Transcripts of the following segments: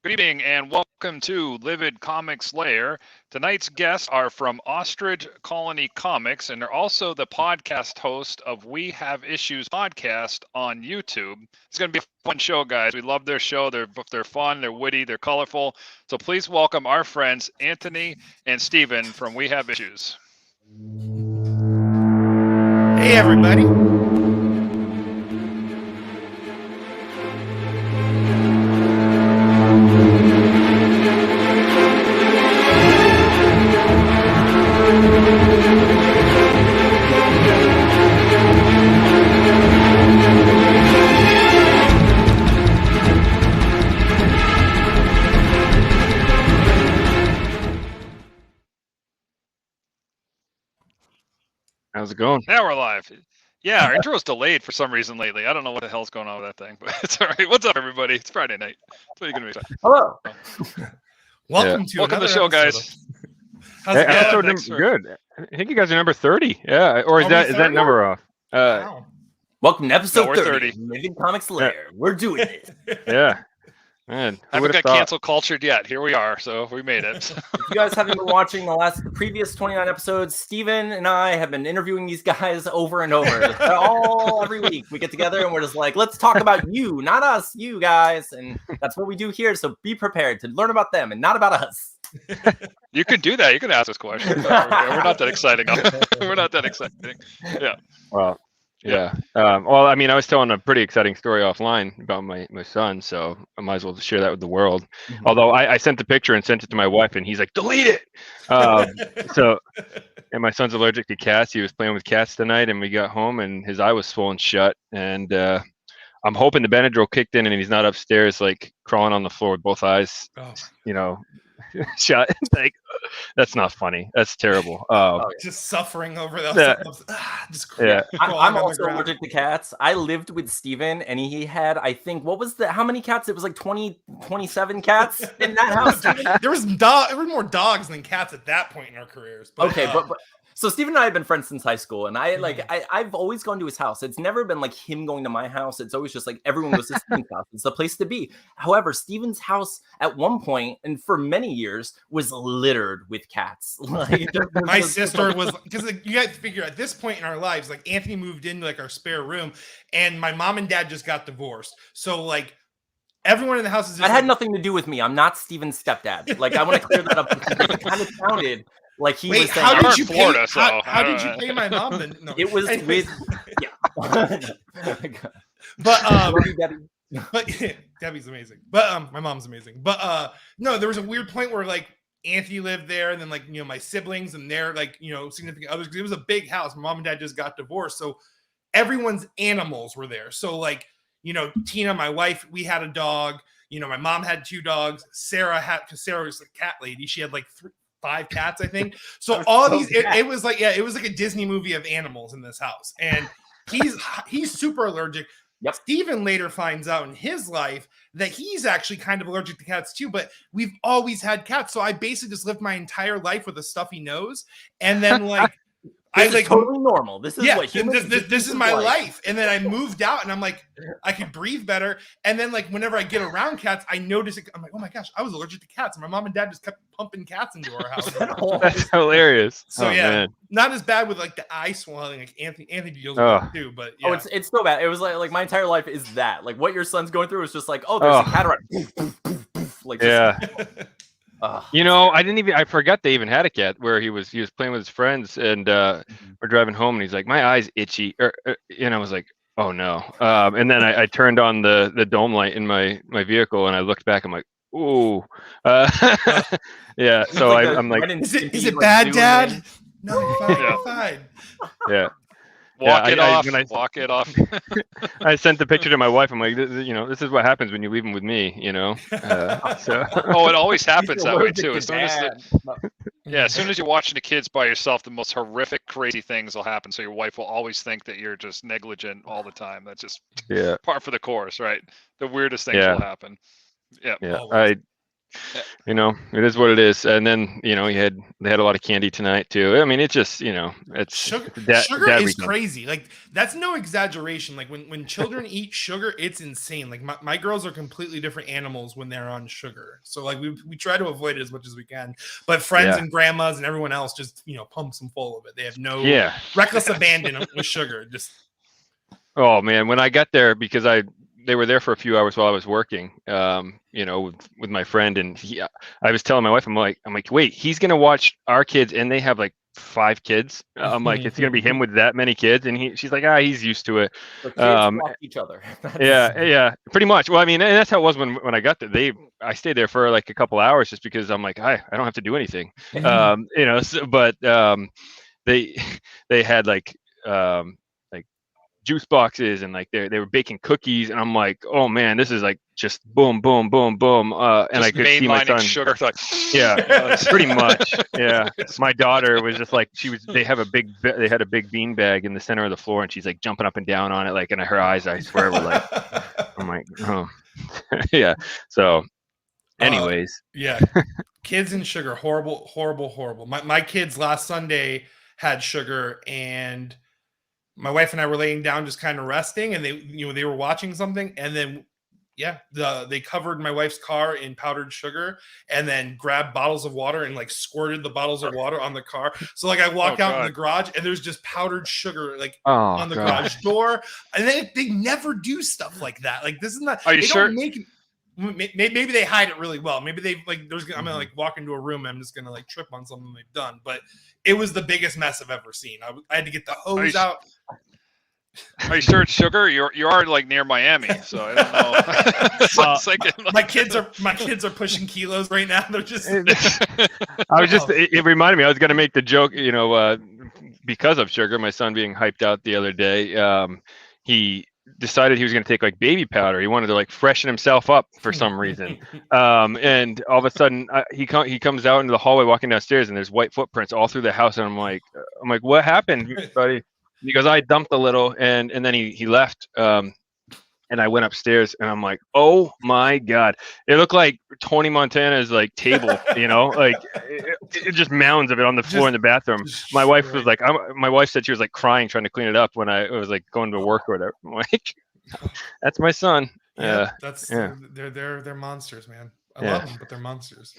Good evening and welcome to Livid Comics Lair. Tonight's guests are from Ostrich Colony Comics, and they're also the podcast host of We Have Issues podcast on YouTube. It's going to be a fun show, guys. We love their show. They're fun, they're witty, they're colorful. So please welcome our friends Anthony and Steven from We Have Issues. Hey, everybody. How's it going? Now we're live. Yeah, our intro's delayed for some reason lately. I don't know what the hell's going on with that thing, but it's all right. What's up, everybody? It's Friday night. What are you going to be? Hello. Welcome to the show, guys. How's it Episode going? good. I think you guys are number 30. Yeah, or is that number off? Wow. Welcome to episode we're 30 of Livid Comics Lair. We're doing it. Yeah. Man, I haven't got cancel cultured yet. Here we are, so we made it. If you guys haven't been watching the previous 29 episodes, Steven and I have been interviewing these guys over and over. Every week we get together and we're just like, let's talk about you, not us, you guys. And that's what we do here. So be prepared to learn about them and not about us. You can do that. You can ask us questions. We're not that exciting. We're not that exciting. Yeah. Well, yeah. Well, I mean, I was telling a pretty exciting story offline about my son, so I might as well share that with the world. Mm-hmm. Although I sent the picture and sent it to my wife, and he's like, delete it. And my son's allergic to cats. He was playing with cats tonight, and we got home, and his eye was swollen shut. And I'm hoping the Benadryl kicked in, and he's not upstairs, like crawling on the floor with both eyes, shut. Like, that's not funny. That's terrible. Just suffering over those. Yeah. I'm also allergic to cats. I lived with Steven and he had, I think, how many cats? It was like 27 cats in that house. There was more dogs than cats at that point in our careers. But, but so Steven and I have been friends since high school, and I've always gone to his house. It's never been like him going to my house. It's always just like everyone goes to Steven's house. It's the place to be. However, Steven's house at one point and for many years was littered with cats. Like my sister was, because you guys figure at this point in our lives, like Anthony moved into like our spare room, and my mom and dad just got divorced. So like everyone in the house is. That had nothing to do with me. I'm not Steven's stepdad. Like I want to clear that up because it kind of sounded. Like he was saying, how did you Florida, pay? How did you pay my mom? Then no. It was with but Debbie's amazing. But my mom's amazing. But no, there was a weird point where like Anthony lived there, and then like my siblings and their like significant others, because it was a big house. My mom and dad just got divorced, so everyone's animals were there. So like Tina, my wife, we had a dog. My mom had 2 dogs. Sarah was a cat lady. She had like 5 cats, I think. So all these, it was like a Disney movie of animals in this house, and he's super allergic. Yep. Steven later finds out in his life that he's actually kind of allergic to cats too, but we've always had cats. So I basically just lived my entire life with a stuffy nose, and then like This is totally normal. This is what humans. This is my life. And then I moved out, and I'm like, I could breathe better. And then like whenever I get around cats, I notice it. I'm like, oh my gosh, I was allergic to cats. And my mom and dad just kept pumping cats into our house. That's hilarious. So man. Not as bad with like the eye swelling. Like Anthony deals with it too. But yeah. It's so bad. It was like my entire life is that. Like what your son's going through is just like, there's a cat around. Like I forgot they even had a cat where he was playing with his friends, and we're driving home, and he's like, my eye's itchy, and I was like, oh no. And then I turned on the dome light in my vehicle, and I looked back, I'm like, ooh. Yeah, so I'm like, is it bad, Dad? No, you're fine. You're fine. Yeah. Walk it off. I sent the picture to my wife. I'm like, this is what happens when you leave them with me, So. Oh, it always happens that way too. As soon as you're watching the kids by yourself, the most horrific, crazy things will happen. So your wife will always think that you're just negligent all the time. That's just par for the course, right? The weirdest things will happen. Yeah. Yeah. You know, it is what it is. And then, you know, they had a lot of candy tonight too. I mean, it's just, you know, it's sugar dad is weekend. crazy. Like, that's no exaggeration. Like, when children eat sugar, it's insane. Like, my girls are completely different animals when they're on sugar. So like we try to avoid it as much as we can. But friends and grandmas and everyone else just, you know, pumps them full of it. They have no reckless abandon with sugar. Just oh man, when I got there, because they were there for a few hours while I was working, you know, with my friend, and I was telling my wife, I'm like, wait, he's gonna watch our kids, and they have like 5 kids. I'm like, it's gonna be him with that many kids, and he's like, he's used to it. The kids watch each other. yeah, pretty much. Well, I mean, and that's how it was when I got there. I stayed there for like a couple hours just because I'm like, I don't have to do anything, you know. So, but they had like juice boxes, and like they were baking cookies, and I'm like, oh man, this is like just boom boom boom boom, and I could see my son sugar, like, pretty much. My daughter was just like, they had a big bean bag in the center of the floor, and she's like jumping up and down on it, like, and her eyes, I swear, were like, I'm like, oh. Yeah, so anyways, kids and sugar, horrible. My kids last Sunday had sugar, and my wife and I were laying down just kind of resting, and they were watching something, and then they covered my wife's car in powdered sugar, and then grabbed bottles of water and like squirted the bottles of water on the car. So like I walk out in the garage, and there's just powdered sugar like on the garage door, and they never do stuff like that. Like, this is not. Are you sure? Maybe they hide it really well. Maybe they like. I'm gonna like walk into a room, and I'm just gonna like trip on something they've done. But it was the biggest mess I've ever seen. I had to get the hose out. Are you sure it's sugar? You are like near Miami, so I don't know. My kids are pushing kilos right now. They're just. It reminded me. I was gonna make the joke, you know, because of sugar. My son being hyped out the other day. He decided he was going to take like baby powder. He wanted to like freshen himself up for some reason. And all of a sudden he comes out into the hallway walking downstairs, and there's white footprints all through the house. And I'm like, what happened, buddy? He goes, I dumped a little, and then he left. And I went upstairs, and I'm like, oh my God. It looked like Tony Montana's like table, you know, like it just mounds of it on the floor in the bathroom. My wife was like, my wife said she was like crying trying to clean it up when I was like going to work or whatever. I'm like, that's my son. They're monsters, man. I love them, but they're monsters.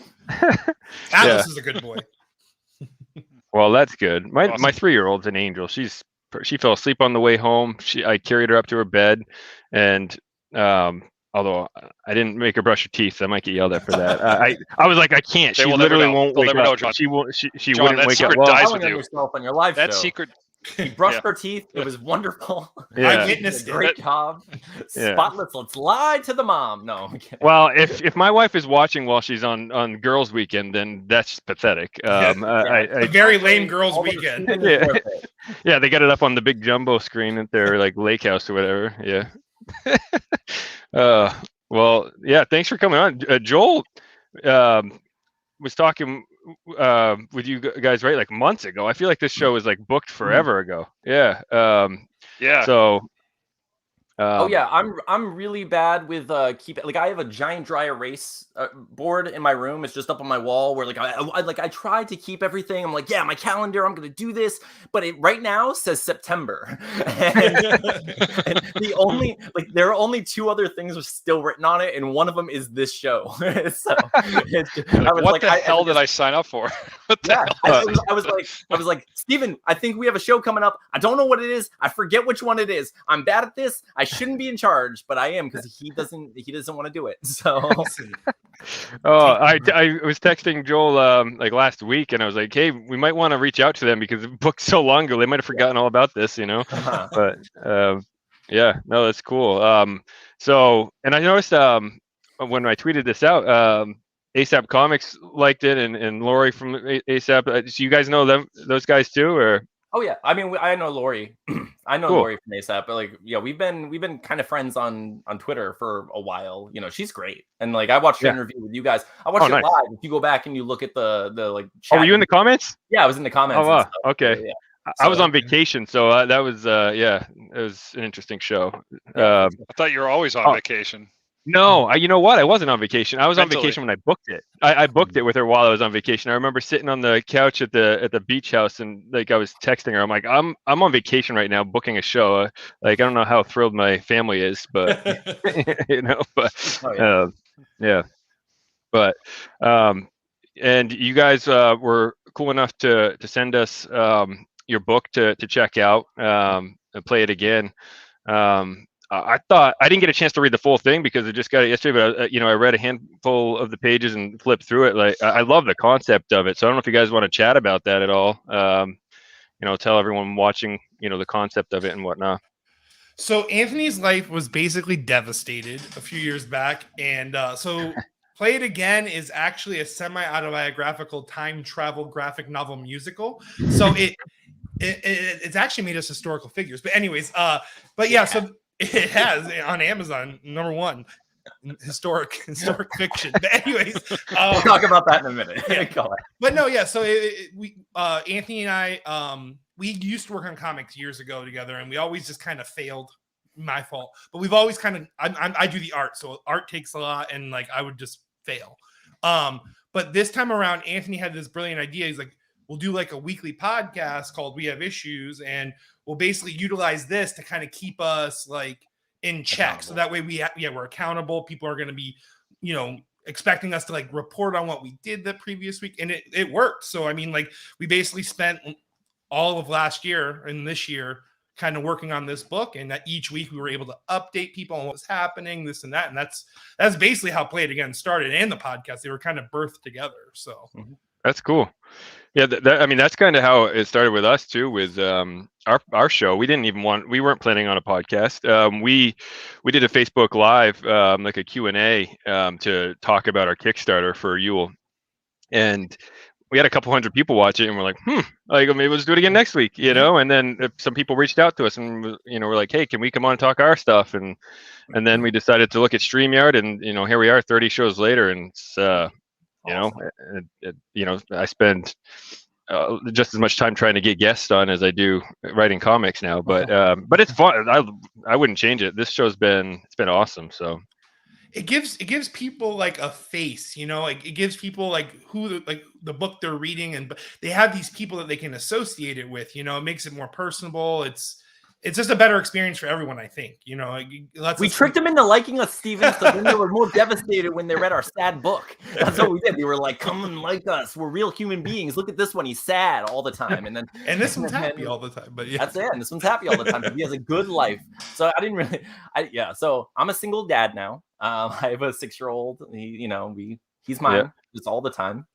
Atlas is a good boy. Well, that's good. My 3-year-old's an angel. She fell asleep on the way home. I carried her up to her bed, and although I didn't make her brush her teeth, I might get yelled at for that. I was like, I can't. She literally won't wake up. She wouldn't wake up. Dies with you. Yourself on your live that show. secret. He brushed her teeth. It was wonderful. I witnessed it. Great job. Spotless. Let's lie to the mom. No, I'm kidding. Well, if my wife is watching while she's on girls' weekend, then that's pathetic. A very lame girls' weekend. Yeah, they got it up on the big jumbo screen at their like lake house or whatever. Yeah. Well, yeah. Thanks for coming on. Joel was talking with you guys, right? Like months ago. I feel like this show was like booked forever ago. Yeah. So. I'm really bad with I have a giant dry erase board in my room. It's just up on my wall where I try to keep everything. I'm like, my calendar, I'm gonna do this, but it right now says September, and there are only 2 other things still written on it, and one of them is this show. So what the hell did I sign up for? I was like, Steven, I think we have a show coming up. I don't know what it is. I forget which one it is. I'm bad at this. I shouldn't be in charge, but I am because he doesn't want to do it. So I was texting Joel like last week, and I was like, hey, we might want to reach out to them because it booked so long ago. They might have forgotten all about this, you know. But no, that's cool. So, and I noticed when I tweeted this out, ASAP Comics liked it, and Lori from ASAP. So you guys know those guys too, or? Oh yeah, I mean, I know Lori. I know Lori from ASAP, but we've been kind of friends on Twitter for a while. You know, she's great, and I watched her interview with you guys. I watched it live. If you go back and you look at the chat. Oh, were you in the comments? Yeah, I was in the comments. Oh wow, okay. Yeah. I was on vacation, so that was it was an interesting show. I thought you were always on vacation. No, you know what? I wasn't on vacation. I was on Mentally. vacation when I booked it. I booked it with her while I was on vacation. I remember sitting on the couch at the beach house and like I was texting her. I'm like, I'm on vacation right now, booking a show. Like I don't know how thrilled my family is, but you know, but Oh, yeah. But and you guys were cool enough to send us your book to check out and play it again. I thought I didn't get a chance to read the full thing because I just got it yesterday, but I read a handful of the pages and flipped through it. Like I love the concept of it, so I don't know if you guys want to chat about that at all. Tell everyone watching, the concept of it and whatnot. So Anthony's life was basically devastated a few years back, and so Play It Again is actually a semi-autobiographical time travel graphic novel musical. So it's actually made us historical figures. But anyways, but yeah, so it has on Amazon, #1 historic fiction. But anyways, we'll talk about that in a minute. Yeah. Go But no, yeah. So we Anthony and I we used to work on comics years ago together, and we always just kind of failed. My fault, but we've always kind of I do the art, so art takes a lot, and like I would just fail. But this time around, Anthony had this brilliant idea. He's like, we'll do like a weekly podcast called We Have Issues, and we'll basically utilize this to kind of keep us like in check. So that way we're accountable. People are going to be, expecting us to like report on what we did the previous week. And it worked. So, I mean, like we basically spent all of last year and this year kind of working on this book, and that each week we were able to update people on what's happening, this and that. And that's basically how Play It Again started, and the podcast. They were kind of birthed together. So that's cool. Yeah, that's kind of how it started with us too. With our show, we weren't planning on a podcast. We did a Facebook Live, like a Q&A, to talk about our Kickstarter for Yule, and we had a couple hundred people watch it, and we're like, like maybe let's do it again next week, And then some people reached out to us, and we're like, hey, can we come on and talk our stuff? And then we decided to look at StreamYard, and here we are, 30 shows later, and it's I spend just as much time trying to get guests on as I do writing comics now. But it's fun. I wouldn't change it. This show's been awesome. So. It gives people like a face, like it gives people like who like the book they're reading, and they have these people that they can associate it with. It makes it more personable. It's just a better experience for everyone, I think. We tricked them into liking us, Steven, so then they were more devastated when they read our sad book. That's what we did. They were like, come and like us. We're real human beings. Look at this one. He's sad all the time. And this one's happy all the time. But yeah. That's it. And this one's happy all the time. He has a good life. So so I'm a single dad now. I have a 6-year-old. He's mine. It's all the time.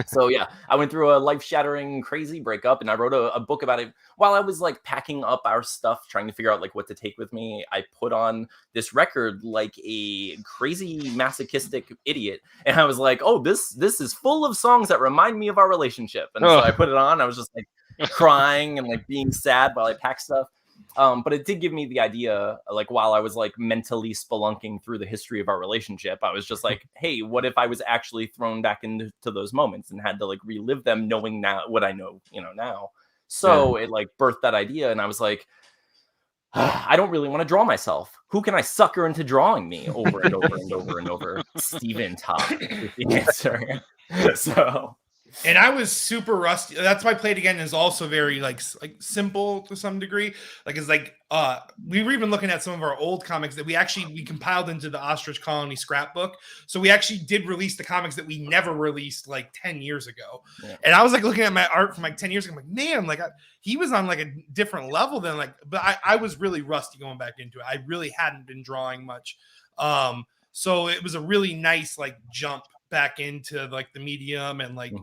So yeah, I went through a life-shattering, crazy breakup, and I wrote a book about it while I was like packing up our stuff, trying to figure out like what to take with me. I put on this record like a crazy masochistic idiot, and I was like, oh, this is full of songs that remind me of our relationship. And so I put it on. I was just like crying and like being sad while I packed stuff. But it did give me the idea, like while I was like mentally spelunking through the history of our relationship, I was just like, hey, what if I was actually thrown back into those moments and had to like relive them, knowing now what I know, now. So it like birthed that idea, and I was like, I don't really want to draw myself. Who can I sucker into drawing me over and over and over and over? Steven Top is the answer. So. And I was super rusty. That's why Play It Again is also very like simple to some degree. Like it's like we were even looking at some of our old comics that we compiled into the Ostrich Colony Scrapbook. So we actually did release the comics that we never released like 10 years ago. Yeah. And I was like looking at my art from like 10 years ago. I'm like, man, like he was on like a different level than like. But I was really rusty going back into it. I really hadn't been drawing much. So it was a really nice like jump back into like the medium and like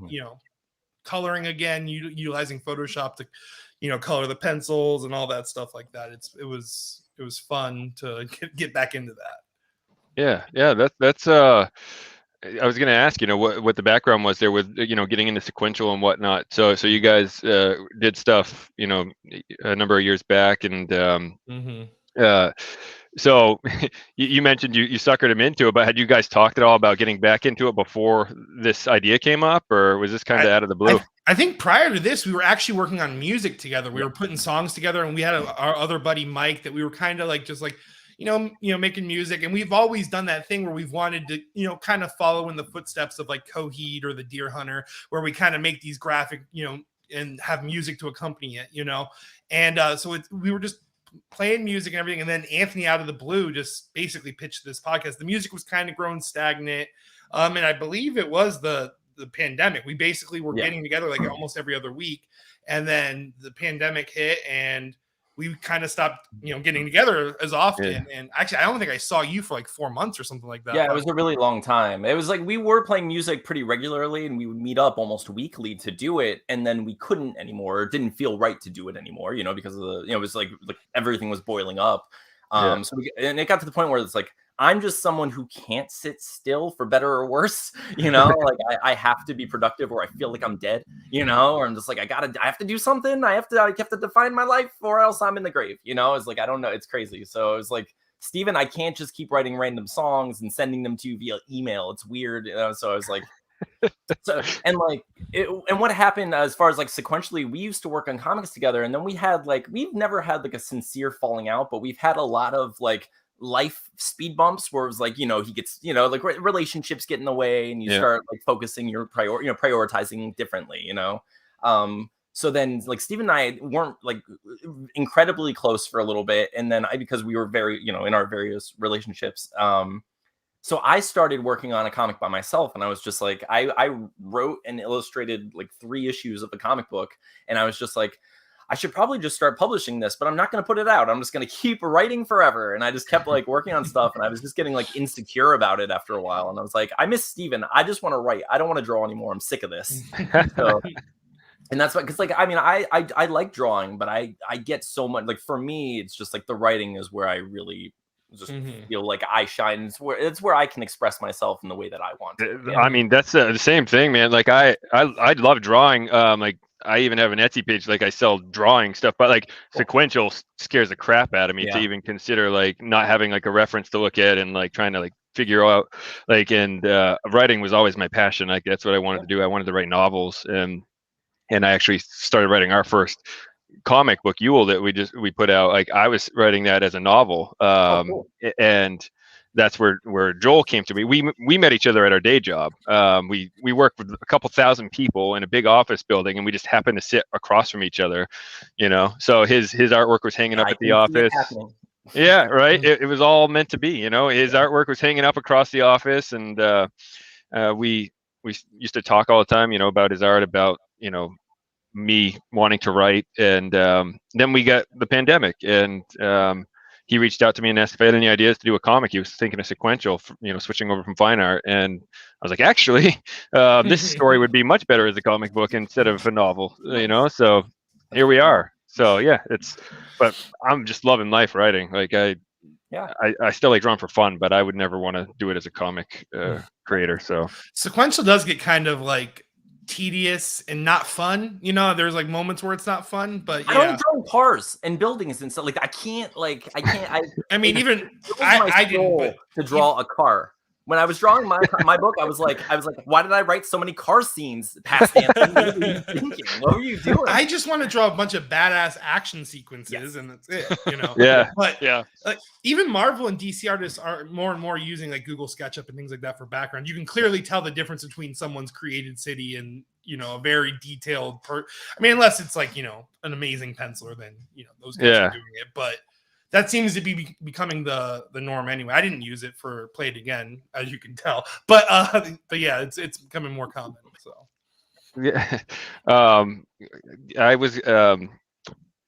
coloring again, utilizing Photoshop to color the pencils and all that stuff like that. It was fun to get back into that. That's I was going to ask what the background was there with getting into sequential and whatnot. So you guys did stuff a number of years back, and so you mentioned you suckered him into it, but had you guys talked at all about getting back into it before this idea came up, or was this kind of out of the blue? I think prior to this, we were actually working on music together. We were putting songs together, and we had our other buddy Mike that we were kind of like just like making music, and we've always done that thing where we've wanted to, kind of follow in the footsteps of like Coheed or the Deer Hunter, where we kind of make these graphic, and have music to accompany it, and so we were just playing music and everything, and then Anthony out of the blue just basically pitched this podcast. The music was kind of growing stagnant, and I believe it was the pandemic. We basically were getting together like almost every other week, and then the pandemic hit, and we kind of stopped, getting together as often. Yeah. And actually, I don't think I saw you for like 4 months or something like that. Yeah, it was a really long time. It was like we were playing music pretty regularly, and we would meet up almost weekly to do it. And then we couldn't anymore. It didn't feel right to do it anymore, because of the, it was like everything was boiling up. So and it got to the point where it's like, I'm just someone who can't sit still, for better or worse, like I have to be productive, or I feel like I'm dead, or I'm just like, I have to do something. I have to define my life, or else I'm in the grave, It's like, I don't know. It's crazy. So it was like, Steven, I can't just keep writing random songs and sending them to you via email. It's weird. So I was like, and what happened as far as like sequentially, we used to work on comics together, and then we've never had like a sincere falling out, but we've had a lot of like life speed bumps where it was like, he gets, like relationships get in the way, and you start like focusing your prioritizing differently, so then like Steve and I weren't like incredibly close for a little bit, and then because we were very, in our various relationships, so I started working on a comic by myself, and I was just like, I wrote and illustrated like 3 issues of the comic book, and I was just like, I should probably just start publishing this, but I'm not going to put it out. I'm just going to keep writing forever. And I just kept like working on stuff, and I was just getting like insecure about it after a while. And I was like, I miss Steven. I just want to write. I don't want to draw anymore. I'm sick of this. So, and that's what, because like, I mean, I like drawing, but I get so much, like for me, it's just like the writing is where I really just feel like I shine. It's where I can express myself in the way that I want to. Yeah. I mean, that's the same thing, man. Like I love drawing. Like I even have an Etsy page, like I sell drawing stuff, but like sequential scares the crap out of me to even consider like not having like a reference to look at and like trying to like figure out like, and writing was always my passion. Like that's what I wanted to do. I wanted to write novels, and I actually started writing our first comic book, Yule, that we put out. Like I was writing that as a novel, cool. And that's where Joel came to me. We met each other at our day job. We worked with a couple thousand people in a big office building, and we just happened to sit across from each other, So his artwork was hanging up at the office. Yeah, right. It was all meant to be, His artwork was hanging up across the office, and we used to talk all the time, about his art, about me wanting to write, and then we got the pandemic, and he reached out to me and asked if I had any ideas to do a comic. He was thinking of sequential, switching over from fine art. And I was like, actually, this story would be much better as a comic book instead of a novel, So here we are. So yeah, but I'm just loving life writing. Like I still like drawing for fun, but I would never want to do it as a comic creator. So sequential does get kind of like tedious and not fun, there's like moments where it's not fun, but I don't draw cars and buildings and stuff. Like I mean, even I didn't, but to draw a car. When I was drawing my book, I was like, why did I write so many car scenes past Anthony? What were you thinking? What were you doing? I just want to draw a bunch of badass action sequences, and that's it, Yeah. But like, even Marvel and DC artists are more and more using like Google SketchUp and things like that for background. You can clearly tell the difference between someone's created city and a very detailed I mean, unless it's like an amazing penciler, then those guys are doing it, but that seems to be becoming the norm anyway. I didn't use it for Play It Again, as you can tell, but yeah, it's becoming more common. So yeah, I was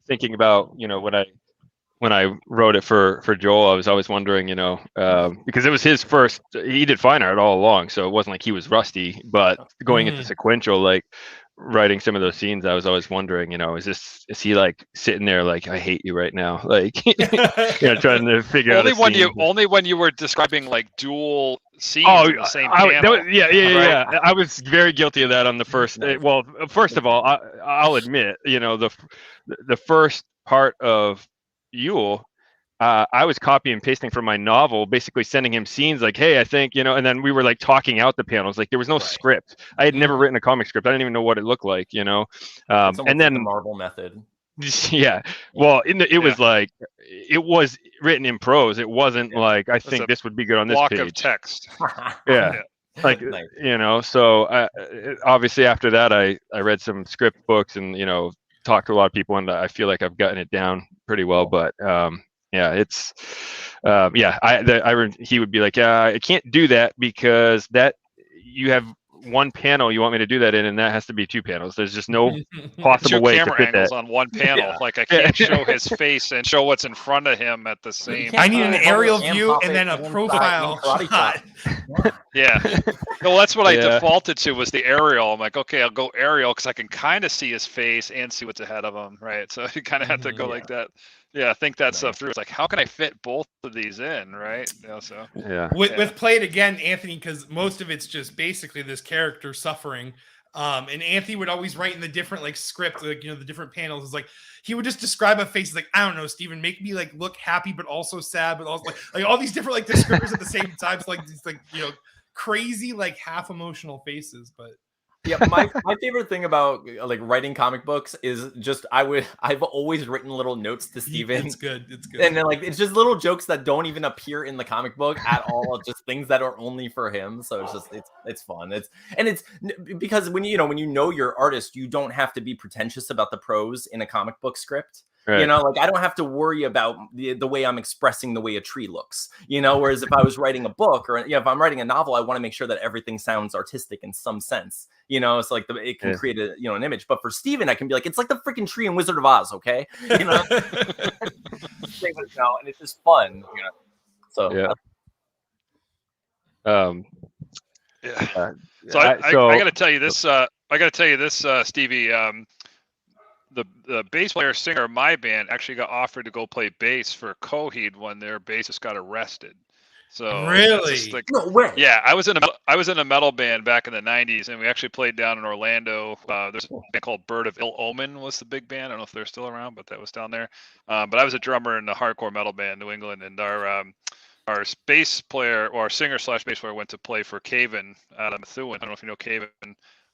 thinking about when I wrote it for Joel, I was always wondering, because it was his first. He did fine art all along, so it wasn't like he was rusty. But going into sequential, like writing some of those scenes, I was always wondering, is he like sitting there like, I hate you right now, like trying to figure out only when you were describing like dual scenes in the same panel. Yeah. I was very guilty of that on the first. Well, first of all, I'll admit, the first part of Yule, I was copy and pasting from my novel, basically sending him scenes like, hey, I think, and then we were like talking out the panels. Like there was no script. I had never written a comic script. I didn't even know what it looked like, and then the Marvel method. Yeah. Well, it was like it was written in prose. It wasn't like I think this would be good on this block page. of text. Yeah. Like Nice. so obviously after that I read some script books and talked to a lot of people, and I feel like I've gotten it down pretty well. But yeah, it's he would be like, I can't do that because that you have one panel you want me to do that in, and that has to be 2 panels. There's just no possible Two way to camera fit angles that on one panel. Like I can't show his face and show what's in front of him at the same. I need an time. aerial And view puppet and then a and profile karate shot. Yeah. No, that's what I Yeah. defaulted to was the aerial. I'm like, okay, I'll go aerial because I can kind of see his face and see what's ahead of him, right? So you kind of have to go like that. Yeah, think that stuff through. It's like, how can I fit both of these in, right? So with Play It Again, Anthony, because most of it's just basically this character suffering. And Anthony would always write in the different like script, like the different panels. It's like he would just describe a face like, I don't know, Steven, make me like look happy but also sad, but also like all these different like descriptors at the same time. So like these like crazy like half emotional faces. But yeah, my favorite thing about like writing comic books is just I've always written little notes to Steven. It's good. And then like it's just little jokes that don't even appear in the comic book at all. Just things that are only for him. So it's just it's fun. It's because when you know your artist, you don't have to be pretentious about the prose in a comic book script. Right. Like I don't have to worry about the way I'm expressing the way a tree looks, whereas if I was writing a book or if I'm writing a novel, I want to make sure that everything sounds artistic in some sense, so like it can create an image. But for Steven, I can be like, it's like the freaking tree in Wizard of Oz. Okay. And it's just fun, So, So I got to tell you this, Stevie, the bass player singer of my band actually got offered to go play bass for Coheed when their bassist got arrested. So really, like, no way. Yeah, I was in a metal band back in the '90s, and we actually played down in Orlando. There's a band called Bird of Ill Omen was the big band. I don't know if they're still around, but that was down there. But I was a drummer in the hardcore metal band, New England, and our bass player or singer / bass player went to play for Caven out of Methuen. I don't know if you know Caven,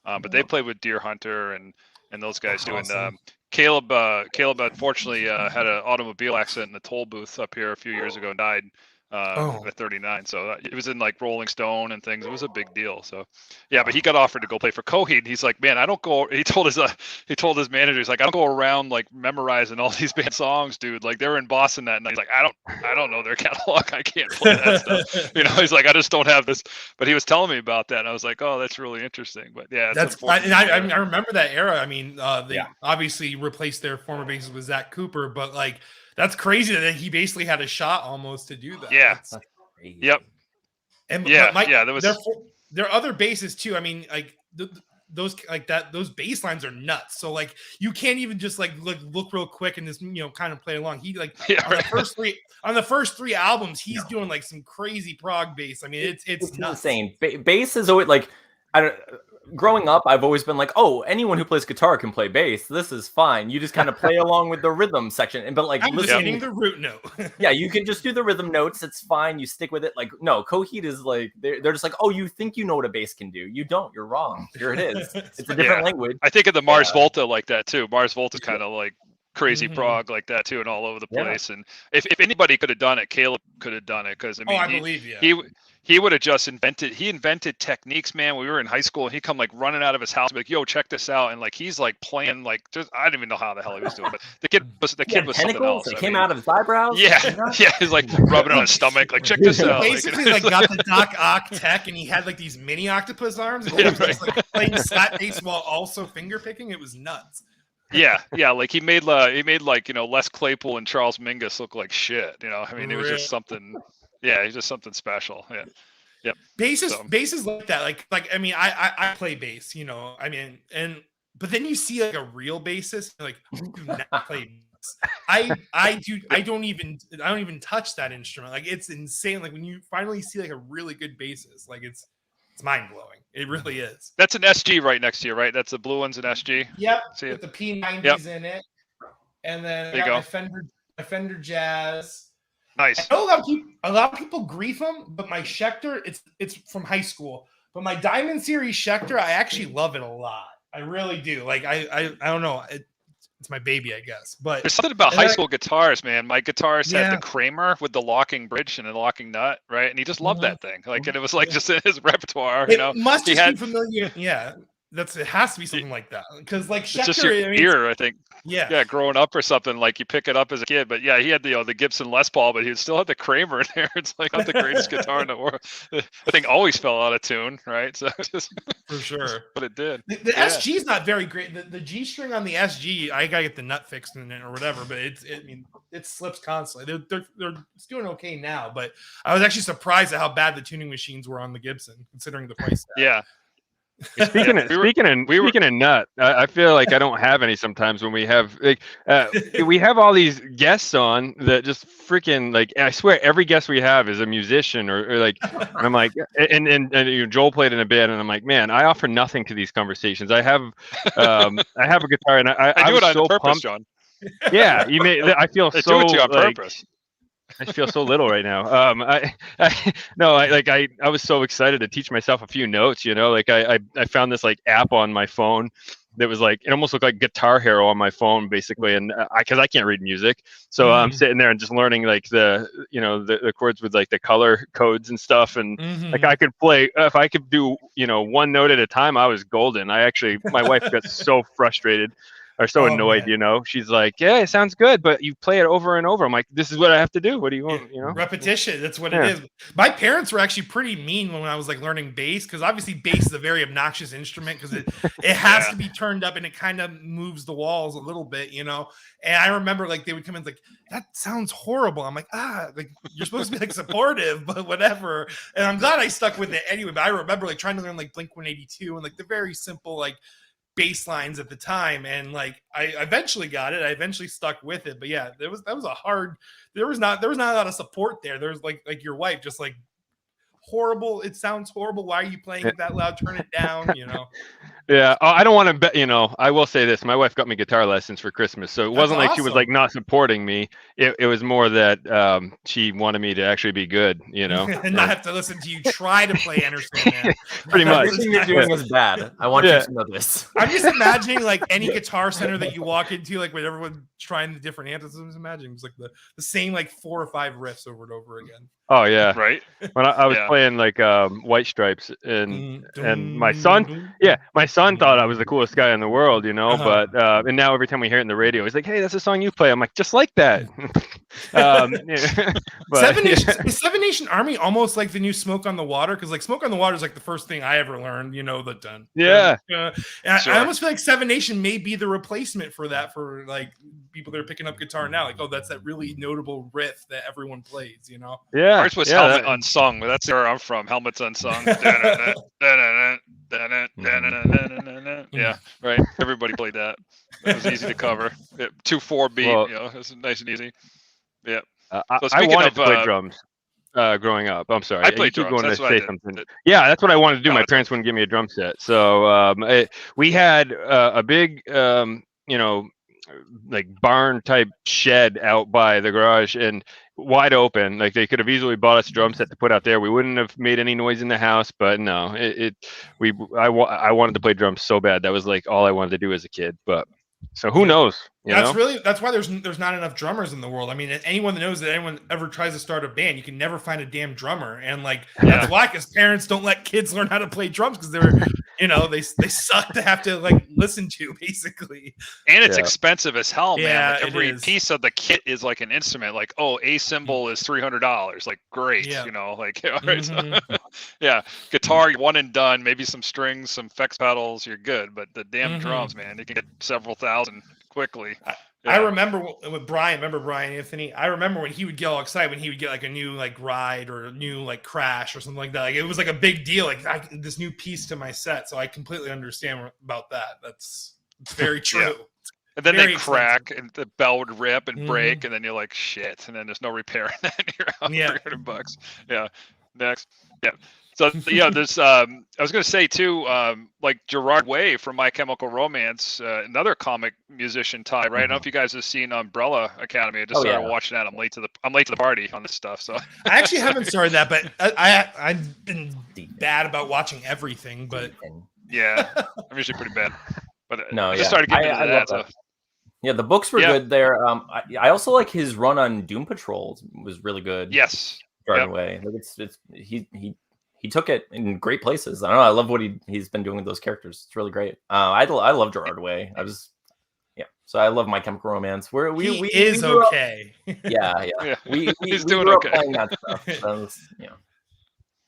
but they played with Deer Hunter and those guys too. Awesome. And Caleb unfortunately had an automobile accident in the toll booth up here a few years ago and died at 39. So it was in like Rolling Stone and things. It was a big deal. So yeah, but he got offered to go play for Coheed. He's like, man, I don't go. He told his manager, he's like, I don't go around like memorizing all these band songs, dude. Like they're in Boston that night. He's like, I don't know their catalog. I can't play that stuff. He's like, I just don't have this. But he was telling me about that, and I was like, oh, that's really interesting. But yeah, I remember that era. I mean, they obviously replaced their former bassist with Zach Cooper, but like. That's crazy that he basically had a shot almost to do that. Yeah. Yep. And there are other bases too. I mean, like those bass lines are nuts. So like you can't even just like look real quick and just kind of play along. He like on the first three albums, he's doing like some crazy prog bass. I mean, it's insane. Bass is always like growing up, I've always been like, oh, anyone who plays guitar can play bass. This is fine. You just kind of play along with the rhythm section. But like listening the root note. Yeah, you can just do the rhythm notes. It's fine. You stick with it. Like, no, Coheed is like, they're just like, oh, you think you know what a bass can do. You don't. You're wrong. Here it is. It's a different language. I think of the Mars Volta like that too. Mars Volta kind of like crazy prog like that too, and all over the place. And if anybody could have done it, Caleb could have done it, because I mean, I believe you. He would have just invented techniques, man. We were in high school and he'd come like running out of his house and be like, yo, check this out. And like, he's like playing like, just, I don't even know how the hell he was doing, but the kid was something else. It came out of his eyebrows. Yeah. Yeah. He's like rubbing it on his stomach. Like, check this out. Basically like got the Doc Ock tech, and he had like these mini octopus arms. And he was just like playing slap bass while also finger picking. It was nuts. Yeah. Like he made like, Les Claypool and Charles Mingus look like shit. I mean, it was just something. Yeah, he's just something special. Yeah, yep. Bass like that. Like I mean, I play bass. I mean, but then you see like a real bassist, like who do not play bass. I don't even touch that instrument. Like it's insane. Like when you finally see like a really good bassist, like it's mind blowing. It really is. That's an SG right next to you, right? That's the blue one's an SG. Yep. See with the P90s in it, and then I got my Fender Jazz. Nice. I know a lot of people grief them, but my Schecter, it's from high school. But my Diamond Series Schecter, I actually love it a lot. I really do. Like I don't know. it's my baby, I guess. But there's something about and high school guitars, man. My guitarist had Yeah. the Kramer with the locking bridge and the locking nut, right? And he just loved Mhm. that thing. Like, and it was like Yeah. just in his repertoire, it must He just had be familiar. Yeah, it has to be something like that because like it's just your Schecter, I mean, ear, I think. yeah. Yeah, growing up or something, like you pick it up as a kid. But yeah, he had the Gibson Les Paul, but he would still have the Kramer in there. It's like not the greatest guitar in the world. The thing always fell out of tune, right? So it's just For sure. but it did. The Yeah. SG is not very great. The G string on the SG, I gotta get the nut fixed in it or whatever. But it slips constantly. It's doing okay now. But I was actually surprised at how bad the tuning machines were on the Gibson, considering the price tag. Yeah. Speaking of nut, I feel like I don't have any sometimes when we have like we have all these guests on that just freaking like I swear every guest we have is a musician or like and I'm like and Joel played in a band and I'm like, man, I offer nothing to these conversations. I have a guitar and I do was it on so purpose, pumped. John. Yeah, you made I feel They so do it to you on like, purpose. I feel so little right now. I was so excited to teach myself a few notes, like I found this like app on my phone that was like, it almost looked like Guitar Hero on my phone basically. And cause I can't read music. So I'm sitting there and just learning like the chords with like the color codes and stuff. And like I could play, if I could do, one note at a time, I was golden. My wife got so frustrated. Or so annoyed, man. She's like, yeah, it sounds good, but you play it over and over. I'm like, this is what I have to do. What do you want? Repetition. That's what it is. My parents were actually pretty mean when I was like learning bass, because obviously bass is a very obnoxious instrument because it has to be turned up and it kind of moves the walls a little bit, And I remember like they would come in like, that sounds horrible. I'm like, like you're supposed to be like supportive, but whatever. And I'm glad I stuck with it anyway. But I remember like trying to learn like Blink 182 and like the very simple like bass lines at the time, and like I eventually got it. I eventually stuck with it, but yeah, that was a hard. There was not a lot of support there. There's like your wife just like horrible. It sounds horrible. Why are you playing it that loud? Turn it down. Yeah, I don't want to bet. I will say this: my wife got me guitar lessons for Christmas, so it wasn't like she was like not supporting me. It was more that she wanted me to actually be good, and not have to listen to you try to play Anderson Man. Pretty much. Everything you're doing is bad. I want you to know this. I'm just imagining like any Guitar Center that you walk into, like when everyone's trying the different anthems. I'm just imagining it's like the same like 4 or 5 riffs over and over again. Oh yeah, right. When I was playing like White Stripes and my son thought I was the coolest guy in the world, But and now every time we hear it in the radio, he's like, "Hey, that's a song you play." I'm like, "Just like that." But, Is Seven Nation Army almost like the new Smoke on the Water? Because like Smoke on the Water is like the first thing I ever learned, the done. Yeah. And I almost feel like Seven Nation may be the replacement for that for like people that are picking up guitar now. Like, oh, that's that really notable riff that everyone plays, Yeah. Ours was Helmet Unsung, but that's where I'm from. Helmet's Unsung. Yeah, right. Everybody played that. It was easy to cover. 2/4 beat, it was nice and easy. Yeah. I wanted to play drums growing up. I'm sorry. I played drums. Going that's to what say I did. something. Yeah, that's what I wanted to do. My parents wouldn't give me a drum set, so we had a big, like barn type shed out by the garage and wide open. Like they could have easily bought us a drum set to put out there. We wouldn't have made any noise in the house, but no, I wanted to play drums so bad. That was like all I wanted to do as a kid. But so who knows? That's why there's not enough drummers in the world. I mean, anyone that knows that anyone ever tries to start a band, you can never find a damn drummer, and like that's why, because parents don't let kids learn how to play drums because they're, they suck to have to like listen to basically. And it's expensive as hell, man. Yeah, like every piece of the kit is like an instrument. Like, a cymbal is $300. Like, great, like, all right, so, guitar, you're one and done. Maybe some strings, some effects pedals, you're good. But the damn drums, man, you can get several thousand quickly. I remember with Brian. Remember Brian Anthony? I remember when he would get all excited when he would get like a new like ride or a new like crash or something like that. Like it was like a big deal. Like this new piece to my set. So I completely understand about that. It's very true. And then they crack and the bell would rip and break, and then you're like, shit. And then there's no repair, and then you're out $300. Yeah. Next. Yeah. So there's I was gonna say too, like Gerard Way from My Chemical Romance, another comic musician type, right? I don't know if you guys have seen Umbrella Academy. I just started watching that. I'm late to the party on this stuff. So I actually haven't started that, but I've been bad about watching everything. But yeah, I'm usually pretty bad. But no, I just started getting into that. So. Yeah, the books were good there. I also like his run on Doom Patrol was really good. Yes. Garden Way. Like he took it in great places. I don't know. I love what he's been doing with those characters. It's really great. I love Gerard Way. So I love My Chemical Romance. He is okay. Yeah. He's we doing grew up okay. playing that stuff. So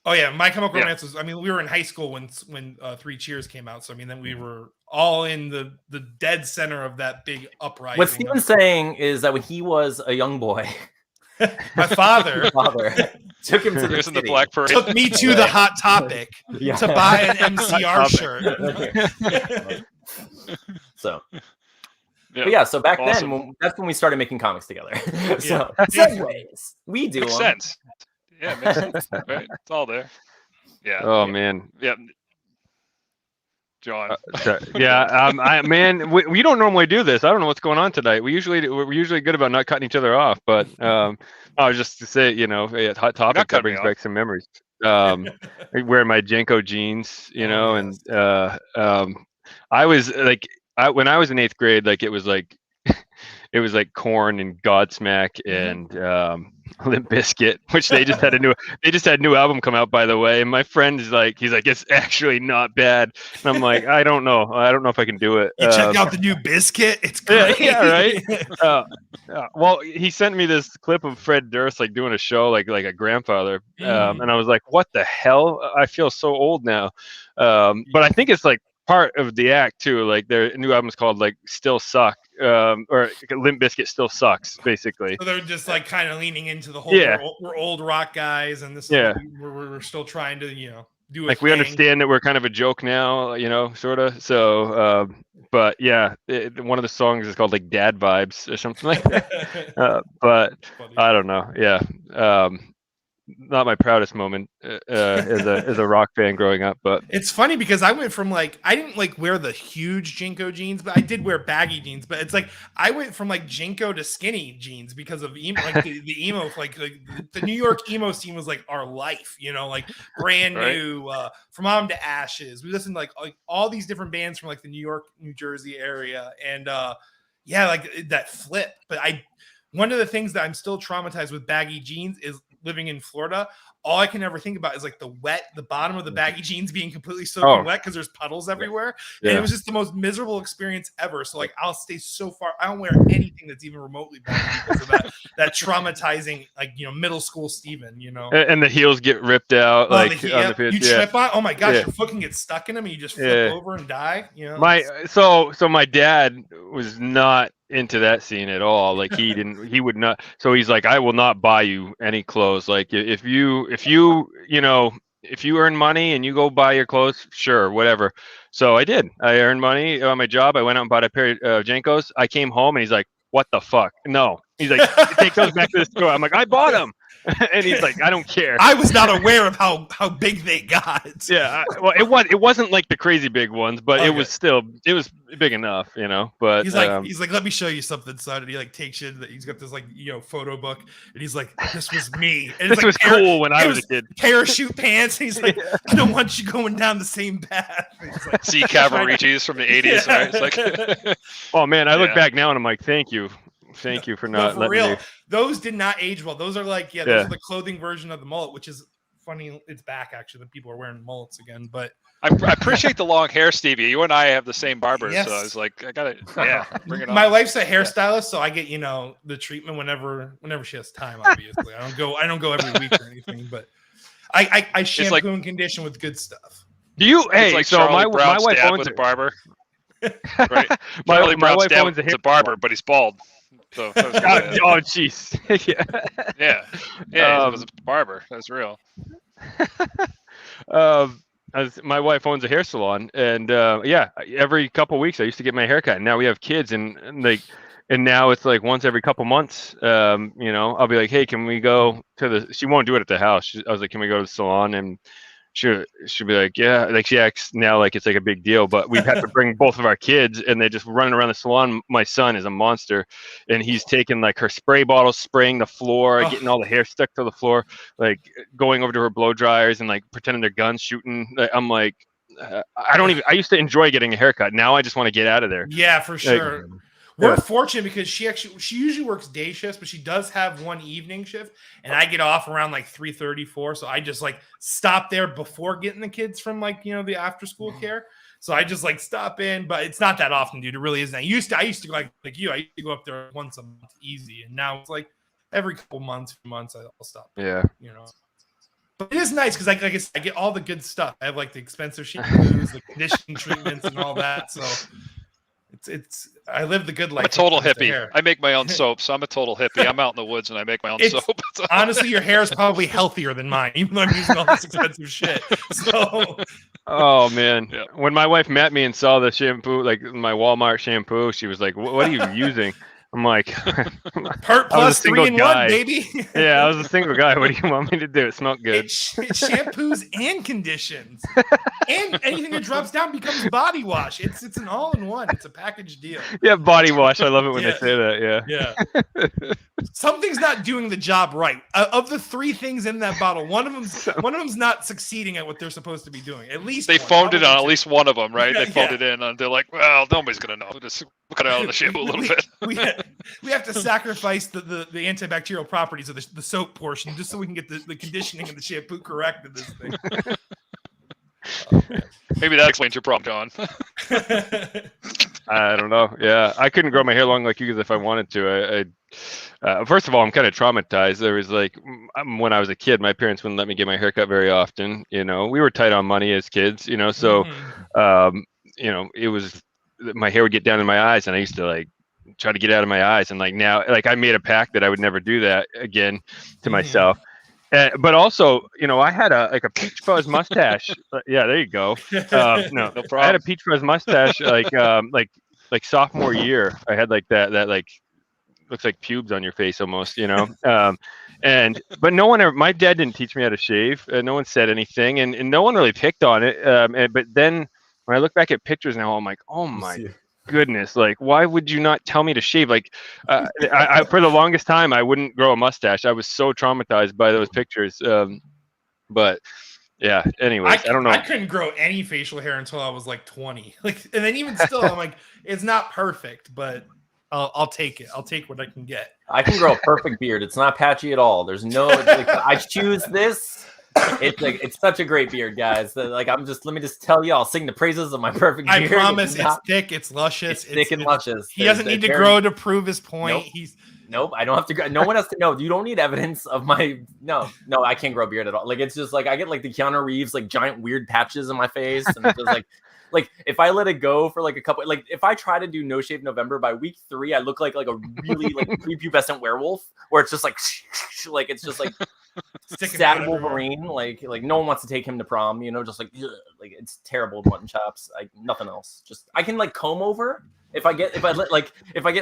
Oh yeah, My Chemical Romance was. I mean, we were in high school when Three Cheers came out. So I mean, then we were all in the dead center of that big uprising. What Steven's saying is that when he was a young boy, my father took him to the city. Black Parade. Took me to the Hot Topic to buy an MCR shirt. So. So back then, that's when we started making comics together. So segues, we do makes sense. Yeah, makes sense. Right? It's all there. Yeah. Oh man. Yeah. John. We don't normally do this. I don't know what's going on tonight. We're usually good about not cutting each other off, but I was just to say, Hot Topic that brings back some memories. Wearing my Jenko jeans, and I was like. When I was in 8th grade, like it was like Korn and Godsmack and Limp Bizkit, which they just had a new album come out, by the way. And my friend is like, he's like, it's actually not bad. And I'm like, I don't know if I can do it. You check out the new Bizkit. It's great. Yeah, right. Well, he sent me this clip of Fred Durst like doing a show like a grandfather, and I was like, what the hell? I feel so old now. But I think it's like part of the act too. Like their new album's called like Still Suck, or Limp Bizkit Still Sucks, basically. So they're just like kind of leaning into the whole we're old rock guys, and this is what we're still trying to do like we understand that we're kind of a joke now, sort of. So but one of the songs is called like Dad Vibes or something like that. But I don't know. Not my proudest moment as a rock fan growing up, but it's funny because I went from like I didn't like wear the huge Jinko jeans, but I did wear baggy jeans. But it's like I went from like Jinko to skinny jeans because of emo, like the emo, like the New York emo scene was like our life, like brand new, From Mom to Ashes. We listened to like all these different bands from like the New York, New Jersey area, and like that flip. But one of the things that I'm still traumatized with baggy jeans is living in Florida. All I can ever think about is like the bottom of the baggy jeans being completely soaking wet because there's puddles everywhere. Yeah. And it was just the most miserable experience ever. So like I'll stay so far. I don't wear anything that's even remotely baggy because of that traumatizing, like, middle school Steven, And the heels get ripped out. On the pitch. You trip on, oh my gosh, your foot can get stuck in them and you just flip over and die. So my dad was not into that scene at all. Like he would not. So he's like, I will not buy you any clothes. Like if you earn money and you go buy your clothes, sure, whatever. So I did. I earned money on my job. I went out and bought a pair of Jenkos. I came home and he's like, what the fuck? No. He's like, take those back to the store. I'm like, I bought them. And he's like, I don't care. I was not aware of how big they got. Yeah, well, it wasn't like the crazy big ones, but it was big enough, But he's like, let me show you something, son. And he like takes you. He's got this like photo book, and he's like, this was me. And this was cool when I was a kid. Parachute pants. And he's like, I don't want you going down the same path. Like, see Cavaricci's from the 80s, right? It's like, oh man, I look back now and I'm like, thank you for not letting real. me. Those did not age well. Those are like those are the clothing version of the mullet, which is funny. It's back actually that people are wearing mullets again. But I appreciate the long hair, Stevie. You and I have the same barber, so I was like, I gotta bring it on. My wife's a hairstylist, so I get the treatment whenever she has time. Obviously, I don't go every week or anything, but I shampoo and condition with good stuff. Do you? Hey, like so Charlie my Brown's wife dad owns was a a barber. Right. Charlie my Brown's wife dad owns a was a barber, but he's bald. So oh jeez. yeah, he was a barber. That's real. My wife owns a hair salon, and every couple weeks I used to get my hair cut. And now we have kids, and now it's like once every couple months. I'll be like, hey, can we go to the? She won't do it at the house. I was like, can we go to the salon? And she'll be like, yeah, like she acts now like it's like a big deal, but we've had to bring both of our kids and they just running around the salon. My son is a monster, and he's taking like her spray bottles, spraying the floor, getting all the hair stuck to the floor, like going over to her blow dryers and like pretending they're guns shooting. I'm like, I used to enjoy getting a haircut. Now I just want to get out of there. Yeah, for sure. We're fortunate because she usually works day shifts, but she does have one evening shift, and I get off around like 3:34. So I just like stop there before getting the kids from like the after school care. So I just like stop in, but it's not that often, dude. It really isn't. I used to go like you. I used to go up there once a month, easy, and now it's like every couple months I'll stop. Yeah, But it is nice because like I said, I get all the good stuff. I have like the expensive shampoos, the conditioning treatments, and all that. So it's I live the good life. I'm a total hippie. I make my own soap, so I'm a total hippie. I'm out in the woods and I make my own soap. Honestly, your hair is probably healthier than mine, even though I'm using all this expensive shit. So. Oh man, when my wife met me and saw the shampoo, like my Walmart shampoo, she was like, "What are you using?" I'm like, "Part plus 3 in 1, baby." Yeah, I was a single guy. What do you want me to do? It smelled good. It shampoos and conditions, and anything that drops down becomes body wash. It's an all-in-one. It's a package deal. Yeah, body wash. I love it when they say that. Yeah. Something's not doing the job right. Of the 3 things in that bottle, one of them's not succeeding at what they're supposed to be doing. At least they phoned it on at least one of them, right? They phoned it in, and they're like, "Well, nobody's gonna know. We'll just cut out of the shampoo a little bit." We have to sacrifice the antibacterial properties of the soap portion just so we can get the conditioning and the shampoo correct in this thing. Maybe that explains your problem, John. I don't know. Yeah, I couldn't grow my hair long like you guys if I wanted to. First of all, I'm kind of traumatized. There was like when I was a kid, my parents wouldn't let me get my hair cut very often. We were tight on money as kids. So it was my hair would get down in my eyes, and I used to like try to get out of my eyes. And like now, like I made a pact that I would never do that again to myself. But also, I had a peach fuzz mustache. Yeah, there you go. No problem. I had a peach fuzz mustache like sophomore year. I had like that like looks like pubes on your face almost, but no one ever, my dad didn't teach me how to shave. No one said anything, and no one really picked on it. But then when I look back at pictures now, I'm like, oh my goodness, like why would you not tell me to shave? Like I for the longest time I wouldn't grow a mustache. I was so traumatized by those pictures. But yeah, anyways, I don't know. I couldn't grow any facial hair until I was like 20. Like, and then even still, I'm like, it's not perfect, but I'll take it. I'll take what I can get. I can grow a perfect beard. It's not patchy at all. There's no. I choose this. It's such a great beard, guys. Let me just tell you, I'll sing the praises of my perfect beard. I promise, it's thick, it's luscious, it's thick and luscious. He doesn't need to grow to prove his point. Nope. I don't have to. No one has to know. You don't need evidence of my. No. I can't grow a beard at all. Like it's just like I get like the Keanu Reeves like giant weird patches in my face, and it's just like if I let it go for like a couple, like if I try to do no shave November, by week 3 I look like a really like prepubescent werewolf, where it's just like it's just like sad Wolverine, like no one wants to take him to prom, just like it's terrible mutton chops. Nothing else. Just I can like comb over. If I get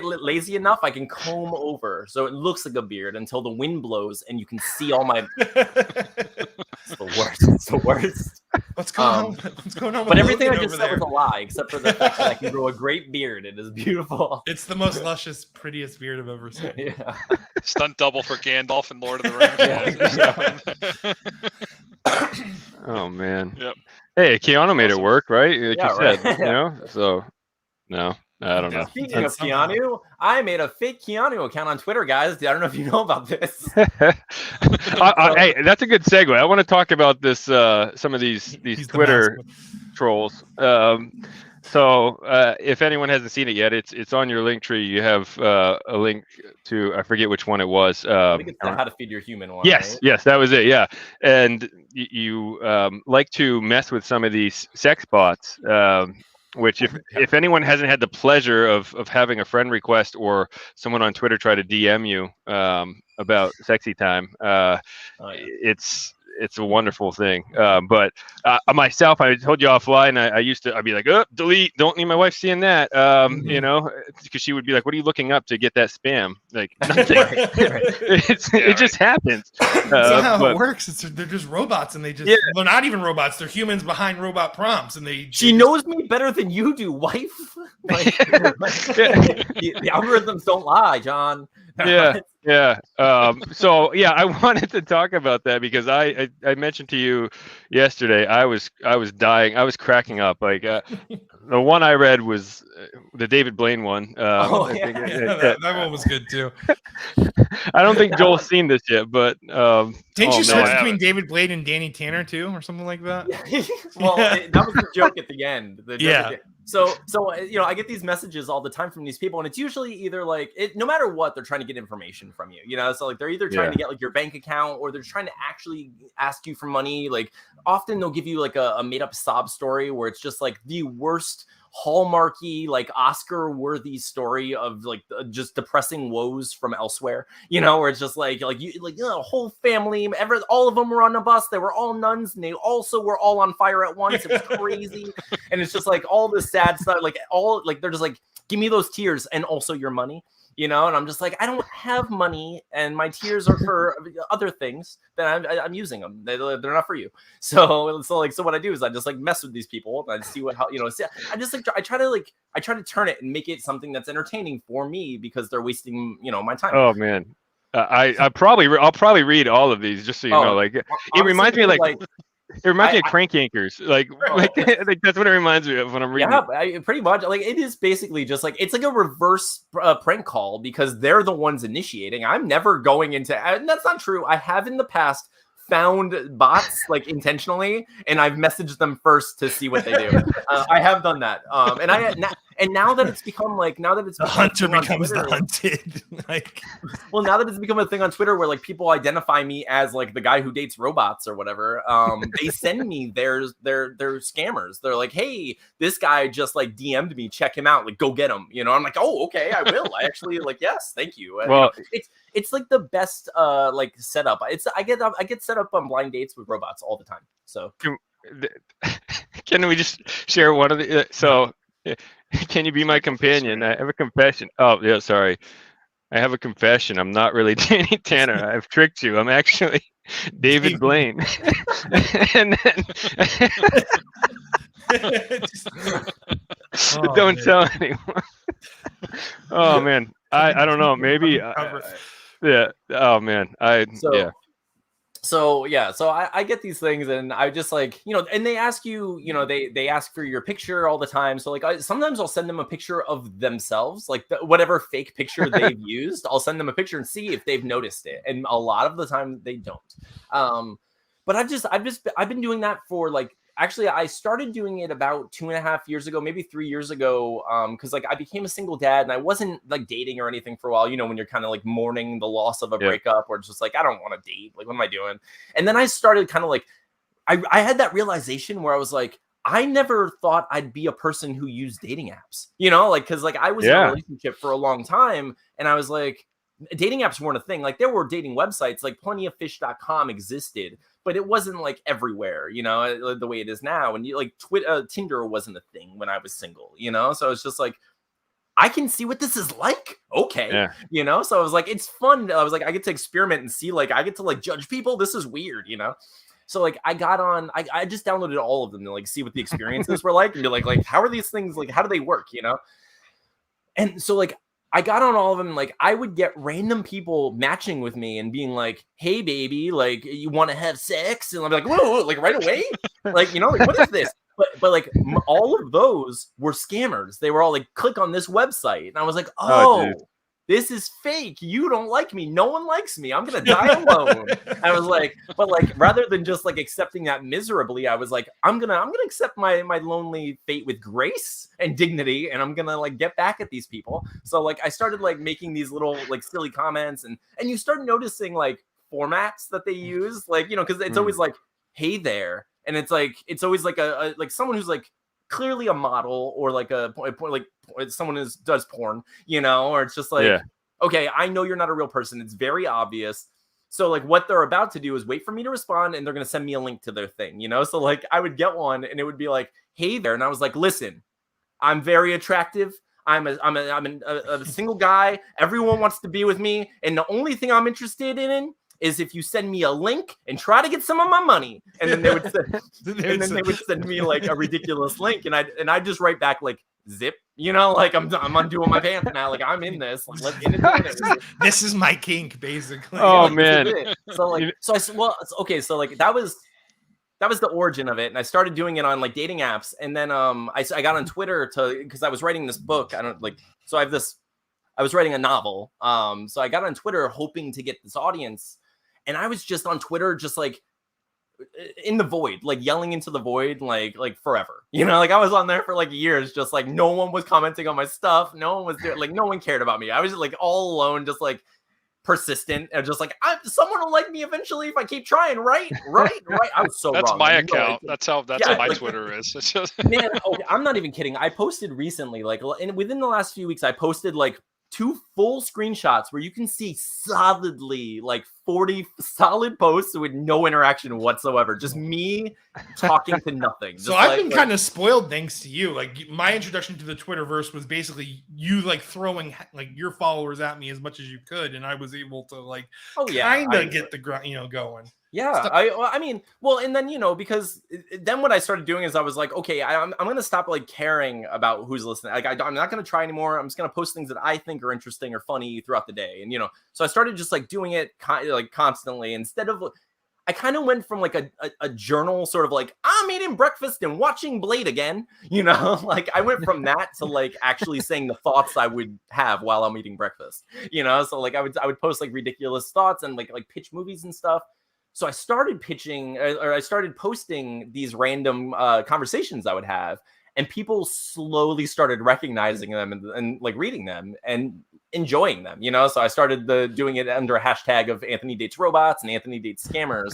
lazy enough, I can comb over so it looks like a beard until the wind blows and you can see all my. It's the worst. It's the worst. What's going on? What's going on? But everything I just said was a lie, except for the fact that I can grow a great beard. It is beautiful. It's the most luscious, prettiest beard I've ever seen. Yeah. Stunt double for Gandalf and Lord of the Rings. Oh man. Yep. Hey, Keanu made it work, right? Like yeah, you said, right. So no. I don't know. Speaking of Keanu, I made a fake Keanu account on Twitter, guys. I don't know if you know about this. Hey, that's a good segue. I want to talk about this. Some of these Twitter trolls. So if anyone hasn't seen it yet, it's on your link tree. You have a link to, I forget which one it was. I think it's How to Feed Your Human one. Yes, right? Yes, that was it. Yeah, and you like to mess with some of these sex bots. Which if anyone hasn't had the pleasure of having a friend request or someone on Twitter try to DM you about sexy time, it's a wonderful thing. But myself, I told you offline, I'd be like, oh, delete, don't need my wife seeing that, because she would be like, what are you looking up to get that spam? Like, nothing. It just happens. That's how it works. They're just robots, and they're not even robots. They're humans behind robot prompts, and She knows me better than you do, wife. The algorithms don't lie, John. Yeah. So yeah, I wanted to talk about that because I mentioned to you yesterday I was dying. I was cracking up. Like the one I read was the David Blaine one. I think that one was good too. I don't think Joel's seen this yet, but didn't you switch I between haven't. David Blade and Danny Tanner too, or something like that? Well, that was the joke at the end. The joke Yeah. at the end. So I get these messages all the time from these people, and it's usually either like no matter what, they're trying to get information from you. So like they're either trying to get like your bank account, or they're trying to actually ask you for money. Like often they'll give you like a made up sob story where it's just like the worst hallmarky, like Oscar worthy story of like just depressing woes from elsewhere, where it's just like a whole family, all of them were on a bus, they were all nuns, and they also were all on fire at once. It was crazy. And it's just like all this sad stuff, they're just like, give me those tears and also your money. And I'm just like, I don't have money, and my tears are for other things that I'm using them. They're not for you. So what I do is I just like mess with these people and I see I try to turn it and make it something that's entertaining for me because they're wasting my time. Oh man, I'll probably read all of these just so you know. Like it reminds me it reminds me of Crank Yankers. Like that's what it reminds me of when I'm reading. Yeah, pretty much. Like it is basically just like it's like a reverse prank call because they're the ones initiating. I'm never going into. And that's not true. I have in the past found bots like intentionally, and I've messaged them first to see what they do. I have done that. And now that it's become the hunter becomes the hunted. Well, now that it's become a thing on Twitter where like people identify me as like the guy who dates robots or whatever, they send me their scammers. They're like, hey, this guy just like DM'd me, check him out, like go get him. I'm like, oh, okay, I will. I actually yes, thank you. Well, it's like the best like setup. I get set up on blind dates with robots all the time. So can we just share one of the can you be my companion? I have a confession. Oh yeah, sorry. I have a confession. I'm not really Danny Tanner. I've tricked you. I'm actually David Blaine. And then don't tell anyone. Oh man, I don't know. Maybe yeah. Oh man, So I get these things and I just like, and they ask you, they ask for your picture all the time. So like sometimes I'll send them a picture of themselves, like whatever fake picture they've used. I'll send them a picture and see if they've noticed it. And a lot of the time they don't. But I've been doing that for like, actually, I started doing it about 2.5 years ago, maybe 3 years ago, because like I became a single dad and I wasn't like dating or anything for a while. When you're kind of like mourning the loss of a breakup, or it's just like I don't want to date. Like, what am I doing? And then I started kind of like I had that realization where I was like, I never thought I'd be a person who used dating apps. Because like I was in a relationship for a long time, and I was like, dating apps weren't a thing. Like there were dating websites, like plentyoffish.com existed, but it wasn't like everywhere, the way it is now. And like Tinder wasn't a thing when I was single, so it's just like, I can see what this is like. Okay. Yeah. So I was like, it's fun. I was like, I get to experiment and see, like, I get to like judge people. This is weird, So like I got on, I just downloaded all of them to like see what the experiences were like and be like, how are these things? Like, how do they work? And so like, I got on all of them, and like I would get random people matching with me and being like, "Hey, baby, like you want to have sex?" And I'm like, "Whoa, like right away, like like what is this?" But like all of those were scammers. They were all like, "Click on this website," and I was like, "Oh, this is fake. You don't like me. No one likes me. I'm gonna die alone." I was like, but like rather than just like accepting that miserably, I was like, I'm gonna accept my lonely fate with grace and dignity, and I'm gonna like get back at these people. So like I started like making these little like silly comments, and you start noticing like formats that they use, like because it's always like, "Hey there," and it's always like a like someone who's like clearly a model or like like someone who does porn, or it's just like, okay, I know you're not a real person. It's very obvious. So like what they're about to do is wait for me to respond, and they're going to send me a link to their thing, So like I would get one and it would be like, "Hey there." And I was like, "Listen, I'm very attractive. I'm a single guy. Everyone wants to be with me. And the only thing I'm interested in is if you send me a link and try to get some of my money. And then they would send me like a ridiculous link, and I just write back like, zip, like I'm undoing my pants now. Like I'm in this. Like, let's get into it. This is my kink, basically. Oh Like, man. So that was the origin of it, and I started doing it on like dating apps, and then I got on Twitter because I was writing this book. I was writing a novel, so I got on Twitter hoping to get this audience, and I was just on Twitter just like in the void, like yelling into the void, like forever, like I was on there for like years, just like no one was commenting on my stuff, no one was there, like no one cared about me. I was just like all alone, just like persistent, and just like someone will like me eventually if I keep trying, right. I was so that's wrong. my account. That's how my Twitter is. It's just man, okay, I'm not even kidding. I posted recently, like, and within the last few weeks, I posted like 2 full screenshots where you can see solidly like 40 solid posts with no interaction whatsoever, just me talking to nothing. So I've been kind of spoiled thanks to you. Like my introduction to the Twitterverse was basically you like throwing like your followers at me as much as you could, and I was able to like kind of get the going. Yeah, I mean, well, and then because then what I started doing is I was like, okay, I'm gonna stop like caring about who's listening. Like I'm not gonna try anymore. I'm just gonna post things that I think are interesting or funny throughout the day, and so I started just like doing it like constantly instead of. I kind of went from like a journal sort of like I'm eating breakfast and watching Blade again, like I went from that to like actually saying the thoughts I would have while I'm eating breakfast, so like I would post like ridiculous thoughts and like pitch movies and stuff. So I started pitching, or I started posting these random conversations I would have, and people slowly started recognizing them and like reading them and enjoying them, So I started doing it under a hashtag of Anthony Dates Robots and Anthony Dates Scammers.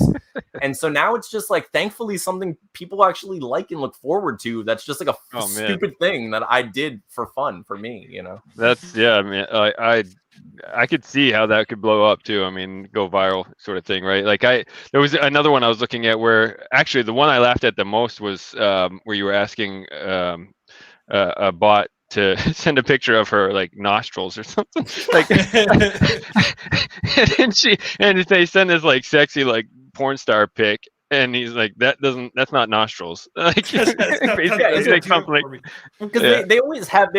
And so now it's just like, thankfully, something people actually like and look forward to. That's just like a stupid thing that I did for fun for me, That's, yeah, I mean, I could see how that could blow up too. I mean, go viral sort of thing, right? Like there was another one I was looking at where actually the one I laughed at the most was where you were asking a bot to send a picture of her like nostrils or something. Like, and they send this like sexy like porn star pic. And he's like, that's not nostrils. Like, because they always have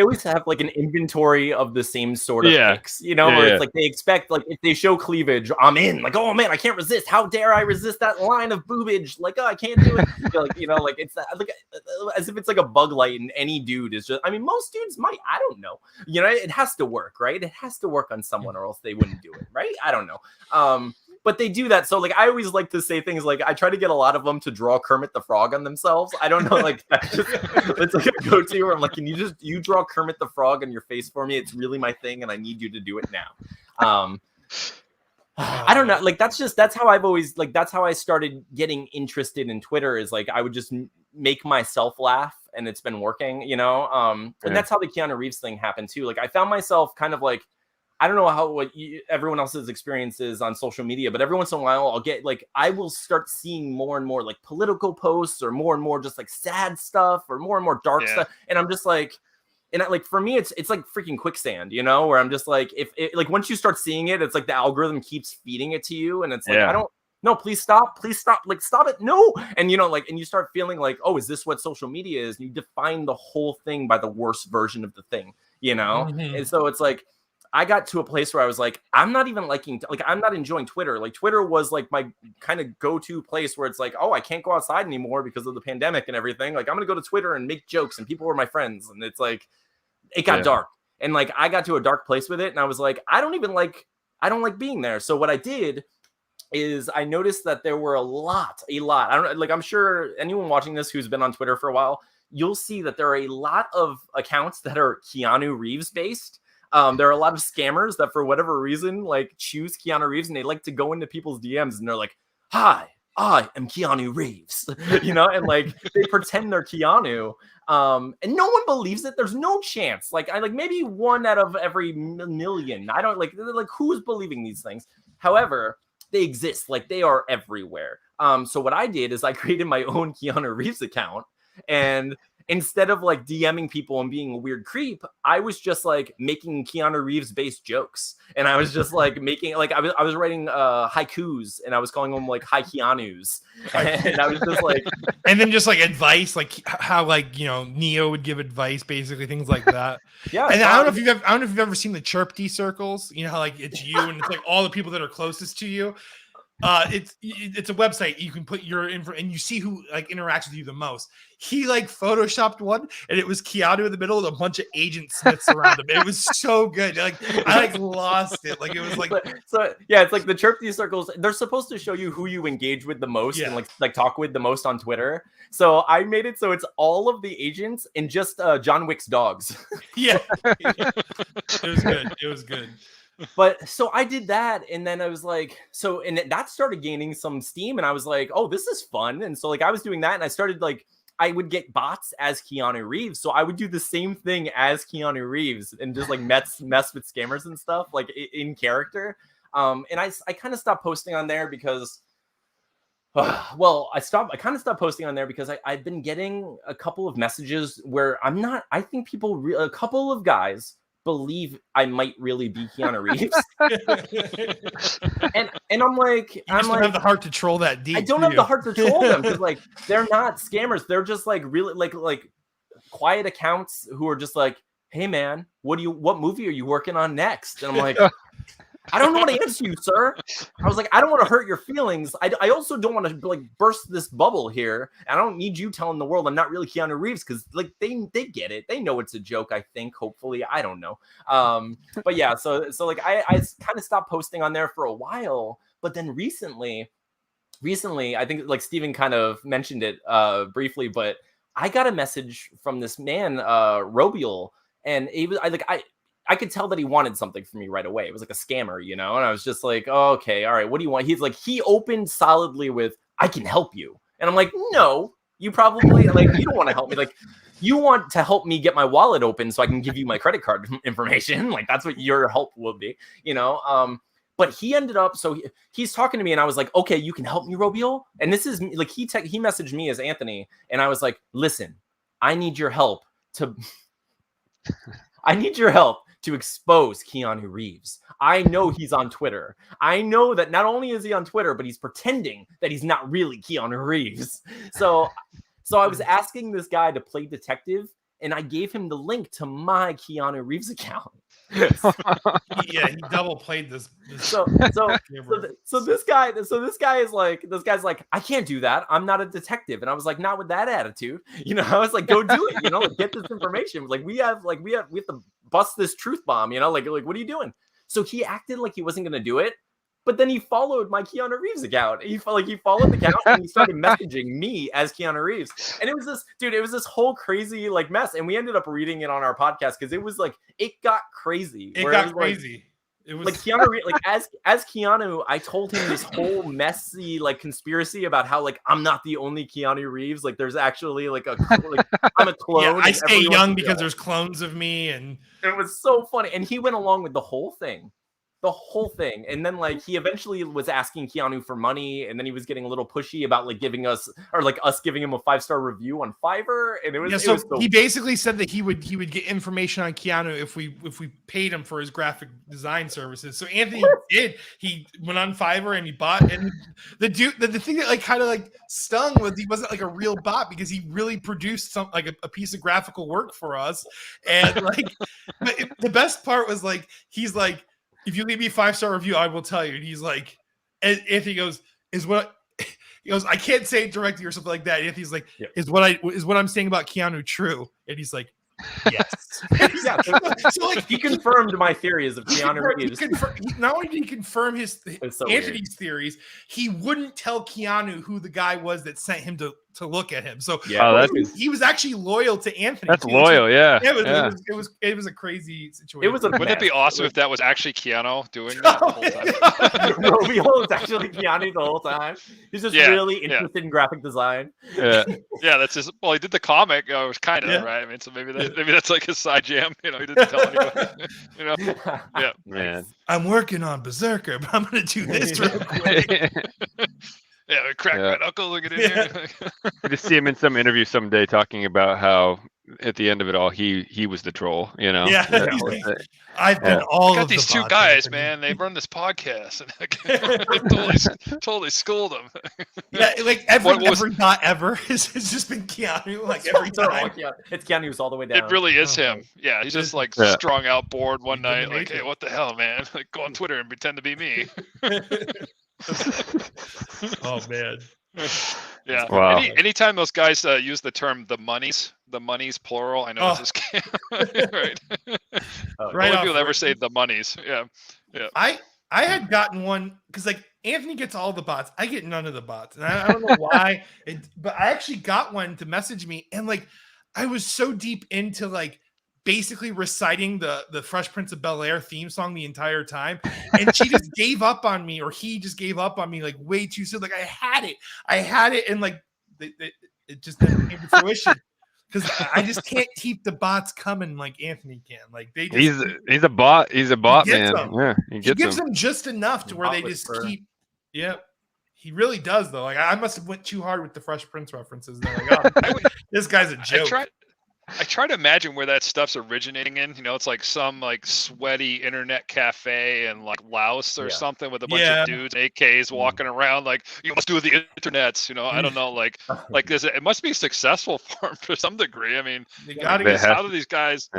like an inventory of the same sort of pics, where it's like they expect like if they show cleavage, I'm in. Like, oh man, I can't resist. How dare I resist that line of boobage? Like, oh, I can't do it. Like it's like as if it's like a bug light, and any dude is just. I mean, most dudes might. I don't know. It has to work, right? It has to work on someone, or else they wouldn't do it, right? I don't know. But they do that. So like I always like to say things like I try to get a lot of them to draw Kermit the Frog on themselves. I don't know, like it's like a go-to where I'm like, can you draw Kermit the Frog on your face for me? It's really my thing, and I need you to do it now. I don't know. Like that's how I've always like that's how I started getting interested in Twitter. Is like I would just make myself laugh, and it's been working, And that's how the Keanu Reeves thing happened too. Like I found myself kind of like. I don't know what everyone else's experience is on social media, but every once in a while I'll get like, I will start seeing more and more like political posts or more and more just like sad stuff or more and more dark stuff. And I'm just like, for me, it's like freaking quicksand, where I'm just like, if it, like, once you start seeing it, it's like the algorithm keeps feeding it to you. And it's like, no, please stop, like, stop it. No. And, and you start feeling like, oh, is this what social media is? And you define the whole thing by the worst version of the thing, Mm-hmm. And so it's like, I got to a place where I was like, I'm not even I'm not enjoying Twitter. Like Twitter was like my kind of go-to place where it's like, oh, I can't go outside anymore because of the pandemic and everything. Like I'm going to go to Twitter and make jokes and people were my friends. And it's like, it got dark. And like, I got to a dark place with it. And I was like, I don't like being there. So what I did is I noticed that there were a lot. I don't like, I'm sure anyone watching this who's been on Twitter for a while, you'll see that there are a lot of accounts that are Keanu Reeves based. There are a lot of scammers that for whatever reason, like choose Keanu Reeves and they like to go into people's DMs and they're like, hi, I am Keanu Reeves, and like they pretend they're Keanu. And no one believes it. There's no chance. Like maybe 1 out of every million. I don't like who's believing these things. However, they exist. Like they are everywhere. So what I did is I created my own Keanu Reeves account and instead of like DMing people and being a weird creep, I was just like making Keanu Reeves based jokes. And I was just like making like I was writing haikus and I was calling them like hi Keanu's. And I was just like and then just like advice, like how like Neo would give advice, basically things like that. Yeah. And I don't know if you've ever seen the Chirpty circles. You know how like it's you and it's like all the people that are closest to you. It's a website you can put your info and you see who like interacts with you the most. He like photoshopped one and it was Keanu in the middle with a bunch of Agent Smiths around him. It was so good. Like I like lost it. Like it was like so yeah, it's like the Chirpty circles. They're supposed to show you who you engage with the most and like talk with the most on Twitter. So I made it so it's all of the agents and just John Wick's dogs. Yeah. It was good. It was good. But so I did that, and then I was like, that started gaining some steam, and I was like, oh, this is fun. And so like I was doing that, and I started like I would get bots as Keanu Reeves, so I would do the same thing as Keanu Reeves and just like mess with scammers and stuff like in character. And I kind of stopped posting on there because I kind of stopped posting on there because I've been getting a couple of messages where I think a couple of guys believe I might really be Keanu Reeves. and I'm like, I don't have the heart to troll that deep. I don't have the heart to troll them because like they're not scammers. They're just like really like quiet accounts who are just like, hey man, what movie are you working on next? And I'm like, I don't know what to answer you, sir. I was like, I don't want to hurt your feelings. I also don't want to like burst this bubble here. I don't need you telling the world I'm not really Keanu Reeves because like they get it. They know it's a joke. I think hopefully I don't know. But yeah, so like I kind of stopped posting on there for a while, but then recently I think like Steven kind of mentioned it briefly, but I got a message from this man Robiel, and I could tell that he wanted something from me right away. It was like a scammer, And I was just like, oh, okay, all right, what do you want? He's like, he opened solidly with, I can help you. And I'm like, no, you probably, like, you don't want to help me. Like, you want to help me get my wallet open so I can give you my credit card information. Like, that's what your help will be, But he ended up, so he's talking to me and I was like, okay, you can help me, Robiel? And this is, like, he messaged me as Anthony. And I was like, listen, I need your help to expose Keanu Reeves. I know he's on Twitter. I know that not only is he on Twitter, but he's pretending that he's not really Keanu Reeves. So I was asking this guy to play detective, and I gave him the link to my Keanu Reeves account. Yeah, he double played this. So this guy's like, I can't do that. I'm not a detective. And I was like, not with that attitude. I was like, go do it. Like, get this information. Like we have to bust this truth bomb. Like what are you doing? So he acted like he wasn't gonna do it. But then he followed my Keanu Reeves account. He followed the account and he started messaging me as Keanu Reeves. And it was this whole crazy like mess. And we ended up reading it on our podcast because it was like, it got crazy. It got crazy. It was like Keanu Reeves, like as Keanu, I told him this whole messy like conspiracy about how like I'm not the only Keanu Reeves. Like there's actually like I'm a clone. Yeah, I stay young because there's clones of me, and it was so funny. And he went along with the whole thing. And then like he eventually was asking Keanu for money, and then he was getting a little pushy about like giving us giving him a 5-star review on Fiverr. And it was he basically said that he would get information on Keanu if we paid him for his graphic design services. So Anthony he went on Fiverr and he bought, and the thing that like kind of like stung was he wasn't like a real bot because he really produced some like a piece of graphical work for us. And like but the best part was like he's like, if you leave me a 5-star review, I will tell you. And he's like, and Anthony goes, he goes, I can't say it directly or something like that. And Anthony's like, is what I'm saying about Keanu true? And he's like, yes. Yeah. So like he confirmed my theories of Keanu Reeves. Not only did he confirm Anthony's theories, he wouldn't tell Keanu who the guy was that sent him to look at him. So he was actually loyal to Anthony. That's loyal, yeah. It was a crazy situation. Wouldn't it be awesome if that was actually Keanu doing that the whole time? Robiel is actually Keanu the whole time. He's just really interested in graphic design. Yeah, that's just. Well, he did the comic. It was kind of right. I mean, so maybe that's like his side jam. He didn't tell anybody. Yeah, man. I'm working on Berserker, but I'm gonna do this real quick. Yeah, crack my knuckles. Look at it here. I just see him in some interview someday talking about how at the end of it all, he was the troll. You know. Yeah. I've been all I got of these the two bots guys, and man. They run this podcast, and they totally schooled them. Yeah, like every bot ever has just been Keanu. Like every time. It's Keanu's all the way down. It really is him. Yeah, he's just like strung out, bored one night. Like, hey, what the hell, man? Like, go on Twitter and pretend to be me. Oh man. Yeah. Wow. Anytime those guys use the term the monies plural, I know this is right. Right. Only people ever say the monies. Yeah. Yeah. I had gotten one because like Anthony gets all the bots. I get none of the bots, and I don't know why. But I actually got one to message me, and like I was so deep into like basically reciting the Fresh Prince of Bel-Air theme song the entire time, and she just gave up on me, or he just gave up on me like way too soon. Like I had it, and like it just never came to fruition because I just can't keep the bots coming like Anthony can. Like they just he's a bot. He's a bot, man. Them. Yeah, he gives them just enough to where they just keep. Yeah, he really does though. Like I must have went too hard with the Fresh Prince references. They're like, oh, this guy's a joke. I try to imagine where that stuff's originating in. You know, it's like some like sweaty internet cafe in like Laos or something with a bunch of dudes, AKs walking around like, you must do the internets. You know, I don't know, like it must be successful for him to some degree. I mean, how do these guys?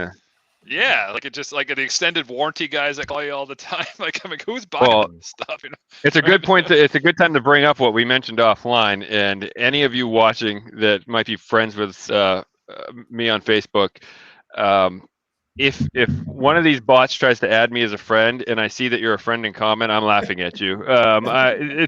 Yeah, like it just like the extended warranty guys that call you all the time. Like, I mean, who's buying this stuff? You know, it's a good point. It's a good time to bring up what we mentioned offline. And any of you watching that might be friends with me on Facebook, if one of these bots tries to add me as a friend and I see that you're a friend in common, I'm laughing at you. I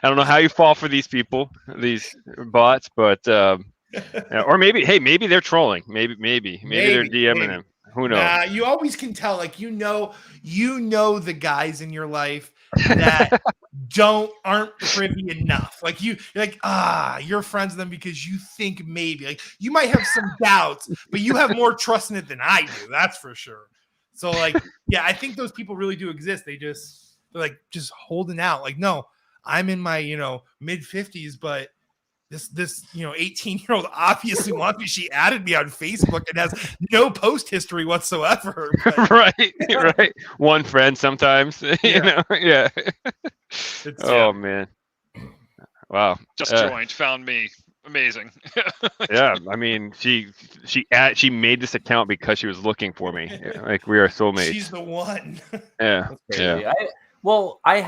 don't know how you fall for these people, these bots, but or maybe they're trolling. Maybe they're DMing them. Who knows? You always can tell. Like you know the guys in your life that aren't privy enough. Like you're friends with them because you think maybe like you might have some doubts, but you have more trust in it than I do. That's for sure. So like, yeah, I think those people really do exist. They're like just holding out. Like, no, I'm in my mid 50s, but this 18-year-old obviously wants me. She added me on Facebook and has no post history whatsoever. But, right. One friend sometimes. You know. Yeah. Oh man. Wow. Just joined, found me. Amazing. Yeah, I mean, she made this account because she was looking for me. Like we are soulmates. She's the one. Yeah. Yeah. Well, I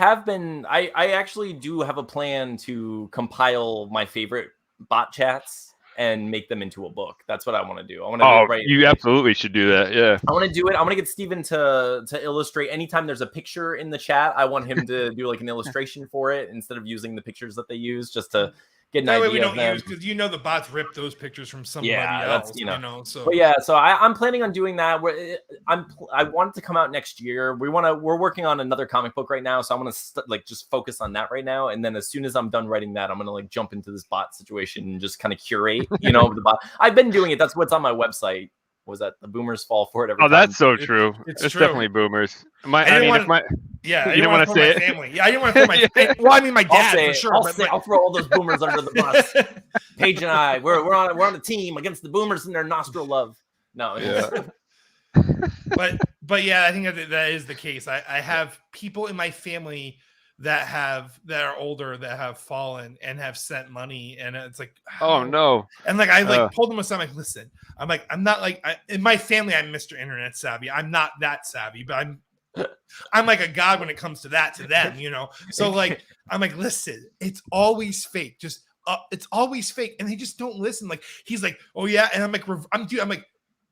actually do have a plan to compile my favorite bot chats and make them into a book. That's what I want to do. I want to you absolutely should do that. Yeah. I want to do it. I want to get Steven to illustrate anytime there's a picture in the chat. I want him to do like an illustration for it instead of using the pictures that they use, just to get an idea. We don't use because the bots rip those pictures from somebody else. So but yeah, so I'm planning on doing that. I want it to come out next year. We're working on another comic book right now, so I'm gonna just focus on that right now. And then as soon as I'm done writing that, I'm gonna like jump into this bot situation and just kind of curate, the bot. I've been doing it. That's what's on my website. Was that the boomers fall for it every time? That's so true. It's true. Definitely boomers. I didn't want to say it. Family. Yeah, I didn't want to throw my family. Well, I mean my dad for sure. I'll throw all those boomers under the bus. Paige and I, we're on a team against the boomers and their nostril love. No, yeah. but yeah, I think that is the case. I have people in my family that are older that have fallen and have sent money, and it's like, oh no. And like I pulled them aside. I'm like, listen, I'm not like in my family. I'm Mr. Internet savvy. I'm not that savvy, but I'm like a god when it comes to that to them, So like I'm like, listen, it's always fake. Just it's always fake, and they just don't listen. Like he's like, oh yeah, and I'm like,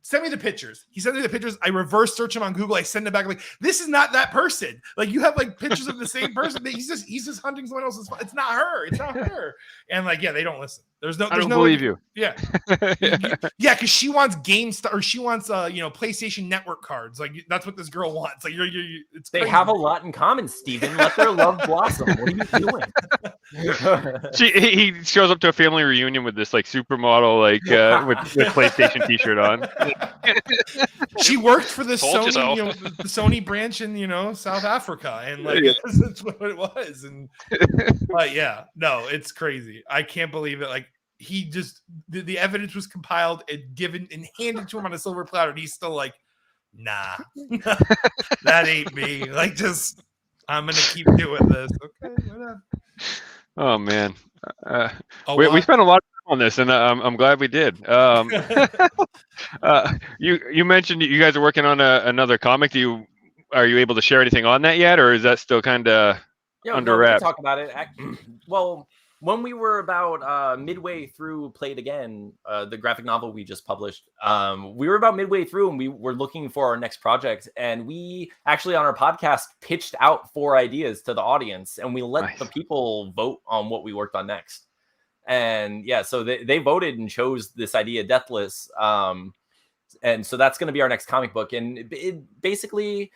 send me the pictures. He sent me the pictures. I reverse search him on Google. I send it back. I'm like, this is not that person. Like you have like pictures of the same person. He's just hunting someone else's. It's not her. It's not her. And like, yeah, they don't listen. I don't believe you. Yeah. Yeah. Cause she wants GameStop or she wants, PlayStation Network cards. Like that's what this girl wants. Like they have a lot in common, Steven. Let their love blossom. What are you doing? He shows up to a family reunion with this like supermodel, like with PlayStation T-shirt on. She worked for the Told you Sony, so. the Sony branch in South Africa, and like Yeah. that's what it was. And but yeah, no, it's crazy. I can't believe it. Like he just the evidence was compiled and given and handed to him on a silver platter, and he's still like, nah, that ain't me. Like just I'm gonna keep doing this. Okay, whatever. Oh man, We we spent a lot of time on this, and I'm glad we did. You mentioned you guys are working on another comic. Are you able to share anything on that yet, or is that still kind of under we can wraps? talk about it. Well, when we were about midway through Play It Again, the graphic novel we just published, we were about midway through and we were looking for our next project. And we actually on our podcast pitched out 4 ideas to the audience, and we let the people vote on what we worked on next. And yeah, so they voted and chose this idea, Deathless. And so that's going to be our next comic book. And it basically...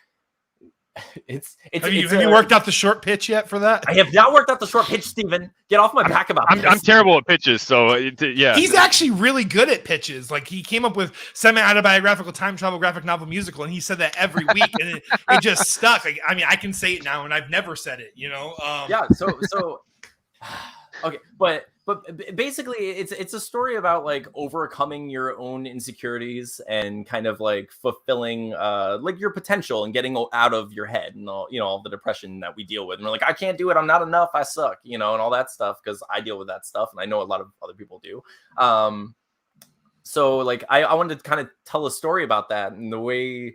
Have you worked out the short pitch yet for that? I have not worked out the short pitch, Steven. Get off my back about this. I'm terrible at pitches, so yeah. He's actually really good at pitches. Like he came up with semi-autobiographical time travel graphic novel musical, and he said that every week, and it just stuck. Like, I mean, I can say it now, and I've never said it. Yeah. So okay, but basically, it's a story about like overcoming your own insecurities and kind of like fulfilling like your potential and getting out of your head and all the depression that we deal with. And we're like, I can't do it. I'm not enough. I suck. And all that stuff, because I deal with that stuff, and I know a lot of other people do. So like I wanted to kind of tell a story about that, and the way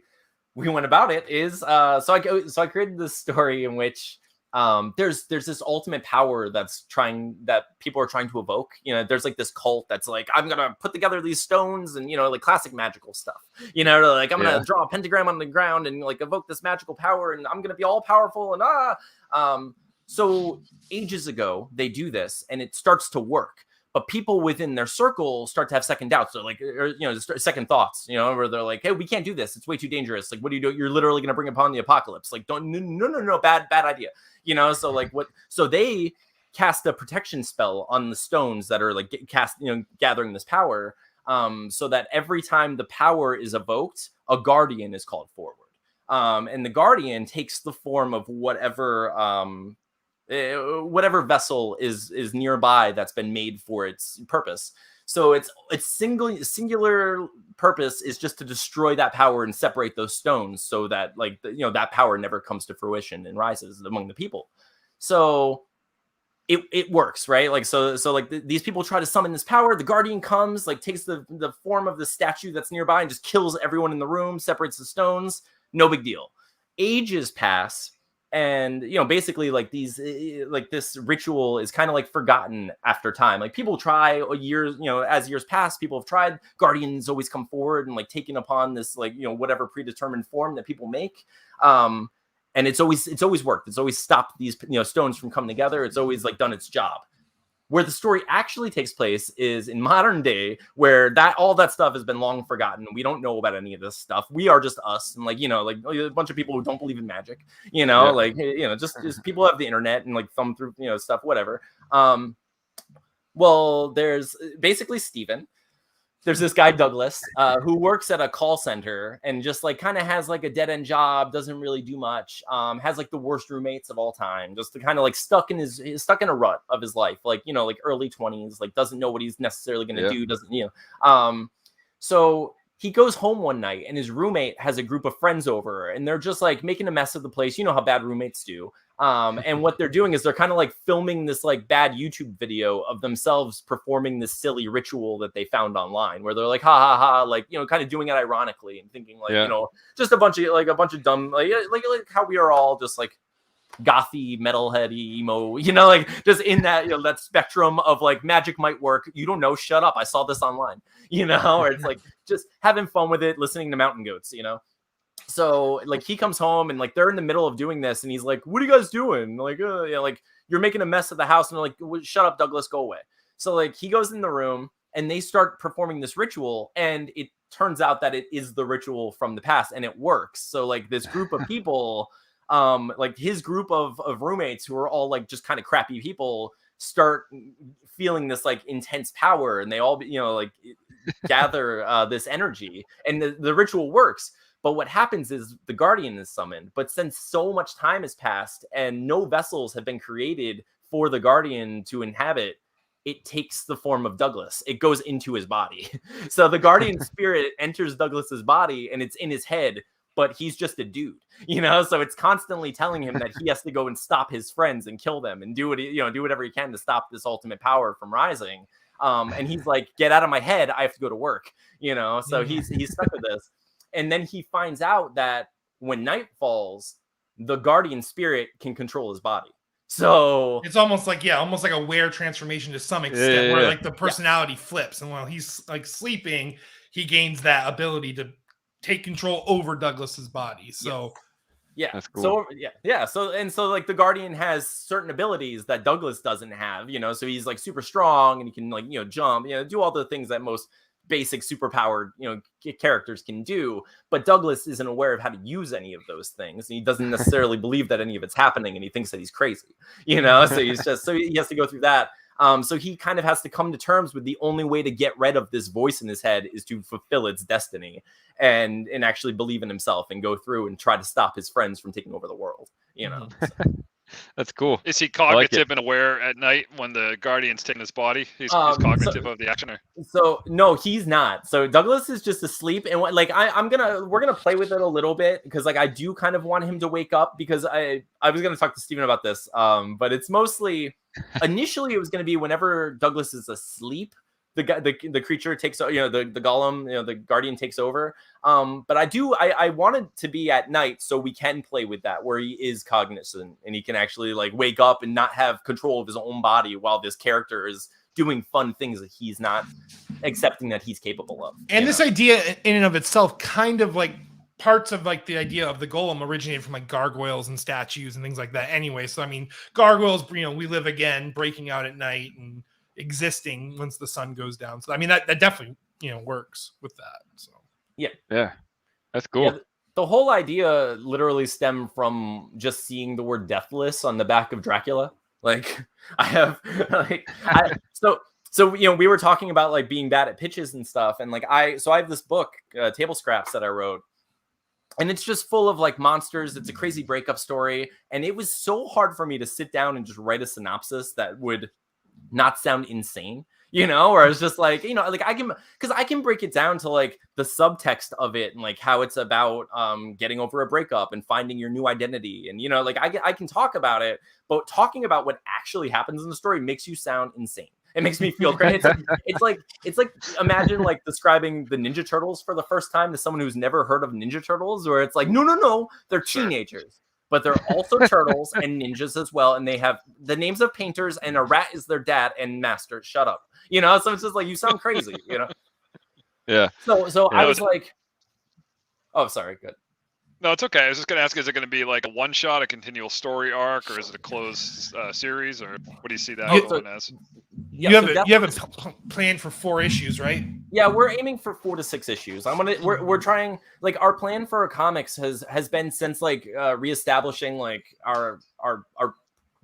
we went about it is so I created this story in which there's this ultimate power that people are trying to evoke. There's like this cult that's like, I'm gonna put together these stones and like classic magical stuff. Like I'm gonna draw a pentagram on the ground and like evoke this magical power, and I'm gonna be all powerful and so ages ago they do this and it starts to work. But people within their circle start to have second doubts. They're like, second thoughts, where they're like, hey, we can't do this. It's way too dangerous. Like, what do you do? You're literally going to bring upon the apocalypse. Like, no, bad idea. So like so they cast a protection spell on the stones that are like gathering this power. So that every time the power is evoked, a guardian is called forward. And the guardian takes the form of whatever vessel is nearby that's been made for its purpose. So its singular purpose is just to destroy that power and separate those stones, so that like that power never comes to fruition and rises among the people. So it works, right? Like so like these people try to summon this power. The guardian comes, like takes the form of the statue that's nearby and just kills everyone in the room, separates the stones. No big deal. Ages pass. And basically like these like this ritual is kind of like forgotten after time. Like people try years, as years pass, people have tried. Guardians always come forward and like taking upon this like whatever predetermined form that people make. And it's always worked. It's always stopped these stones from coming together. It's always like done its job. Where the story actually takes place is in modern day, where all that stuff has been long forgotten. We don't know about any of this stuff. We are just us, and like a bunch of people who don't believe in magic. Just people have the internet and like thumb through stuff, whatever. Well, there's basically Steven. There's this guy, Douglas, who works at a call center and just like kind of has like a dead end job, doesn't really do much, has like the worst roommates of all time, just kind of like stuck in a rut of his life, like, like early 20s, like doesn't know what he's necessarily going to do. Doesn't, so he goes home one night and his roommate has a group of friends over and they're just like making a mess of the place. You know how bad roommates do. And what they're doing is they're kind of like filming this like bad YouTube video of themselves performing this silly ritual that they found online, where they're like, ha ha ha, like, kind of doing it ironically and thinking like, just a bunch of dumb, like how we are all just like gothy, metalheady, emo, like just in that, that spectrum of like magic might work. You don't know, shut up. I saw this online, or it's like just having fun with it, listening to mountain goats, So like he comes home and like they're in the middle of doing this and he's like, what are you guys doing? Like, like you're making a mess of the house. And they're like, well, shut up, Douglas, go away. So like he goes in the room and they start performing this ritual, and it turns out that it is the ritual from the past and it works. So like this group of people, like his group of roommates who are all like just kind of crappy people, start feeling this like intense power, and they all, you know, like gather this energy, and the ritual works. But what happens is the Guardian is summoned. But since so much time has passed and no vessels have been created for the Guardian to inhabit, it takes the form of Douglas. It goes into his body. So the Guardian spirit enters Douglas's body, and it's in his head, but he's just a dude, you know? So it's constantly telling him that he has to go and stop his friends and kill them and do whatever he can to stop this ultimate power from rising. And he's like, get out of my head. I have to go to work, you know? So he's stuck with this. And then he finds out that when night falls, the Guardian spirit can control his body. So it's almost like a wear transformation to some extent, where like the personality flips, and while he's like sleeping, he gains that ability to take control over Douglas's body. So that's cool. So like the Guardian has certain abilities that Douglas doesn't have, you know. So he's like super strong, and he can, like, you know, jump, you know, do all the things that most basic superpowered, you know, characters can do. But Douglas isn't aware of how to use any of those things, and he doesn't necessarily believe that any of it's happening, and he thinks that he's crazy, you know. So he has to go through that. So he kind of has to come to terms with the only way to get rid of this voice in his head is to fulfill its destiny and actually believe in himself and go through and try to stop his friends from taking over the world, you know. So. That's cool. Is he cognitive and aware at night when the Guardian's taking his body? He's cognitive of the action. So no, he's not. So Douglas is just asleep, and like we're gonna play with it a little bit, because like I do kind of want him to wake up, because I was gonna talk to Steven about this, but it's mostly initially it was gonna be whenever Douglas is asleep, the creature takes, you know, the golem, you know, the Guardian takes over. But I wanted to be at night, so we can play with that, where he is cognizant and he can actually like wake up and not have control of his own body while this character is doing fun things that he's not accepting that he's capable of. And this idea in and of itself, kind of like parts of like the idea of the golem originated from like gargoyles and statues and things like that anyway. So I mean, gargoyles, you know, we live again, breaking out at night and existing once the sun goes down. So I mean, that definitely, you know, works with that. So yeah, that's cool. Yeah, the whole idea literally stemmed from just seeing the word deathless on the back of Dracula. Like so you know, we were talking about like being bad at pitches and stuff, and like I have this book, Table Scraps, that I wrote, and it's just full of like monsters. It's a crazy breakup story, and it was so hard for me to sit down and just write a synopsis that would not sound insane, you know, or it's just like, you know, like I can break it down to like the subtext of it, and like how it's about getting over a breakup and finding your new identity, and you know, like I can talk about it, but talking about what actually happens in the story makes you sound insane. It makes me feel crazy. It's like imagine like describing the Ninja Turtles for the first time to someone who's never heard of Ninja Turtles, where it's like, no, they're teenagers. But they're also turtles and ninjas as well, and they have the names of painters, and a rat is their dad, and master, shut up. You know, so it's just like, you sound crazy, you know? Yeah. So yeah, I was like, oh, sorry, good. No, it's okay. I was just going to ask, is it going to be like a one-shot, a continual story arc, or is it a closed series, or what do you see that going as? You have a plan for 4 issues, right? Yeah, we're aiming for 4 to 6 issues. We're trying, like, our plan for our comics has been since like reestablishing like our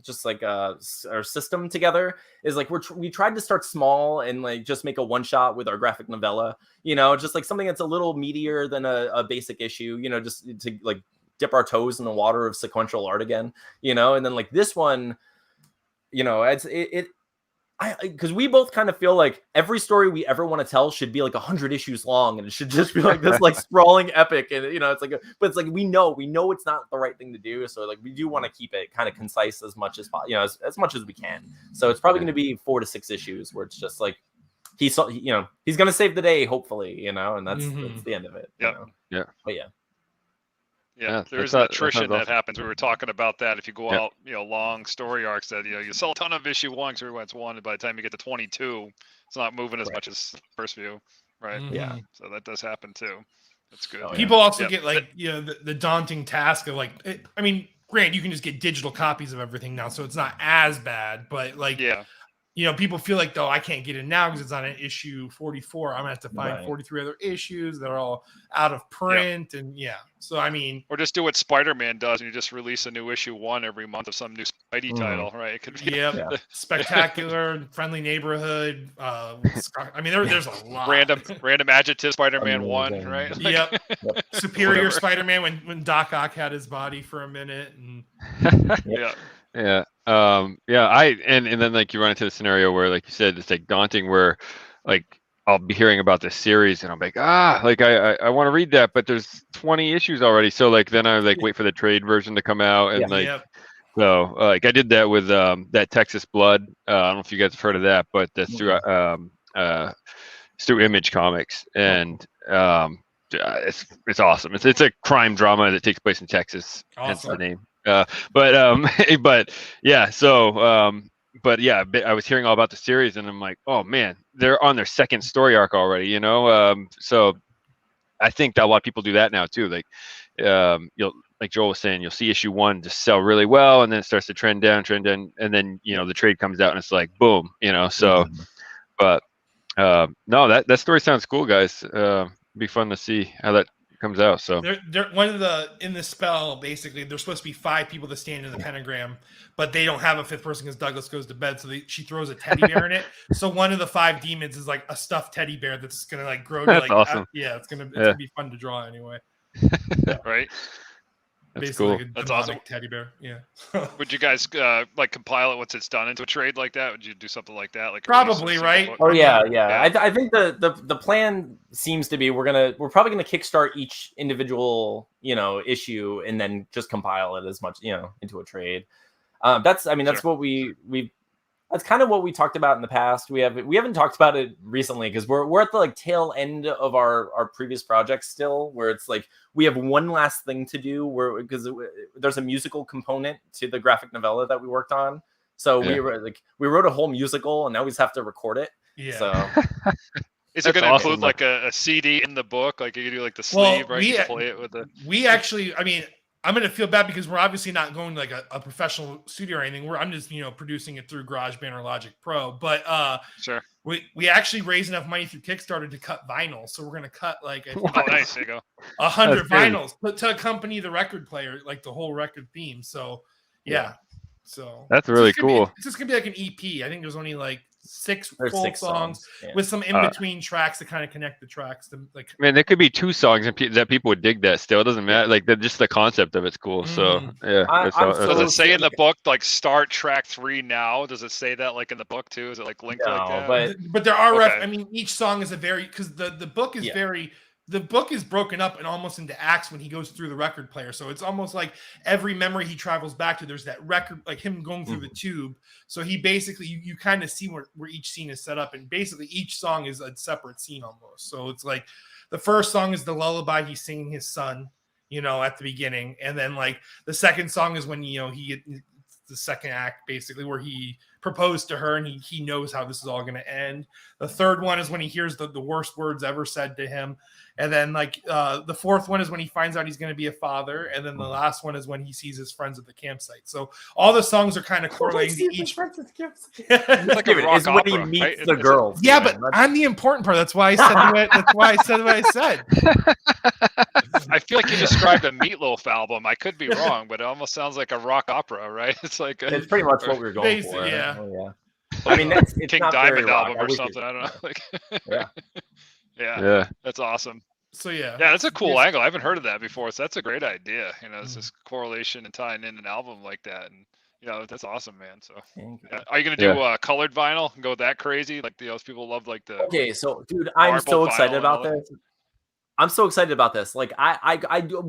just like our system together, is like we tried to start small and like just make a one shot with our graphic novella, you know, just like something that's a little meatier than a basic issue, you know, just to like dip our toes in the water of sequential art again, you know. And then like this one, you know, because we both kind of feel like every story we ever want to tell should be like 100 issues long, and it should just be like this like sprawling epic, and you know, it's like but it's like we know it's not the right thing to do, so like we do want to keep it kind of concise as much as you know, as much as we can. So it's probably going to be 4 to 6 issues where it's just like he's going to save the day, hopefully, you know, and that's the end of it. Yeah. You know? Yeah. But yeah. Yeah, there's an attrition that happens. We were talking about that. If you go out, you know, long story arcs, that, you know, you sell a ton of issue 1 because everyone's wanted. By the time you get to 22, it's not moving as much as first view, right? Yeah. So that does happen too. That's good. People also get like, you know, the daunting task of like, I mean, granted, you can just get digital copies of everything now, so it's not as bad. But like, people feel like, though, I can't get in now because it's on an issue 44. I'm gonna have to find 43 other issues that are all out of print, and so I mean, or just do what Spider-Man does, and you just release a new issue 1 every month of some new Spidey title, right? It could be Spectacular, Friendly Neighborhood. I mean, there's a lot. Random adjective Spider-Man 1, right? Like, Superior Spider-Man when Doc Ock had his body for a minute, and and then like you run into the scenario where, like you said, it's like daunting, where like I'll be hearing about this series and I'm like, like I want to read that, but there's 20 issues already. So like then I like wait for the trade version to come out, and so like I did that with that Texas Blood. I don't know if you guys have heard of that, but that's through Image Comics, and it's awesome. It's a crime drama that takes place in Texas. Hence the name. But yeah, so I was hearing all about the series, and I'm like, oh man, they're on their second story arc already, so I think that a lot of people do that now too. Like you'll, like Joel was saying, you'll see issue 1 just sell really well, and then it starts to trend down, and then the trade comes out and it's like boom, so but no, that story sounds cool, guys. Be fun to see how that comes out. So they're in the spell, basically there's supposed to be 5 people that stand in the pentagram, but they don't have a 5th person because Douglas goes to bed, so she throws a teddy bear in it. So one of the 5 demons is like a stuffed teddy bear that's gonna like grow to like awesome. It's gonna be fun to draw anyway. Right. That's basically cool. like a That's demonic awesome. teddy bear. Yeah. Would you guys like compile it once it's done into a trade like that? Would you do something like that? Like Probably, right? Oh yeah. I think the plan seems to be we're probably gonna kickstart each individual issue and then just compile it as much into a trade. That's what that's kind of what we talked about in the past. We haven't talked about it recently because we're at the like tail end of our previous projects still, where it's like we have one last thing to do because there's a musical component to the graphic novella that we worked on. So we wrote a whole musical and now we just have to record it. Yeah. So is it going to include like a CD in the book? Like you can do like the sleeve, right? You can play it with the. We actually, I'm going to feel bad because we're obviously not going to like a professional studio or anything. I'm just, producing it through GarageBand or Logic Pro. But sure, we actually raised enough money through Kickstarter to cut vinyl. So we're going to cut like nice. There you go. 100 vinyls to accompany the record player, like the whole record theme. So yeah. So that's really cool. It's just going to be like an EP. I think there's only like 6 full songs yeah. with some in-between tracks to kind of connect the tracks to like. Man, there could be 2 songs and that people would dig that still. It doesn't matter. Like just the concept of it's cool. So yeah. Does it say in the book like start track 3 now? Does it say that like in the book too? Is it like linked like that? But there are each song is a very because the book is very. The book is broken up and almost into acts when he goes through the record player. So it's almost like every memory he travels back to, there's that record, like him going through the tube. So he basically, you kind of see where each scene is set up. And basically each song is a separate scene almost. So it's like the first song is the lullaby he's singing his son, at the beginning. And then like the second song is when, the second act basically where he proposed to her and he knows how this is all going to end. The third one is when he hears the worst words ever said to him. And then like the fourth one is when he finds out he's going to be a father. And then the last one is when he sees his friends at the campsite. So all the songs are kind of correlating to each. It's like a rock is opera, when he meets right? the girls. Yeah, but I'm the important part. That's why I said that's why I said what I said. I feel like you described a Meatloaf album. I could be wrong, but it almost sounds like a rock opera, right? It's like it's pretty much what we're going for. Yeah. Oh, yeah. I mean, it's King not Diamond rock. album or something. I don't know. Like, yeah, that's awesome. So yeah, that's a cool angle. I haven't heard of that before. So that's a great idea. It's this correlation and tying in an album like that, and that's awesome, man. So are you gonna do colored vinyl and go that crazy? Like those people love like the. Okay, so dude, I'm so excited about this. I'm so excited about this. Like I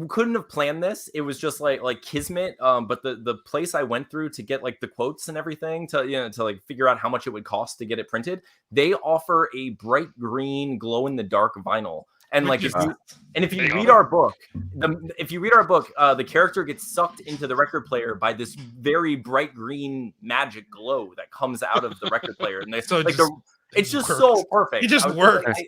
couldn't have planned this. It was just like kismet. But the place I went through to get like the quotes and everything to like figure out how much it would cost to get it printed, they offer a bright green glow in the dark vinyl. And like if you read our book, the character gets sucked into the record player by this very bright green magic glow that comes out of the record player, and it's just so perfect. It just works.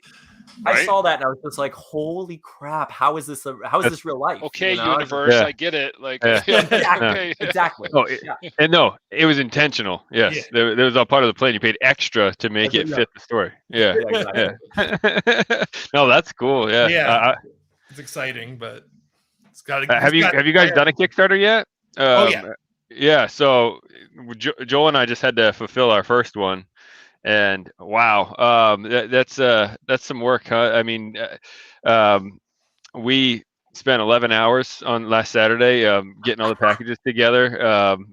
I saw that and I was just like, holy crap, how is this real life? Okay, you know? universe, Yeah. I get it. Like, Yeah. okay. Exactly. Oh, and no, it was intentional. Yes, Yeah. there was all part of the plan. You paid extra to make it Yeah. fit the story. Yeah, Yeah, exactly. yeah. No, that's cool. Yeah. Yeah. It's exciting, but it's got to. Have you guys done a Kickstarter yet? Oh, yeah. Yeah. So Joel and I just had to fulfill our first one, and wow, that's some work, huh? I mean, we spent 11 hours on last Saturday getting all the packages together,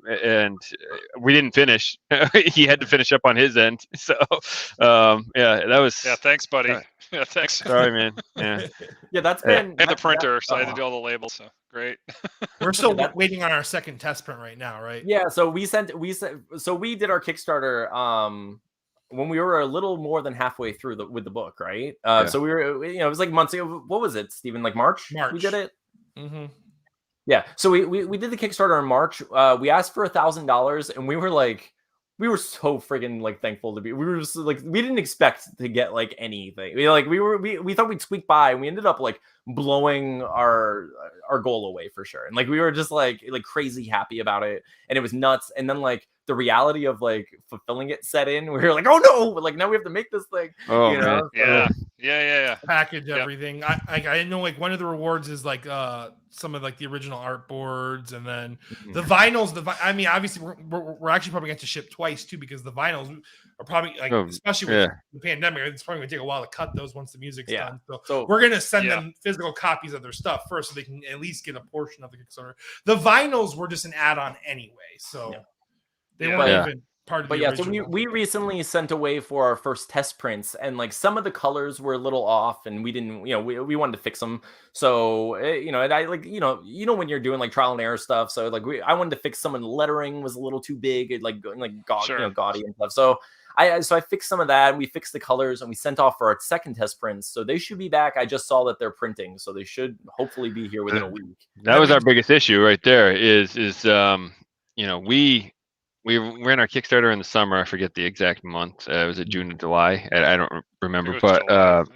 and we didn't finish. He had to finish up on his end. So yeah, that was. Yeah, thanks, buddy. Yeah, thanks. Sorry, man. Yeah. Yeah, that's I been had the printer, so I had to do all the labels. So great. We're still waiting on our second test print right now, right? Yeah, so we did our Kickstarter when we were a little more than halfway through with the book, right? So we were, it was like months ago. What was it, Stephen? Like March? We did it. Mm-hmm. Yeah. So we did the Kickstarter in March. We asked for $1,000, and we were so friggin' like thankful to be. We were just like, we didn't expect to get like anything. We thought we'd squeak by, and we ended up like blowing our goal away for sure. And like we were just like crazy happy about it, and it was nuts. And then like the reality of like fulfilling it set in. We were like, oh no, like now we have to make this thing. Oh, you know? Yeah. Package everything. I know like one of the rewards is like some of like the original artboards, and then the vinyls. I mean, obviously we're actually probably going to have to ship twice too, because the vinyls are probably like, especially with the pandemic, it's probably going to take a while to cut those once the music's done. So we're going to send them physical copies of their stuff first, so they can at least get a portion of the Kickstarter. The vinyls were just an add-on anyway, so they weren't even part of the original. So we recently sent away for our first test prints, and like some of the colors were a little off, and we didn't, we wanted to fix them. So and I like, when you're doing like trial and error stuff, so like I wanted to fix some of the lettering was a little too big, gaudy and stuff. So I fixed some of that. We fixed the colors, and we sent off for our second test prints. So they should be back. I just saw that they're printing, so they should hopefully be here within a week. That was our biggest issue right there. We ran our Kickstarter in the summer. I forget the exact month. Was it June or July? I don't remember, but it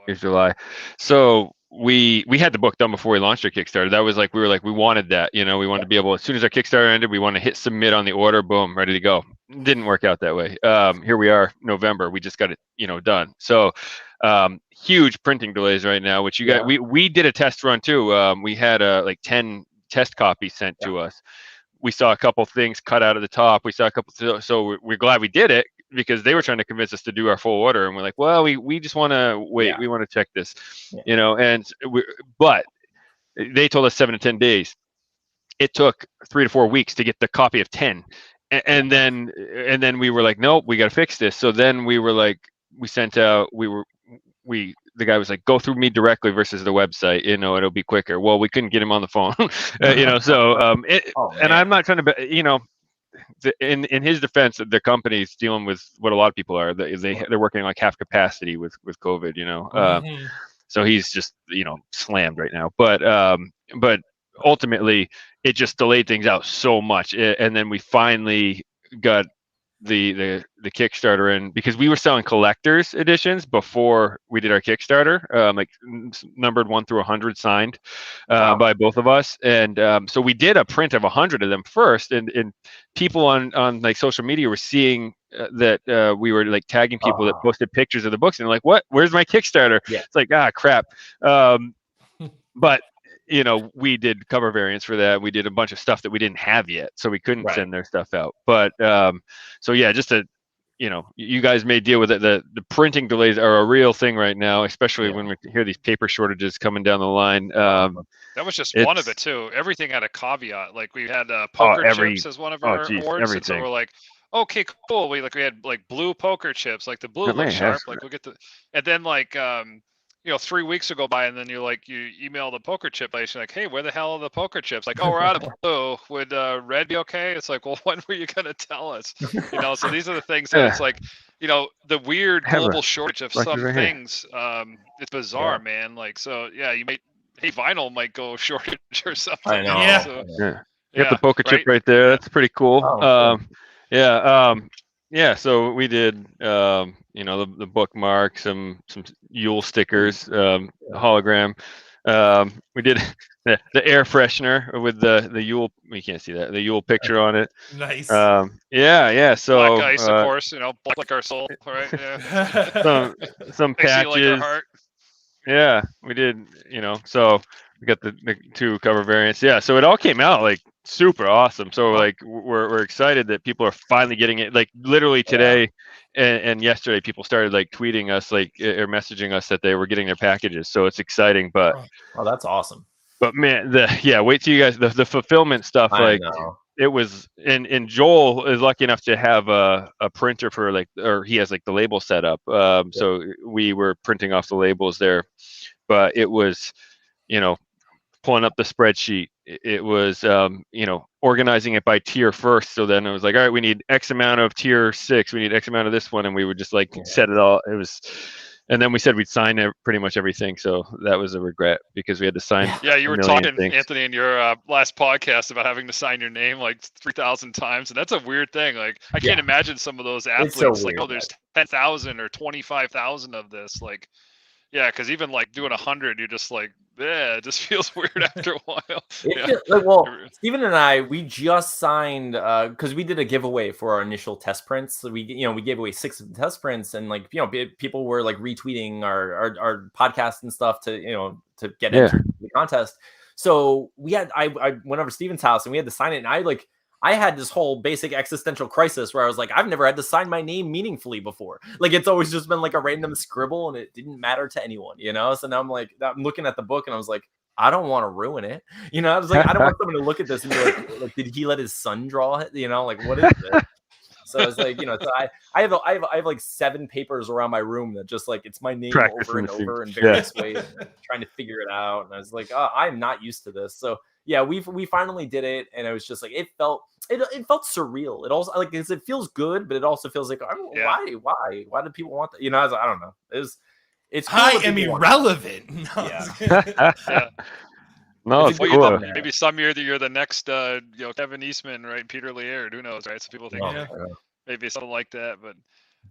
was July. So we had the book done before we launched our Kickstarter. That was like we wanted that. We wanted to be able, as soon as our Kickstarter ended, we want to hit submit on the order. Boom, ready to go. Didn't work out that way. Here we are, November. We just got it, done. So huge printing delays right now. Which we did a test run too. We had like 10 test copies sent to us. We saw a couple things cut out of the top. We saw a couple, so we're glad we did it, because they were trying to convince us to do our full order, and we're like, well, we just want to wait. Yeah. We want to check this, but they told us 7 to 10 days. It took 3 to 4 weeks to get the copy of 10, and then we were like, nope, we got to fix this. So then we were like, we sent out, the guy was like, go through me directly versus the website, it'll be quicker. Well, we couldn't get him on the phone, and I'm not trying to, in his defense, the company's dealing with what a lot of people are. They're working like half capacity with COVID, so he's just, slammed right now. But ultimately it just delayed things out so much. And then we finally got the Kickstarter in, because we were selling collector's editions before we did our Kickstarter, like numbered 1 through 100 signed by both of us. And so we did a print of 100 of them first, and people on like social media were seeing that we were like tagging people that posted pictures of the books, and they're like, what, where's my Kickstarter? It's like, crap. But we did cover variants for that. We did a bunch of stuff that we didn't have yet, so we couldn't send their stuff out. But so yeah, just to, you guys may deal with it. The printing delays are a real thing right now, especially when we hear these paper shortages coming down the line. That was just one of it too. Everything had a caveat. Like we had poker chips as one of our awards, and so we're like, okay, cool. We had like blue poker chips, like the blue looks sharp. Like we'll get and then like 3 weeks will go by, and then you email the poker chip place, you're like, hey, where the hell are the poker chips? Like, oh, we're out of blue. Would red be okay? It's like, well, when were you gonna tell us? So these are the things that it's like, the weird global shortage of some things. It's bizarre, man. Like, so yeah, vinyl might go shortage or something. I know. Yeah. So, You have the poker chip right there. That's pretty cool. yeah, so we did, the bookmark, some Yule stickers, hologram. We did the air freshener with the Yule. We can't see that, the Yule picture on it. Nice. Yeah. So Black ice, of course. Black like our soul, right? Yeah. some Makes you like our patches. heart. Yeah, we did. So we got the 2 cover variants. Yeah, so it all came out like super awesome. So like we're excited that people are finally getting it. Like literally today and yesterday, people started like tweeting us like or messaging us that they were getting their packages. So it's exciting. But that's awesome. But man, wait till you guys the fulfillment stuff. I know. It was, and Joel is lucky enough to have a printer for or he has like the label set up. So we were printing off the labels there, but it was, pulling up the spreadsheet. It was, organizing it by tier first. So then it was like, all right, we need X amount of tier 6. We need X amount of this one. And we would just like set it all. It was, and then we said we'd sign pretty much everything. So that was a regret because we had to sign. Yeah, you were talking, Anthony, in your last podcast about having to sign your name like 3,000 times. And that's a weird thing. Like, I can't imagine some of those athletes like, there's 10,000 or 25,000 of this. Like, yeah, because even like doing 100, you're just like, yeah, it just feels weird after a while. Steven and I, we just signed because we did a giveaway for our initial test prints. So we gave away 6 of the test prints, and like people were like retweeting our podcast and stuff to get entered into the contest. So I went over to Steven's house and we had to sign it, and I had this whole basic existential crisis where I was like, I've never had to sign my name meaningfully before. Like, it's always just been like a random scribble and it didn't matter to anyone, So now I'm looking at the book and I was like, I don't want to ruin it. I was like, I don't want someone to look at this and be like, did he let his son draw it? Like, what is this? So it's like, so I have like 7 papers around my room that just like, it's my name over and over in various ways, trying to figure it out. And I was like, I'm not used to this. So yeah, we finally did it, and it was just like it felt surreal. It also like it feels good, but it also feels like why do people want that? I don't know. It's cool. I am irrelevant. No, it's cool. Maybe some year that you're the next Kevin Eastman, right? Peter Laird, who knows, right? So people think maybe something like that, but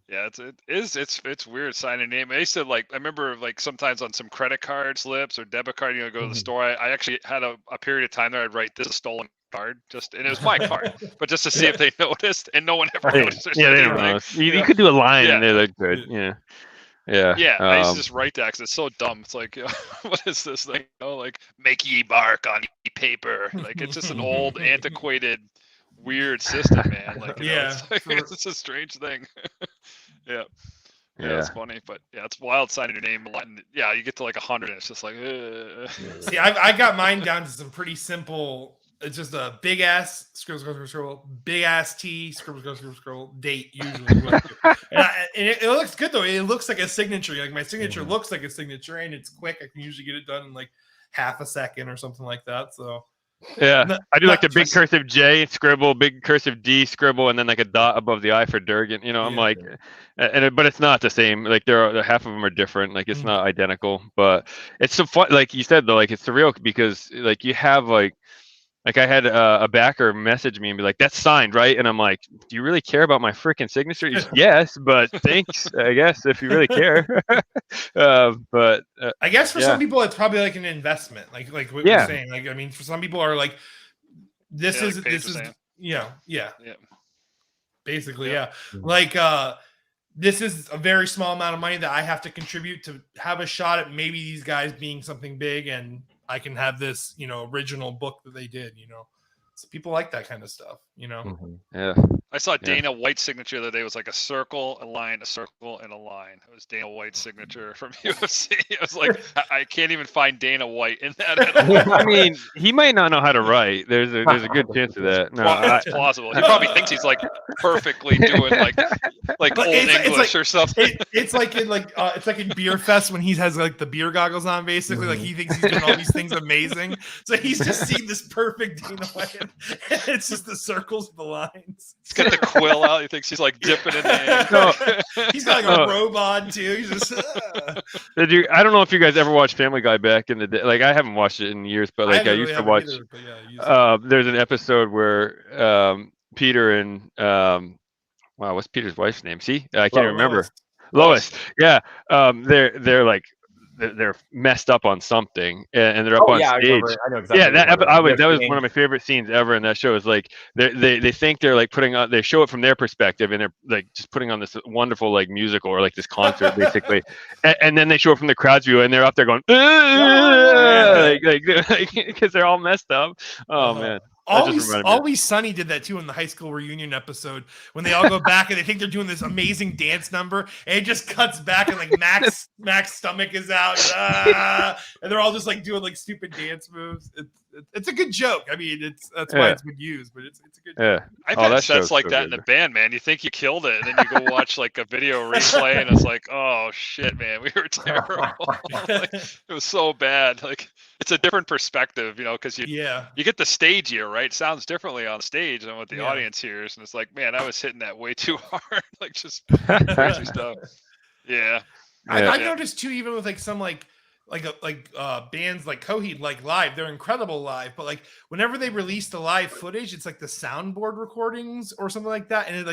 yeah, it's weird signing a name. I used to I remember sometimes on some credit card slips or debit card, go to the store. I actually had a period of time there. I'd write this stolen card, and it was my card, but just to see if they noticed, and no one ever noticed. Yeah, they don't know. You could do a line and they look good. Yeah. Yeah, I used to just write that because it's so dumb. It's like, what is this thing? Like, make ye bark on ye paper. Like, it's just an old, antiquated, weird system, man. Like, it's a strange thing. Yeah, it's funny, but it's wild signing your name a lot. And you get to like 100, and it's just like, See, I got mine down to some pretty simple. It's just a big ass scribble, big ass T, scribble, date usually. And it looks good though. It looks like a signature. Like my signature looks like a signature, and it's quick. I can usually get it done in like half a second or something like that. So yeah, I do like the big cursive J scribble, big cursive D scribble, and then like a dot above the I for Durgan. I'm like, but it's not the same. Like half of them are different. Like it's not identical, but it's so fun. Like you said though, like it's surreal because like you have like I had a backer message me and be like, "That's signed, right?" And I'm like, "Do you really care about my freaking signature?" Yes, but thanks, I guess, if you really care. But I guess for some people, it's probably like an investment, like what you're saying. Like, I mean, for some people are like, this is basically, like this is a very small amount of money that I have to contribute to have a shot at maybe these guys being something big, and I can have this, original book that they did, So people like that kind of stuff, Yeah. I saw Dana White's signature the other day. It was like a circle, a line, a circle, and a line. It was Dana White's signature from UFC. I was like, I can't even find Dana White in that at all. I mean, he might not know how to write. There's a good chance of that. No, it's plausible. He probably thinks he's like perfectly doing like old English or something. It's like in Beer Fest when he has like the beer goggles on, basically. Like he thinks he's doing all these things amazing. So he's just seen this perfect Dana White. And it's just the circles, the lines. He's got the quill out. He thinks he's like dipping in the ink. He's got like a robot too. He's just. I don't know if you guys ever watched Family Guy back in the day. Like I haven't watched it in years, but like I used to watch. There's an episode where Peter and wow, what's Peter's wife's name? See, I can't even remember. Lois. Lois. Yeah. They're like they're messed up on something, and they're up on I stage. remember. I know exactly. Yeah, what you're talking about. that was one of my favorite scenes ever in that show. Is like they think they're like putting on, they show it from their perspective, and they're like just putting on this wonderful like musical or like this concert basically, and then they show it from the crowd's view, and they're up there going like because they're all messed up. Oh man. Always Sunny did that too in the high school reunion episode when they all go back and they think they're doing this amazing dance number, and it just cuts back and like Mac's stomach is out, and they're all just like doing like stupid dance moves. It's a good joke. I mean, that's why it's been used, but it's a good joke. I've had sets like that in the band, man. You think you killed it, and then you go watch like a video replay, and it's like, oh shit, man, we were terrible. Like, it was so bad. Like, it's a different perspective, you know, because you get the stage ear, right? It sounds differently on stage than what the audience hears, and it's like, man, I was hitting that way too hard, like just crazy stuff. Yeah, I've noticed too, even with like some like bands like Coheed, like live, they're incredible live, but like whenever they release the live footage, it's like the soundboard recordings or something like that, and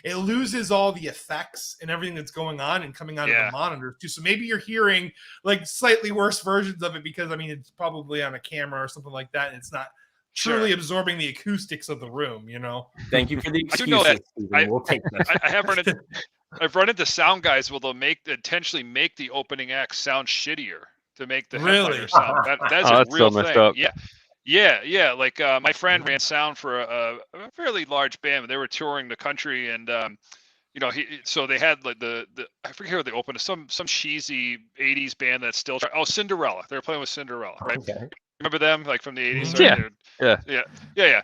it loses all the effects and everything that's going on and coming out of the monitors too. So maybe you're hearing like slightly worse versions of it because I mean it's probably on a camera or something like that, and it's not truly absorbing the acoustics of the room, you know. Thank you for the excuses. I do know that. We'll take that. I have I've run into sound guys where they'll intentionally make the opening act sound shittier to make the headliner sound. That's a real thing. Yeah. Like my friend ran sound for a fairly large band. They were touring the country, and you know, so they had like the I forget who they opened, some cheesy '80s band that's still Cinderella. They were playing with Cinderella, right? Okay. Remember them, like from the '80s? Right? Yeah.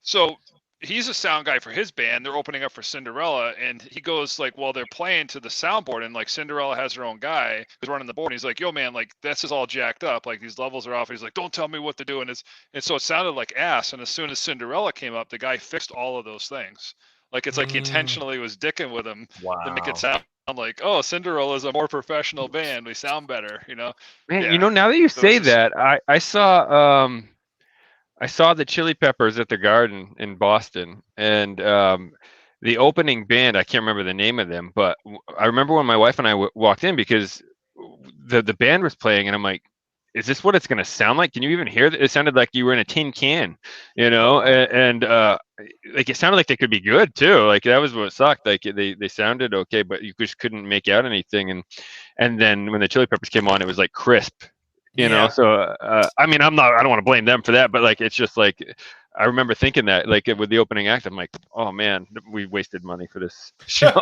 So he's a sound guy for his band. They're opening up for Cinderella, and he goes like, well, they're playing to the soundboard, and like Cinderella has her own guy who's running the board. And he's like, yo, man, like this is all jacked up. Like these levels are off. He's like, don't tell me what to do. And so it sounded like ass. And as soon as Cinderella came up, the guy fixed all of those things. Like it's like he intentionally was dicking with him to make it sound like, oh, Cinderella's a more professional band. We sound better, you know. Man, you know, now that you say that, I saw the Chili Peppers at the Garden in Boston, and the opening band, I can't remember the name of them, but I remember when my wife and I walked in because the band was playing, and I'm like, is this what it's going to sound like? Can you even hear that? It sounded like you were in a tin can, you know, and like it sounded like they could be good too. Like that was what sucked. Like they sounded okay, but you just couldn't make out anything. And then when the Chili Peppers came on, it was like crisp. You know, so I mean, I don't want to blame them for that, but like it's just like I remember thinking that, like with the opening act, I'm like, oh man, we wasted money for this show.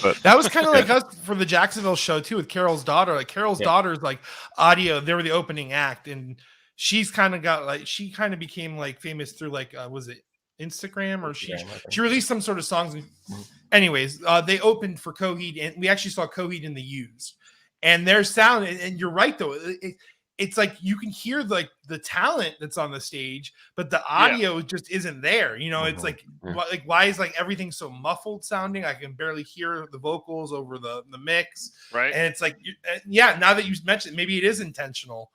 But that was kind of like us for the Jacksonville show too, with Carol's daughter. Like Carol's daughter's like audio, they were the opening act, and she kind of became like famous through like was it Instagram or she released some sort of songs. Anyways, they opened for Coheed, and we actually saw Coheed in the Used. And their sound, and you're right though, it's like you can hear like the talent that's on the stage, but the audio just isn't there. You know, it's like why is like everything so muffled sounding? I can barely hear the vocals over the mix, right? And it's like, now that you mentioned, maybe it is intentional.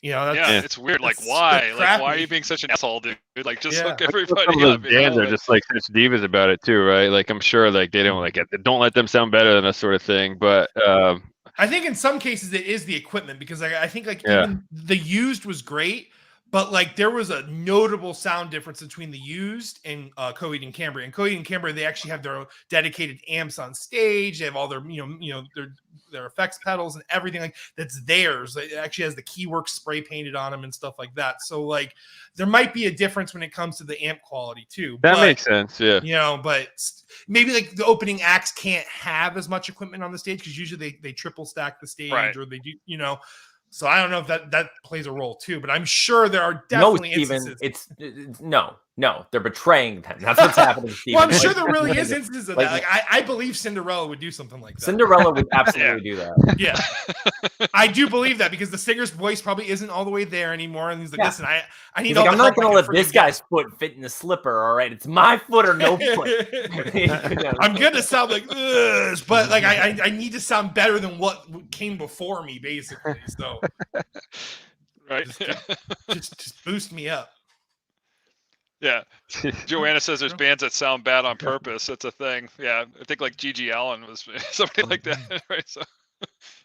You know, it's weird. Like why? Like why are you being such an asshole, dude? Like just hook everybody some of those bands are just like such divas about it too, right? Like I'm sure like they don't like it. Don't let them sound better than us, sort of thing. But I think in some cases it is the equipment, because I think like even the Used was great, but like there was a notable sound difference between the Used and Coheed and Cambria. And Coheed and Cambria, they actually have their own dedicated amps on stage. They have all their their effects pedals and everything like that's theirs. It actually has the Keyworks spray painted on them and stuff like that. So like there might be a difference when it comes to the amp quality too. That makes sense, yeah. You know, but maybe like the opening acts can't have as much equipment on the stage because usually they triple stack the stage, or they do, you know. So I don't know if that plays a role too, but I'm sure there are definitely instances. No, they're betraying them. That's what's happening, Steven. Well, I'm sure there really is instances of that. Like I believe Cinderella would do something like that. Cinderella would absolutely do that. Yeah. I do believe that because the singer's voice probably isn't all the way there anymore. And he's like, listen, I need all I'm not going to let this guy's foot fit in the slipper. All right. It's my foot or no foot. I'm going to sound like this, but like I need to sound better than what came before me, basically. So right. just boost me up. Yeah. Joanna says there's bands that sound bad on purpose. It's a thing. Yeah. I think like G.G. Allen was somebody like that. Right. So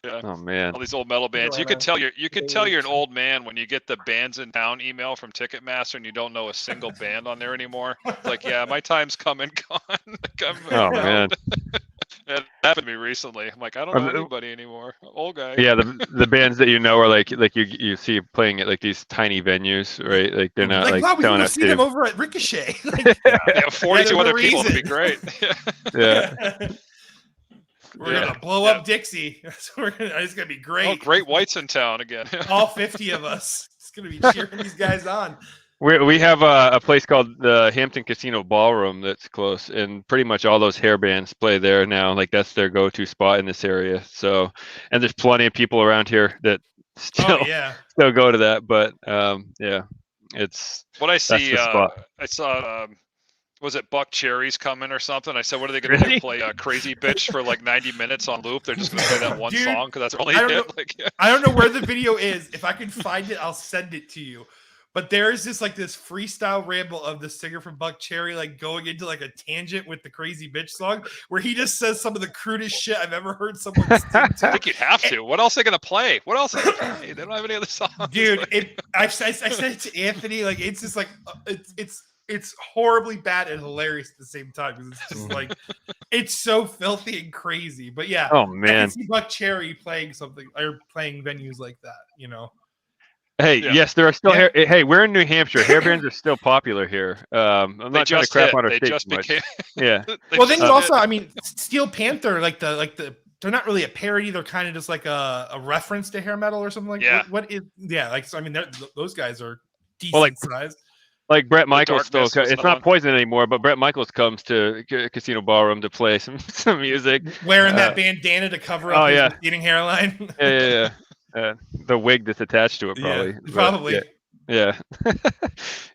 yeah. Oh man. All these old metal bands. You could tell you're an old man when you get the bands in town email from Ticketmaster and you don't know a single band on there anymore. It's like, yeah, my time's come and gone. Oh man. It happened to me recently. I'm like, I don't know anybody anymore. Old guy. Yeah, the bands that you know are like you see playing at like these tiny venues, right? Like they're not like wow, we telling can us see them over at Ricochet. Like, yeah, 42 other people would be great. Yeah. We're gonna blow up Dixie. It's gonna be great. Oh, Great White's in town again. All 50 of us. It's gonna be cheering these guys on. We have a place called the Hampton Casino Ballroom that's close, and pretty much all those hair bands play there now. Like that's their go-to spot in this area. So, and there's plenty of people around here that still go to that. But yeah, it's what I see. I saw. Was it Buck Cherry's coming or something? I said, what are they going to do? Play Crazy Bitch for like 90 minutes on loop? They're just going to play that one song because that's all they did. I don't know where the video is. If I can find it, I'll send it to you. But there is this freestyle ramble of the singer from Buck Cherry, like going into like a tangent with the Crazy Bitch song, where he just says some of the crudest shit I've ever heard someone sing to. I think you'd have to. What else are they gonna play? What else are they gonna play? They don't have any other songs. Dude, I said it to Anthony. Like it's just like it's horribly bad and hilarious at the same time because it's just like it's so filthy and crazy. But yeah, oh man, I can see Buck Cherry playing something or playing venues like that. You know. Hey, yes, there are still hair. Hey, we're in New Hampshire. Hair bands are still popular here. I'm not trying to crap on our state too much. Yeah. Well, then you also, I mean, Steel Panther, like the, they're not really a parody. They're kind of just like a reference to hair metal or something like that. What is? Yeah, like so. I mean, those guys are decent sized. Like Brett Michaels still, it's not Poison anymore, but Brett Michaels comes to Casino Ballroom to play some music. Wearing that bandana to cover up his receding hairline. Yeah. The wig that's attached to it, probably. Yeah, probably. Yeah.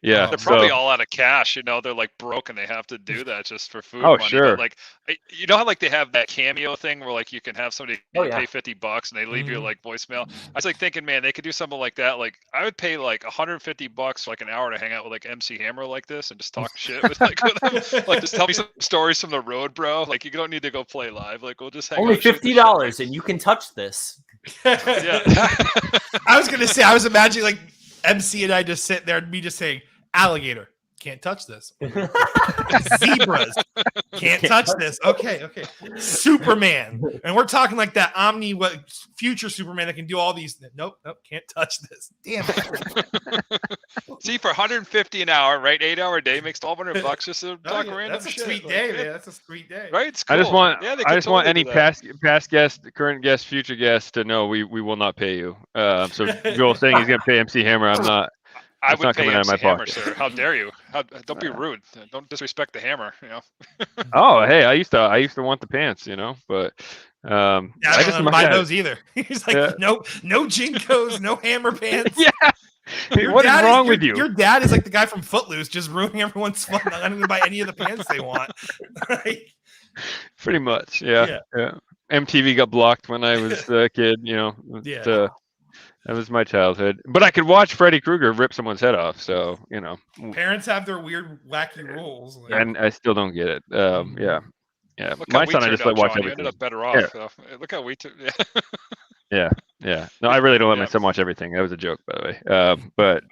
Yeah. They're probably all out of cash. You know, they're like broke and they have to do that just for food Oh, money. sure. But like, you know how like they have that Cameo thing where like you can have somebody pay $50 and they leave you like voicemail. I was like thinking, man, they could do something like that. Like I would pay like $150 for like an hour to hang out with like MC Hammer like this and just talk shit with like with them. Like just tell me some stories from the road, bro. Like you don't need to go play live. Like we'll just hang only out. $50 and you can touch this. Yeah. I was gonna say, I was imagining like MC and I just sit there and me just saying, alligator, can't touch this. Zebras, can't touch this. Okay. Superman. And we're talking like that future Superman that can do all these. Nope, can't touch this. Damn it. See, for $150 an hour, right? 8-hour day makes $1,200 just to talk random that's shit. A sweet day, man. That's a sweet day. Right? It's cool. I just want any past guest, current guest, future guest to know we will not pay you. So Joel saying he's gonna pay MC Hammer, I'm not. I would pay MC Hammer, sir. How dare you? Don't be rude. Don't disrespect the Hammer. You know. Oh, hey, I used to want the pants, you know, but I don't buy those either. He's like, no Jinkos, no Hammer pants. Yeah. What is wrong with you? Your dad is like the guy from Footloose, just ruining everyone's fun. I'm not going to buy any of the pants they want. Pretty much, yeah. MTV got blocked when I was a kid, you know. Yeah. That was my childhood. But I could watch Freddy Krueger rip someone's head off, so, you know. Parents have their weird, wacky rules. And I still don't get it. Yeah. Look my son, I just let watch everything. You ended up better off. So. Look how we took. Yeah. No, I really don't let my son watch everything. That was a joke, by the way. But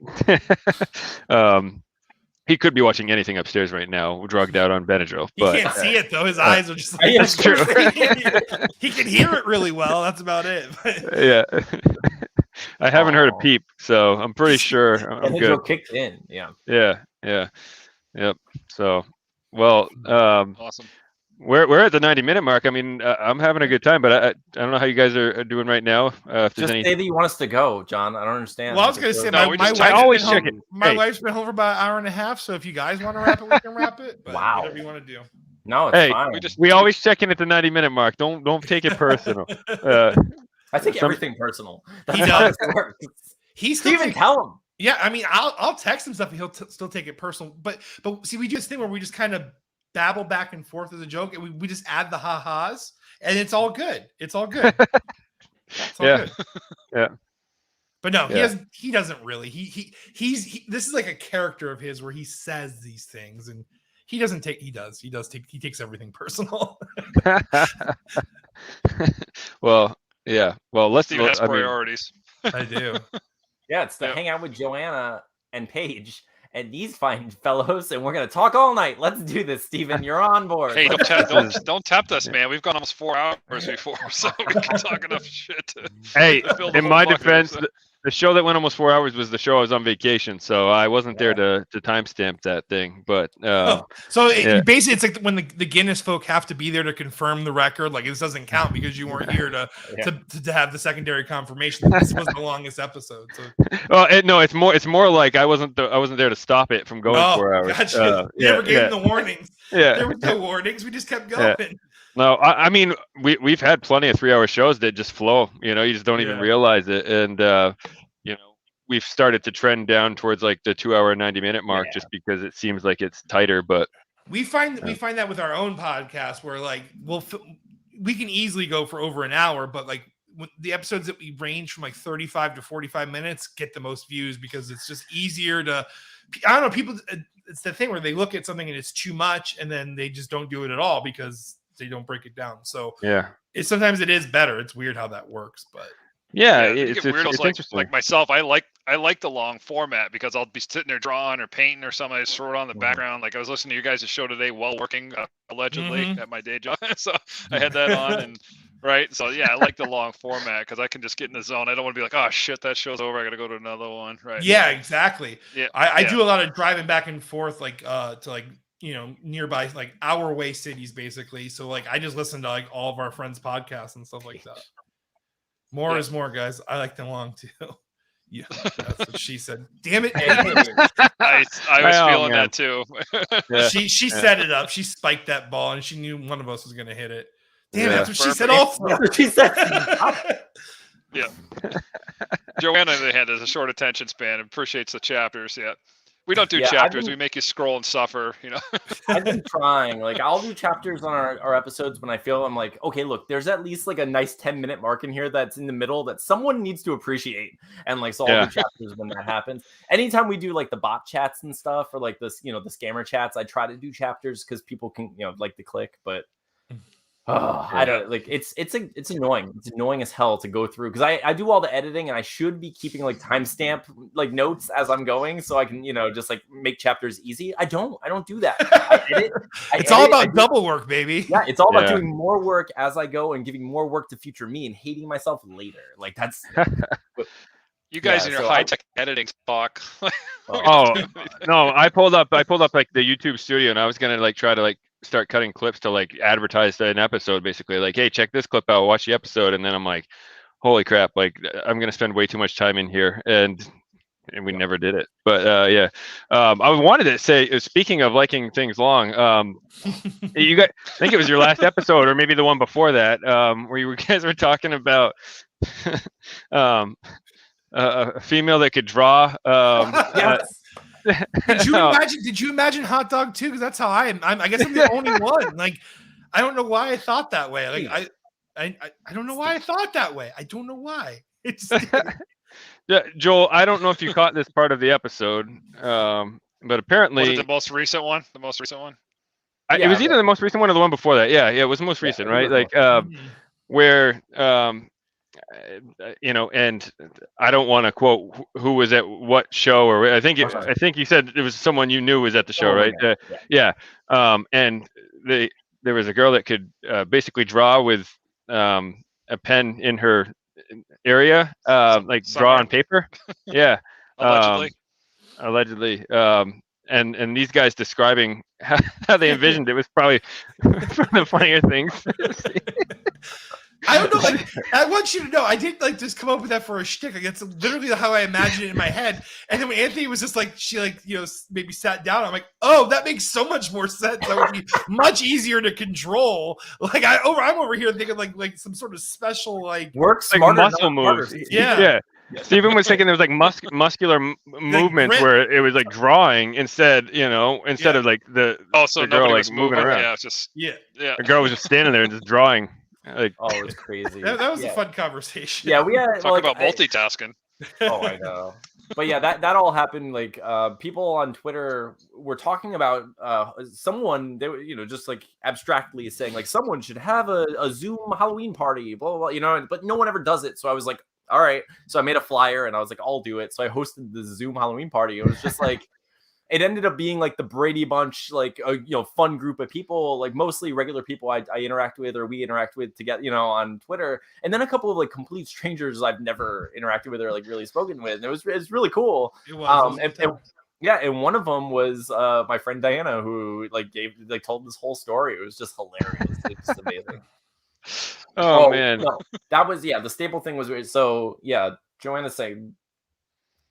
he could be watching anything upstairs right now, drugged out on Benadryl. But he can't see it though. His eyes are just. Like, that's true. He can hear it really well. That's about it. Yeah. I haven't heard a peep, so I'm pretty sure I'm good. Kicked in. Yeah. Yep. So, well, awesome. We're at the 90-minute mark. I mean, I'm having a good time, but I don't know how you guys are doing right now. If just say that you want us to go, John. I don't understand. Well, I was going to say my wife's been home for about an hour and a half. So if you guys want to wrap it, we can wrap it. But wow. Whatever you want to do. No, it's fine. We always check in at the 90-minute mark. Don't take it personal. I take everything personal. He does. He's even tell him. Yeah, I mean, I'll text him stuff and he'll still take it personal. But see, we do this thing where we just kind of babble back and forth as a joke, and we just add the ha-has, and it's all good. It's all good. It's all good. Yeah. But no, he doesn't really. He's this is like a character of his where he says these things, and he takes everything personal. Well, yeah. Well, let's. Steven has priorities. I do. Yeah, it's to hang out with Joanna and Paige and these fine fellows, and we're gonna talk all night. Let's do this, Steven. You're on board. Hey, don't tap us, man. We've gone almost 4 hours before, so we can talk enough shit. Hey, in my defense, the show that went almost 4 hours was the show I was on vacation, so I wasn't there to timestamp that thing. But basically, it's like when the Guinness folk have to be there to confirm the record. Like this doesn't count because you weren't here to have the secondary confirmation. This was the longest episode. So. Well, it's more like I wasn't there to stop it from going 4 hours. Gotcha. You never gave them the warnings. Yeah, there were no warnings. We just kept going. Yeah. No, I mean we've had plenty of 3-hour shows that just flow. You just don't even realize it, and we've started to trend down towards like the 2 hour 90-minute mark just because it seems like it's tighter. But we find that with our own podcast where like we can easily go for over an hour, but like the episodes that we range from like 35 to 45 minutes get the most views because it's just easier to. I don't know. People, it's the thing where they look at something and it's too much, and then they just don't do it at all because they don't break it down. So sometimes it is better. It's weird how that works, but it's interesting. Like myself, I like the long format because I'll be sitting there drawing or painting or something. I just throw it on the background. Like I was listening to you guys' show today while working allegedly at my day job, so I had that on and. Right. So, I like the long format because I can just get in the zone. I don't want to be like, oh, shit, that show's over. I got to go to another one. Right. Yeah, exactly. Yeah. I do a lot of driving back and forth, like, to like, nearby, like our way cities, basically. So, like, I just listen to like all of our friends' podcasts and stuff like that. More is more, guys. I like them long too. Yeah, that's what she said. Damn it. I was feeling that too. She set it up. She spiked that ball and she knew one of us was going to hit it. Damn, that's what she said also. She said. Yeah. Joanna, on the other hand, has a short attention span and appreciates the chapters. Yeah. We don't do chapters. We make you scroll and suffer, I've been trying. Like, I'll do chapters on our episodes when I feel I'm like, okay, look, there's at least like a nice 10-minute mark in here that's in the middle that someone needs to appreciate. And like, so I'll do chapters when that happens. Anytime we do like the bot chats and stuff or like this, the scammer chats, I try to do chapters because people can, like to click, but I don't like it's annoying. It's annoying as hell to go through because I do all the editing and I should be keeping like timestamp like notes as I'm going so I can just like make chapters easy. I don't do that. It's all about double work, baby. Yeah, it's all about doing more work as I go and giving more work to future me and hating myself later. Like that's you guys in your high-tech editing talk. Oh no, I pulled up like the YouTube studio and I was gonna like try to like start cutting clips to like advertise an episode, basically like, hey, check this clip out, watch the episode, and then I'm like, holy crap, like I'm gonna spend way too much time in here, and we never did it. But I wanted to say, speaking of liking things long, you guys, I think it was your last episode or maybe the one before that, where you guys were talking about a female that could draw. Yes. Did you imagine hot dog too? Because that's how I guess I'm the only one. Like, I don't know why I thought that way. Like, I don't know why I thought that way. I don't know why. It's Joel, I don't know if you caught this part of the episode, but apparently was it the most recent one. It was either the most recent one or the one before that. Yeah, it was the most recent, right? Like, where and I don't want to quote who was at what show, or I think you said it was someone you knew was at the show, right? And there was a girl that could basically draw with a pen in her area, like draw on paper. Yeah, allegedly. And these guys describing how they envisioned it was probably one of the funnier things. I don't know. Like, I want you to know, I didn't like just come up with that for a shtick. Like, it's literally how I imagined it in my head. And then when Anthony was just like, she like, maybe sat down. I'm like, oh, that makes so much more sense. That would be much easier to control. Like I'm over here thinking like some sort of special like smarter, muscle moves. Yeah. Steven was thinking there was like muscular movements where it was like drawing instead of like the girl like moving around. Yeah, it's just the girl was just standing there and just drawing. Like, it's crazy. That was a fun conversation. Yeah, we had talk about multitasking. Oh, I know. But yeah, that all happened. Like people on Twitter were talking about someone, they were, just like abstractly saying like someone should have a Zoom Halloween party, blah, blah, blah, but no one ever does it. So I was like, all right. So I made a flyer and I was like, I'll do it. So I hosted the Zoom Halloween party. It was just like, it ended up being like the Brady Bunch, like a fun group of people, like mostly regular people I interact with or we interact with together, on Twitter, and then a couple of like complete strangers I've never interacted with or like really spoken with. And it was really cool. It was. And one of them was my friend Diana, who told this whole story. It was just hilarious. It's just amazing. Oh man, no, that was the staple thing was so Joanna saying.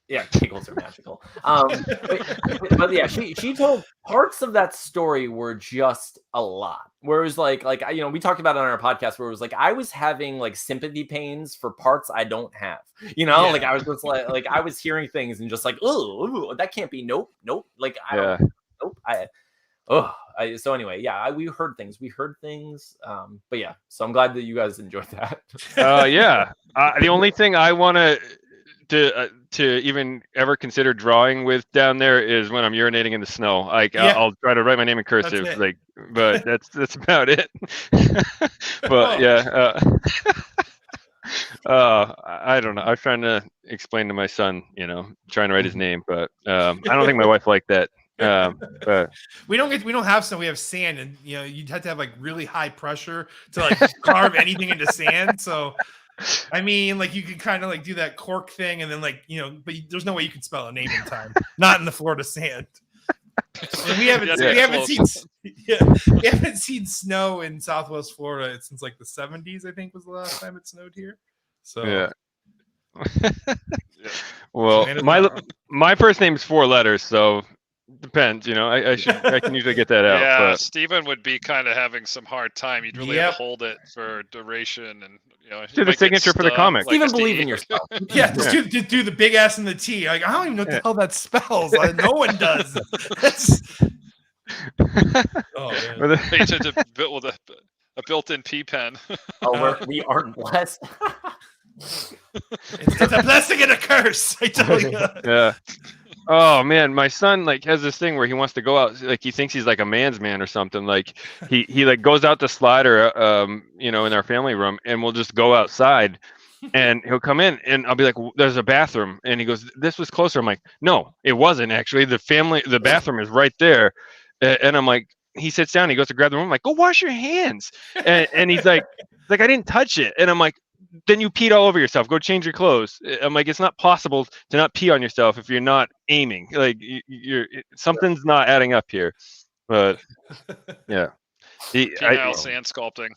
Yeah, giggles are magical. But yeah, she told parts of that story were just a lot. Where it was like we talked about it on our podcast where it was like I was having like sympathy pains for parts I don't have. Like I was just like I was hearing things and just like, oh, that can't be. Nope. Like I don't. Nope. So anyway, we heard things. But yeah, so I'm glad that you guys enjoyed that. The only thing I want to even ever consider drawing with down there is when I'm urinating in the snow. Like I'll try to write my name in cursive, but that's about it. But I don't know. I was trying to explain to my son, trying to write his name, but I don't think my wife liked that. But we don't have snow. We have sand, and you'd have to have like really high pressure to like carve anything into sand. So. I mean, like you could kind of like do that cork thing, and then but there's no way you can spell a name in time. Not in the Florida sand. And we haven't seen snow in Southwest Florida since like the 70s. I think was the last time it snowed here. So Well, my first name is 4 letters, so depends. I can usually get that out. Yeah, but Steven would be kind of having some hard time. You'd really have to hold it for duration, and do the signature for the comic. Steven, believe in yourself. Just do the big S and the T. Like I don't even know what the hell that spells. No one does. Oh man. With a built-in P pen. We aren't blessed. It's a blessing and a curse. I tell you. Yeah. Oh man, my son has this thing where he wants to go out, he thinks he's like a man's man or something. Like he goes out the slider, in our family room, and we'll just go outside, and he'll come in, and I'll be like, "There's a bathroom," and he goes, "This was closer." I'm like, "No, it wasn't actually. The bathroom is right there," and I'm like, he sits down, he goes to grab the room, I'm like, "Go wash your hands," and he's like, "I didn't touch it," and I'm like, then you peed all over yourself. Go change your clothes. I'm like, it's not possible to not pee on yourself if you're not aiming. Like something's not adding up here. But yeah, penile sand sculpting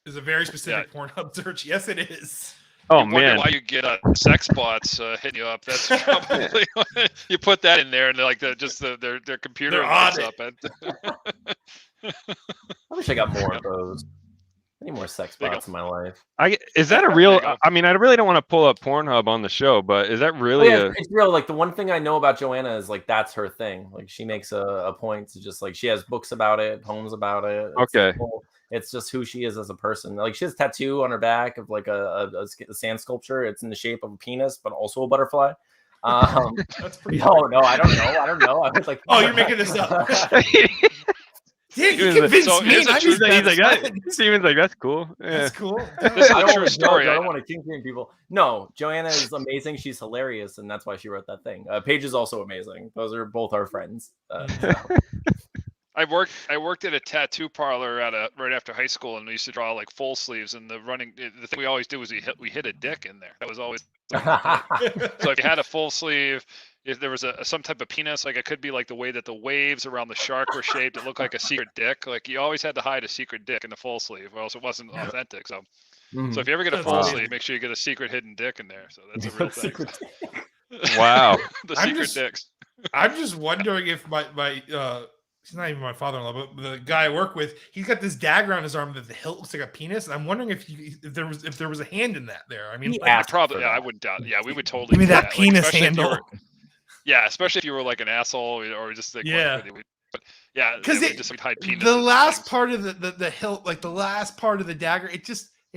is a very specific Pornhub search. Yes, it is. Oh man, man, why you get sex bots hitting you up? That's probably you put that in there, and their computer lights up. I wish I got more of those. I need more sex bots in my life. Is that a real? I mean, I really don't want to pull up Pornhub on the show, but is that really it's real. Like the one thing I know about Joanna is like that's her thing. Like she makes a point to just she has books about it, poems about it. It's just who she is as a person. Like she has a tattoo on her back of like a sand sculpture. It's in the shape of a penis, but also a butterfly. That's pretty. No, I don't know. I was like, oh, you're making this up. Yeah, you convinced me. Steven's like, that's cool. Yeah. That's cool. This is a true story. I don't want to kink people. No, Joanna is amazing. She's hilarious, and that's why she wrote that thing. Paige is also amazing. Those are both our friends. I worked at a tattoo parlor right after high school, and we used to draw like full sleeves. And the thing we always did was we hit a dick in there. That was always so if you had a full sleeve. If there was some type of penis, like it could be like the way that the waves around the shark were shaped, it looked like a secret dick. Like you always had to hide a secret dick in the full sleeve, or else it wasn't authentic. So, so if you ever get a full sleeve, make sure you get a secret hidden dick in there. So that's a real thing. Wow, the secret dicks. I'm just wondering if my he's not even my father-in-law, but the guy I work with, he's got this dagger on his arm that the hilt looks like a penis, and I'm wondering if there was a hand in that there. I mean, probably. Yeah, I wouldn't doubt. Yeah, we would totally. Give me that penis handle. Yeah, especially if you were like an asshole or just like but yeah, because just hide penis. The last part of the hilt, like the last part of the dagger, it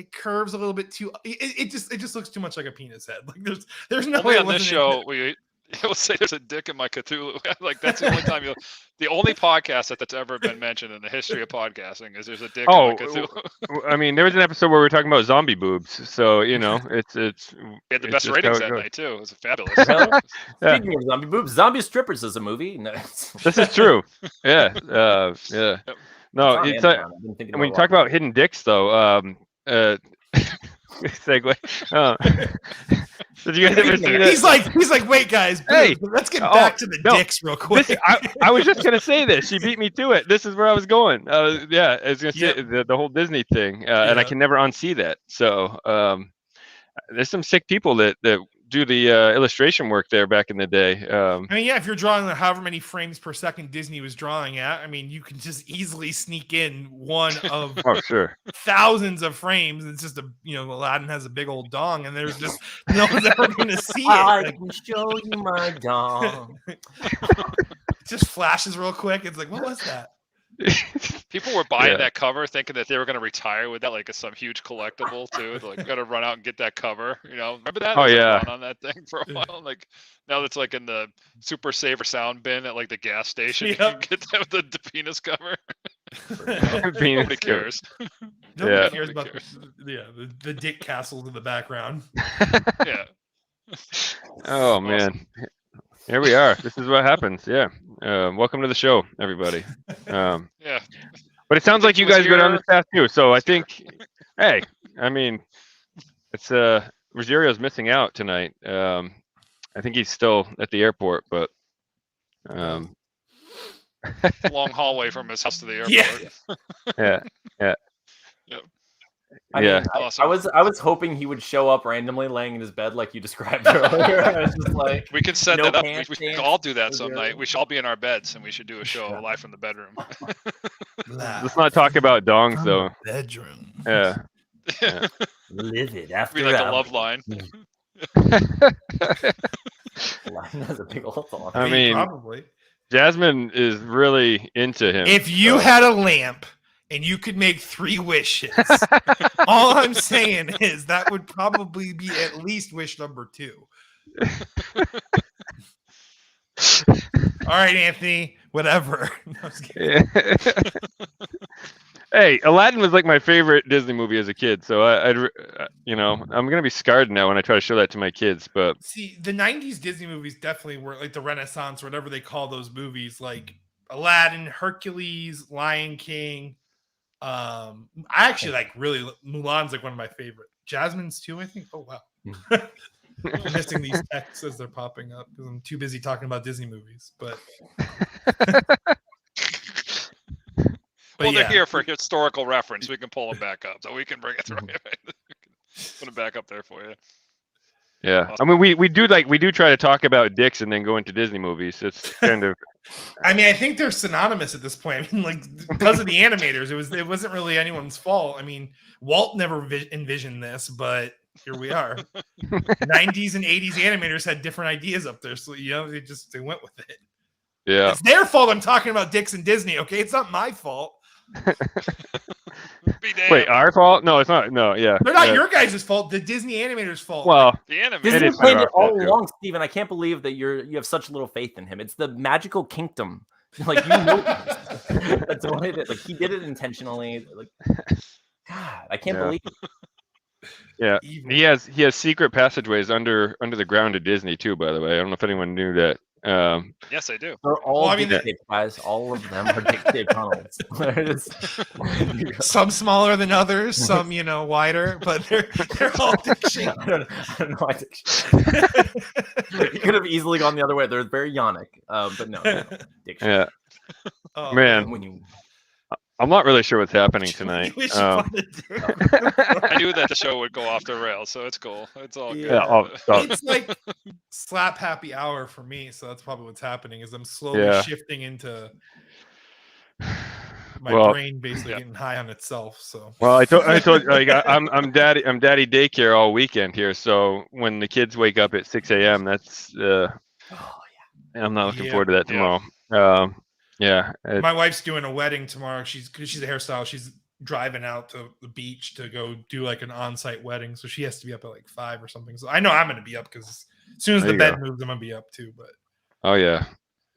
it curves a little bit too. It just looks too much like a penis head. Like there's no Only way on this show we will say there's a dick in my Cthulhu. Like that's the only time the only podcast that's ever been mentioned in the history of podcasting is there's a dick in my Cthulhu. I mean, there was an episode where we were talking about zombie boobs, so you know, it's We had the best ratings that night too. It was fabulous. Really? Speaking of zombie boobs, Zombie Strippers is a movie. No, this is true. Yeah, yeah. No, it's when you talk about hidden dicks, though. Segue. Did you guys ever see that? He's like, wait, guys, hey, let's get back to the dicks real quick. I was just gonna say this. She beat me to it. This is where I was going. Yeah, I was gonna say the whole Disney thing, and I can never unsee that. So there's some sick people that do the illustration work there back in the day. I mean, yeah, if you're drawing however many frames per second Disney was drawing at, I mean, you can just easily sneak in one of thousands of frames. It's just Aladdin has a big old dong, and there's just no one's ever going to see it. I can show you my dong. It just flashes real quick. It's like, what was that? People were buying that cover thinking that they were going to retire with that, like some huge collectible too. They're like, got to run out and get that cover. Remember that? Oh yeah. On that thing for a while. Like now it's like in the Super Saver sound bin at like the gas station. Yep. You can get that with the penis cover. Nobody cares. Nobody cares about the dick castles in the background. Yeah. Oh man. Here we are. This is what happens. Yeah. Welcome to the show, everybody. Yeah. But it sounds like you guys go down this path too. So I think, hey, I mean, it's Rogierio's missing out tonight. I think he's still at the airport, but long hallway from his house to the airport. Yeah. Yep. I mean, I was hoping he would show up randomly laying in his bed like you described earlier. I was just like, we can set that up. We should all do that some night. We should all be in our beds and we should do a show live from the bedroom. Let's not talk about dongs though. Bedroom. Yeah. Livid after be like a love line. Line has a big old thought. I mean, probably. Jasmine is really into him. If you had a lamp and you could make 3 wishes, all I'm saying is that would probably be at least wish number 2. All right, Anthony, whatever. No, hey, Aladdin was like my favorite Disney movie as a kid, so I'm gonna be scarred now when I try to show that to my kids. But see, the '90s Disney movies definitely were like the Renaissance, or whatever they call those movies, like Aladdin, Hercules, Lion King. I actually really Mulan's like one of my favorite. Jasmine's too, I think. Oh wow. I'm missing these texts as they're popping up because I'm too busy talking about Disney movies. But well, they're here for historical reference. We can pull them back up, so we can bring it through. Put them back up there for you. Yeah, I mean, we do try to talk about dicks and then go into Disney movies. It's kind of. I mean, I think they're synonymous at this point. I mean, like because of the animators, it wasn't really anyone's fault. I mean, Walt never envisioned this, but here we are. 90s and 80s animators had different ideas up there, so they went with it. Yeah, it's their fault. I'm talking about dicks and Disney. Okay, it's not my fault. Wait, our fault? No, it's not. No, yeah, they're not your guys' fault. The Disney animators' fault. Well, the animators Disney planned it all along, Steven. I can't believe that you have such little faith in him. It's the magical kingdom. Like that's what it is. Like he did it intentionally. Like God, I can't believe it. Yeah, he has secret passageways under the ground at Disney too. By the way, I don't know if anyone knew that. Yes, I do. They're all dick-shaped, guys. All of them are dick-shaped tunnels. Some smaller than others, some wider, but they're all dick-shaped. I don't know why dick-shaped. You could have easily gone the other way. They're very yonic, but no, dick-shaped. Yeah. Oh, man. I'm not really sure what's happening tonight. I knew that the show would go off the rails, so it's cool. It's all good. Yeah, it's like slap happy hour for me, so that's probably what's happening. Is I'm slowly shifting into my brain basically getting high on itself. So I told like I'm daddy daycare all weekend here. So when the kids wake up at 6 a.m., that's I'm not looking forward to that tomorrow. Yeah. My wife's doing a wedding tomorrow. She's a hairstylist. She's driving out to the beach to go do like an on-site wedding, so she has to be up at like 5 or something. So I know I'm gonna be up because as soon as the bed moves, I'm gonna be up too. But oh yeah.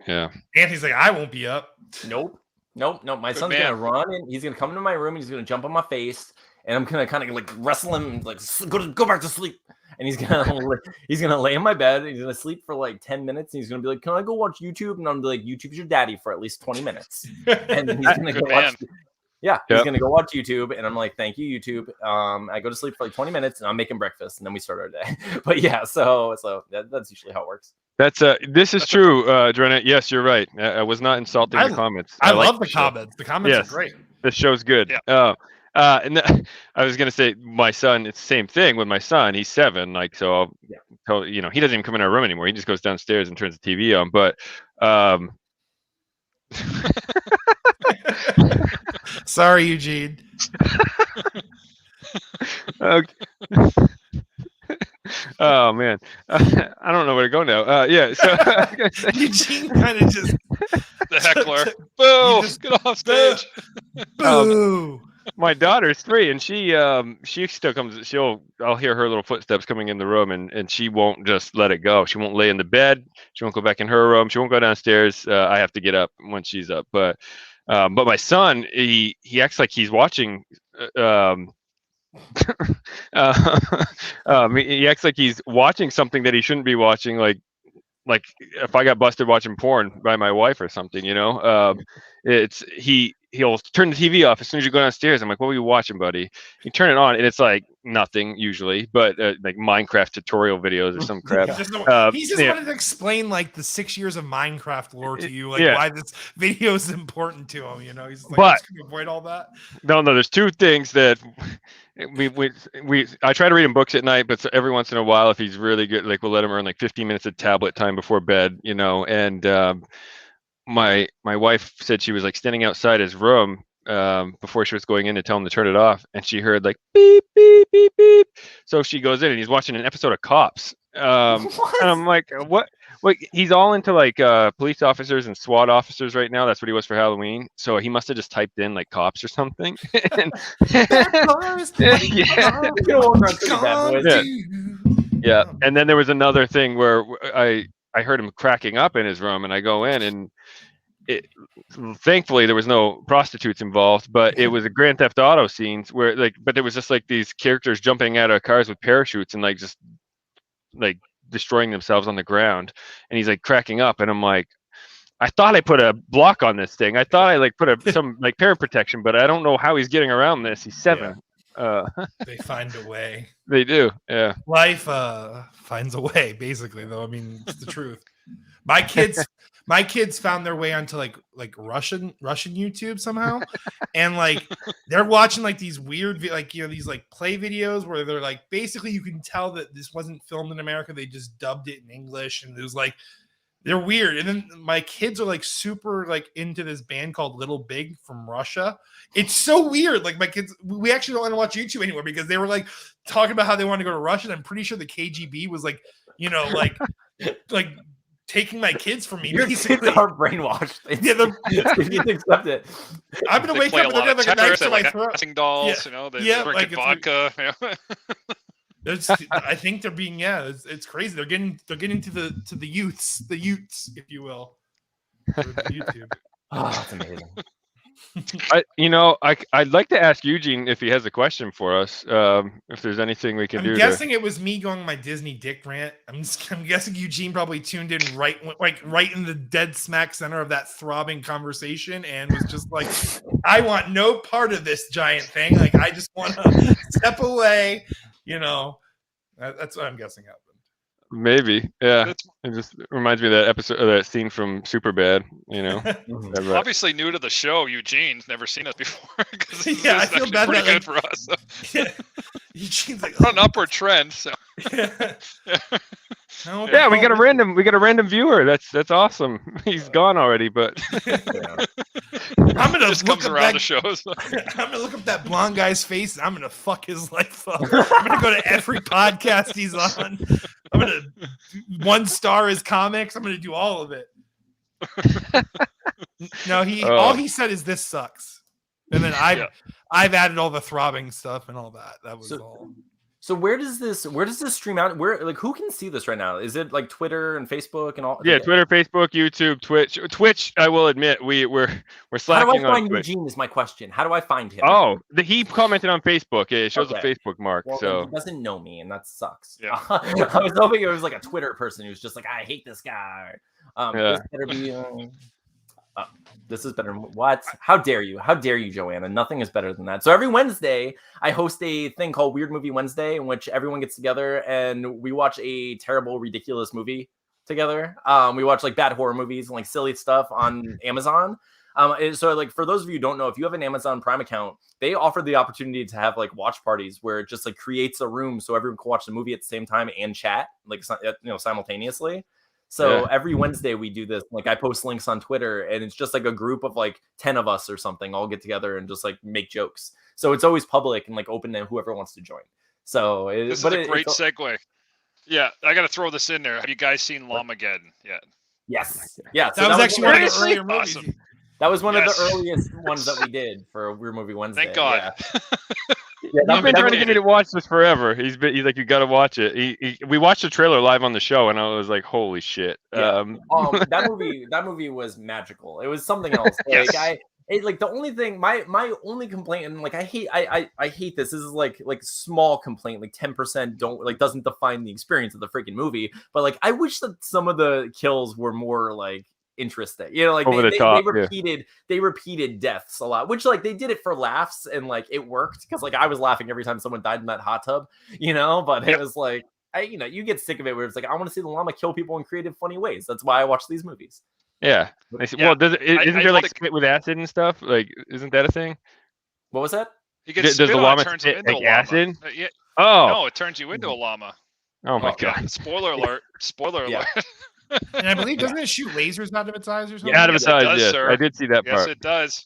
Anthony's like, I won't be up. Nope. My son's gonna run and he's gonna come into my room and he's gonna jump on my face and I'm gonna kind of like wrestle him and like go back to sleep. And he's gonna lay in my bed. He's gonna sleep for like 10 minutes. And he's gonna be like, "Can I go watch YouTube?" And I'm gonna be like, "YouTube's your daddy for at least 20 minutes." And he's gonna go watch. Yeah, he's gonna go watch YouTube, and I'm like, "Thank you, YouTube." I go to sleep for like 20 minutes, and I'm making breakfast, and then we start our day. But yeah, so that's usually how it works. That's this is true, Drenna. Yes, you're right. I was not insulting the comments. I love the comments. The comments are great. This show's good. Yeah. And I was gonna say my son. It's the same thing with my son. He's 7. Like so, he doesn't even come in our room anymore. He just goes downstairs and turns the TV on. But sorry, Eugene. Okay. Oh man, I don't know where to go now. Yeah, so Eugene kind of just the heckler. Boo! Get off stage. Boo! My daughter's 3, and she still comes. I'll hear her little footsteps coming in the room, and she won't just let it go. She won't lay in the bed. She won't go back in her room. She won't go downstairs. I have to get up when she's up. But my son, he acts like he's watching. He acts like he's watching something that he shouldn't be watching. Like if I got busted watching porn by my wife or something, he'll turn the TV off as soon as you go downstairs. I'm like, what were you watching, buddy? You turn it on, and it's like nothing usually, but like Minecraft tutorial videos or some crap. He just wanted to explain like the 6 years of Minecraft lore to you, like why this video is important to him. He's like, I'm just gonna avoid all that. No, there's 2 things that I try to read him books at night, but every once in a while, if he's really good, like we'll let him earn like 15 minutes of tablet time before bed, and my wife said she was like standing outside his room before she was going in to tell him to turn it off, and she heard like beep beep beep beep. So she goes in and he's watching an episode of Cops. And I'm like, what? Like he's all into like police officers and SWAT officers right now. That's what he was for Halloween. So he must have just typed in like cops or something. Yeah. And then there was another thing where I heard him cracking up in his room, and I go in, and thankfully there was no prostitutes involved, but it was a Grand Theft Auto scenes where but there was just like these characters jumping out of cars with parachutes and like just like destroying themselves on the ground, and he's like cracking up, and I'm like, I thought I put a block on this thing. I thought I like put some like parent protection, but I don't know how he's getting around this. He's 7. They find a way. They do. Yeah. Life finds a way, basically, though. I mean, it's the truth. My kids found their way onto like Russian YouTube somehow, and like they're watching like these weird these like play videos where they're like basically you can tell that this wasn't filmed in America. They just dubbed it in English, and it was like they're weird. And then my kids are like super like into this band called Little Big from Russia. It's so weird. Like my kids, we actually don't want to watch YouTube anymore because they were like talking about how they want to go to Russia. And I'm pretty sure the KGB was like, like taking my kids from me. Your basically. kids are brainwashed. You need to accept it. I'm gonna wake up and they're gonna have like a knife to my throat. Dancing dolls, they drink vodka. I think they're being it's crazy. They're getting to the youths, if you will. YouTube. Oh, that's amazing. I'd like to ask Eugene if he has a question for us. If there's anything we can do. I'm guessing it was me going my Disney dick rant. I'm guessing Eugene probably tuned in right in the dead smack center of that throbbing conversation and was just like, I want no part of this giant thing. Like I just want to step away. That's what I'm guessing happened. Maybe, yeah. It just reminds me of that episode, of that scene from Superbad. Obviously new to the show. Eugene's never seen us before. I feel bad. Pretty good for us. So. Eugene's like on an upward trend. So. Yeah, we got a random viewer. That's awesome. He's gone already, but I'm gonna just comes around the shows. I'm gonna look up that blonde guy's face and I'm gonna fuck his life up. I'm gonna go to every podcast he's on. I'm gonna 1-star his comics. I'm gonna do all of it. No, all he said is this sucks. And then I've added all the throbbing stuff and all that. That was all. So where does this stream out? Where, like, who can see this right now? Is it like Twitter and Facebook and all? Yeah, Twitter, Facebook, YouTube, Twitch. Twitch, I will admit, we're slacking on. How do I find Twitch. Eugene is my question. How do I find him? Oh, he commented on Facebook. It shows a Facebook mark. Well, so he doesn't know me, and that sucks. Yeah. I was hoping it was like a Twitter person who's just like, I hate this guy. This better be. This is better. What? How dare you? How dare you, Joanna? Nothing is better than that. So every Wednesday, I host a thing called Weird Movie Wednesday, in which everyone gets together and we watch a terrible, ridiculous movie together. We watch like bad horror movies and like silly stuff on Amazon. So like for those of you who don't know, if you have an Amazon Prime account, they offer the opportunity to have like watch parties where it just like creates a room so everyone can watch the movie at the same time and chat like simultaneously. So every Wednesday we do this. Like I post links on Twitter, and it's just like a group of like 10 of us or something all get together and just like make jokes. So it's always public and like open to whoever wants to join. So this is a great segue. Yeah, I got to throw this in there. Have you guys seen Lamageddon yet? Yes. Yeah. So that was actually one of the earlier movies. Awesome. That was one of the earliest ones that we did for Weird Movie Wednesday. Thank God. He's been trying to get me to watch this forever. He's like, you got to watch it. We watched the trailer live on the show, and I was like, holy shit. Yeah. That movie was magical. It was something else. Like the only thing, my only complaint, and like I hate this. This is like small complaint, like 10% doesn't define the experience of the freaking movie. But like I wish that some of the kills were more like interesting, like they repeated deaths a lot, which like they did it for laughs and like it worked because like I was laughing every time someone died in that hot tub, but it was like you get sick of it where it's like I want to see the llama kill people in creative, funny ways. That's why I watch these movies. Well, isn't there like spit with acid and stuff? Like, isn't that a thing? What was that? Does the llama spit like acid? Oh no, it turns you into a llama. Oh my god! Spoiler alert! Alert! And I believe, doesn't it shoot lasers out of its eyes or something? Yeah, out of its eyes, yes. Sir. I did see that part. Yes, it does.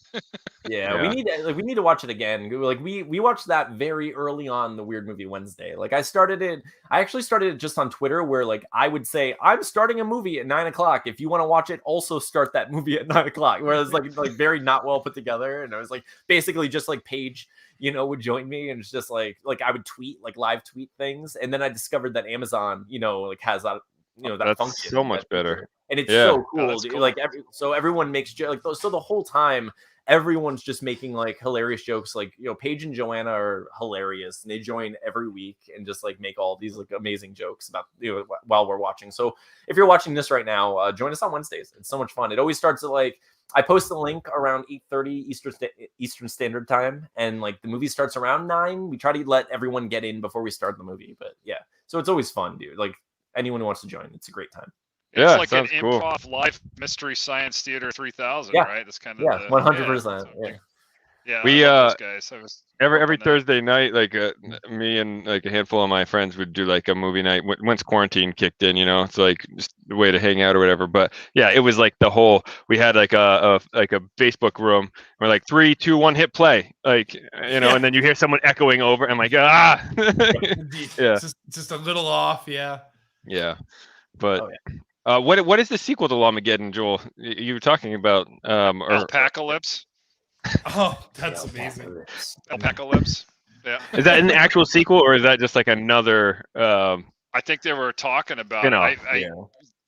We need to watch it again. Like we watched that very early on the Weird Movie Wednesday. Like I actually started it just on Twitter where like I would say, I'm starting a movie at 9:00. If you want to watch it, also start that movie at 9:00. Whereas like very not well put together. And I was like basically just like Paige, would join me, and it's just like I would tweet, like live tweet things. And then I discovered that Amazon, like has that that function. So much better, and it's so cool. Cool. Like so everyone makes so the whole time everyone's just making like hilarious jokes. Like Paige and Joanna are hilarious, and they join every week and just like make all these like amazing jokes about while we're watching. So if you're watching this right now, join us on Wednesdays. It's so much fun. It always starts at like I post the link around 8:30 Eastern Standard Time, and like the movie starts around 9. We try to let everyone get in before we start the movie, but yeah, so it's always fun, dude. Like anyone who wants to join, it's a great time. It's like an improv live mystery science theater 3000, right? That's kind of 100%. Yeah, we those guys. every Thursday night, like me and like a handful of my friends would do like a movie night once quarantine kicked in. It's like just the way to hang out or whatever. But yeah, it was like we had like a Facebook room. We're like 3, 2, 1, hit play, like and then you hear someone echoing over, and I'm like It's just a little off, but. What is the sequel to Lamageddon, Joel? You were talking about Alpacalypse. Oh, that's amazing. Alpacalypse. Yeah. Is that an actual sequel, or is that just like another? I think they were talking about it.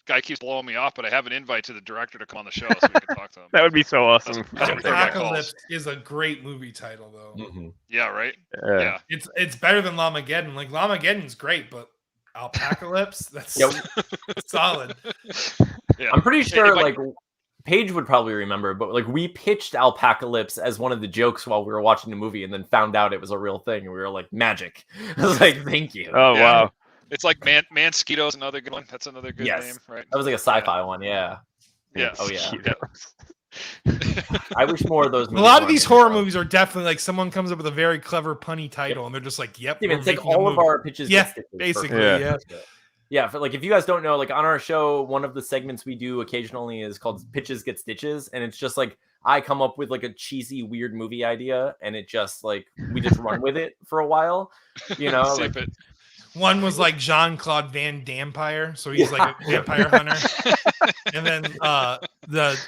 Guy keeps blowing me off, but I have an invite to the director to come on the show so we can talk to him. That would be so awesome. Alpacalypse is a great movie title, though. Mm-hmm. Yeah, right. Yeah, it's better than Lamageddon. Like Lamageddon's great, but Alpacalypse, that's solid. Yeah. I'm pretty sure like Paige would probably remember, but like we pitched Alpacalypse as one of the jokes while we were watching the movie, and then found out it was a real thing, and we were like, magic. I was like, thank you. Oh wow. It's like Mansquito's another good one. That's another good name, right? That was like a sci-fi one, yeah. Oh yeah. I wish more of those movies. A lot of these horror movies are definitely like someone comes up with a very clever punny title, and they're just like, "Yep." It's like all of our pitches. Basically, yeah. For like, if you guys don't know, like on our show, one of the segments we do occasionally is called "Pitches Get Stitches," and it's just like I come up with like a cheesy, weird movie idea, and it just like we just run with it for a while, like. One was like Jean-Claude Van Dampire, so he's like a vampire hunter. And then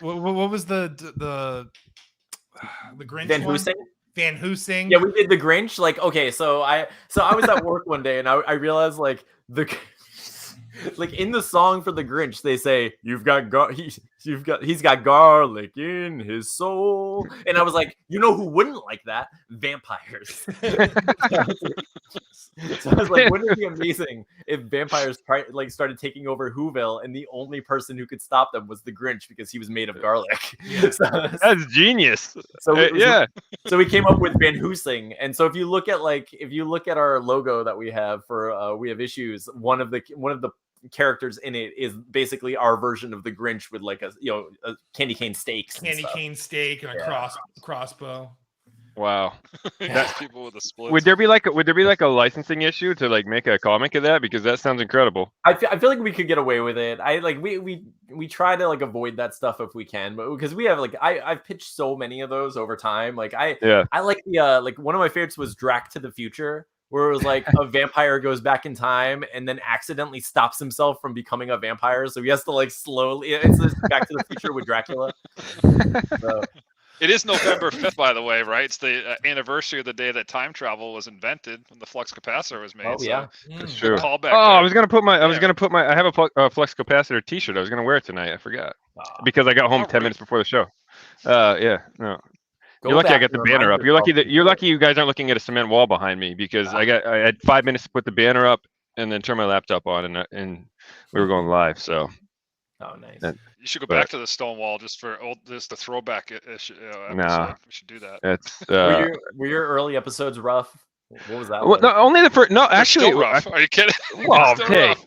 what was the the Grinch Van one? Helsing? Van Helsing. Yeah, we did the Grinch. Like, okay, so I was at work one day and I realized like like in the song for the Grinch, they say he's got garlic in his soul, and I was like, you know who wouldn't like that? Vampires. So I was like, wouldn't it be amazing if vampires started taking over Whoville, and the only person who could stop them was the Grinch because he was made of garlic? That's genius. So yeah. So we came up with Van Helsing, and so if you look at our logo that we have for we have issues, one of the characters in it is basically our version of the Grinch with like a candy cane steak and a crossbow. Wow. That's people with a split. Would there be like a licensing issue to like make a comic of that? Because that sounds incredible. I feel like we could get away with it. We try to like avoid that stuff if we can, but because we have like I've pitched so many of those over time. Like I like the like one of my favorites was Drac to the Future, where it was like a vampire goes back in time and then accidentally stops himself from becoming a vampire, so he has to like slowly. It's Back to the Future with Dracula. So. It is November 5th, by the way, right? It's the anniversary of the day that time travel was invented when the flux capacitor was made. Oh, yeah. That's true. Callback I was gonna put my I have a flux capacitor T-shirt. I was gonna wear it tonight. I forgot because I got home 10 minutes before the show. Yeah, no. You're lucky I got the banner up. You're lucky you guys aren't looking at a cement wall behind me because I had 5 minutes to put the banner up and then turn my laptop on and we were going live. So. Oh, nice. You should go back to the stone wall just for the throwback issue. Nah, we should do that. It's were your early episodes rough? What was that? Well, no, only the first. No, actually, still rough. Are you kidding? Well,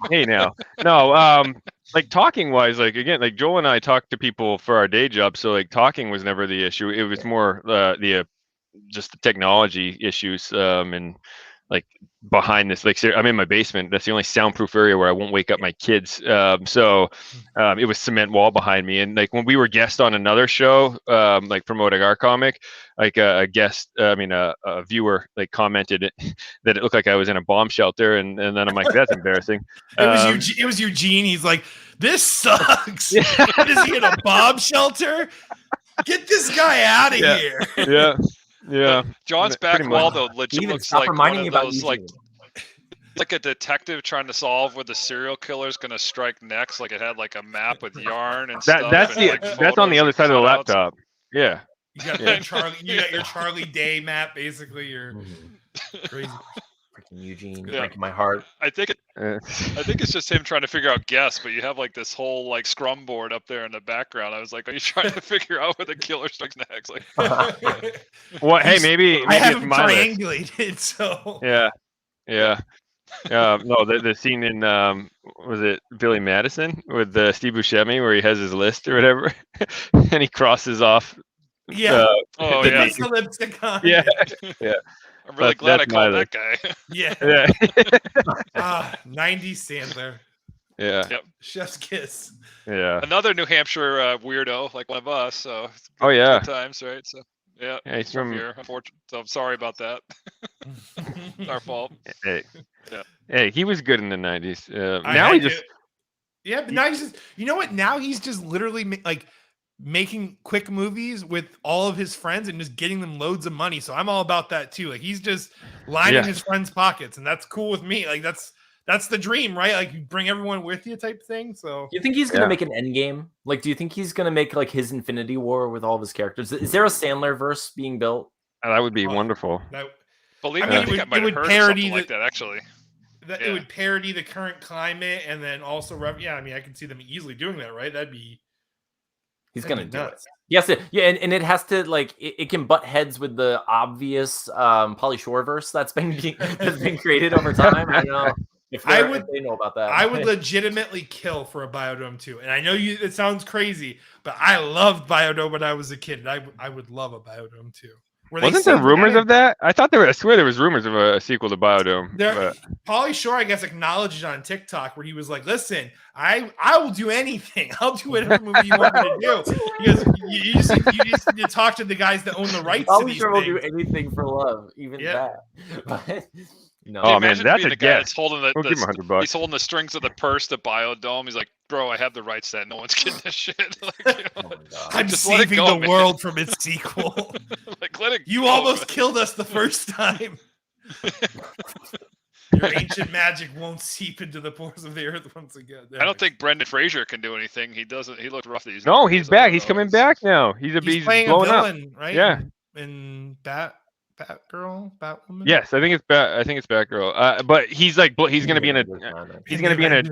hey now, no. Like talking wise, like again, like Joel and I talk to people for our day job, so like talking was never the issue. It was more just the technology issues and like behind this, like I'm in my basement. That's the only soundproof area where I won't wake up my kids. So it was cement wall behind me. And like when we were guests on another show, like promoting our comic, like a viewer like commented that it looked like I was in a bomb shelter, and then I'm like, that's embarrassing. It was Eugene. He's like, this sucks. What is he in a bomb shelter? Get this guy out of here. Yeah. Yeah, John's back wall though legit looks like one of those like a detective trying to solve where the serial killer's gonna strike next. Like it had like a map with yarn and stuff. That's on the other side of the laptop. Yeah, you got your Charlie Day map. Basically, you're crazy. Freaking Eugene, breaking my heart. I think it's just him trying to figure out guests, but you have like this whole like scrum board up there in the background. I was like, are you trying to figure out where the killer strikes next? Like, well, hey, maybe I have it's my triangulated. So yeah. No, the scene in was it Billy Madison with Steve Buscemi where he has his list or whatever, and he crosses off. Yeah. Puts the lipstick on. Yeah. I'm really glad I called that guy. Yeah. 90s Sandler. Yeah. Yep. Chef's kiss. Yeah. Another New Hampshire weirdo, like one of us. So. Yeah. Good times, right? So. Yeah. He's from here, unfortunately. So I'm sorry about that. Our fault. Hey. Yeah. Hey, he was good in the 90s. But now he's just. You know what? Now he's just literally making quick movies with all of his friends and just getting them loads of money. So I'm all about that too. Like he's just lining his friends' pockets, and that's cool with me. Like that's the dream, right? Like you bring everyone with you type thing. So you think he's gonna make an Endgame? Like, do you think he's gonna make like his Infinity War with all of his characters? Is there a Sandler verse being built? That would be wonderful. Believe me, I think I might have heard something like that actually. It would parody the current climate and then also I can see them easily doing that, right? He's gonna do it. Yes, and it has to like it can butt heads with the obvious Pauly Shore verse that's been created over time. I don't know if they know about that. I would legitimately kill for a Biodome 2. And I know it sounds crazy, but I loved Biodome when I was a kid. And I would love a Biodome 2. Wasn't there rumors of that? I swear there was rumors of a sequel to Biodome. Pauly Shore, I guess, acknowledged it on TikTok where he was like, "Listen, I will do anything. I'll do whatever movie you want me to do." Because you just need to talk to the guys that own the rights to these things. Pauly Shore will do anything for love, even that. But, no. Oh man, that's a guy that's holding we'll give him $100. He's holding the strings of the purse, the Biodome. He's like, bro, I have the rights to that. No one's getting this shit. Like, you know, Oh my God. I'm just let it saving go, the man. world from its sequel. like let it You go, almost man. killed us the first time. Your ancient magic won't seep into the pores of the earth once again. I don't think Brendan Fraser can do anything. He doesn't. He looked rough these No, days. he's I back. don't He's know. coming It's- back now. He's he's playing a blowing up. villain, right? Yeah. In Batgirl, Batwoman. Yes, I think it's Batgirl. But he's like he's gonna be in a he's gonna be in a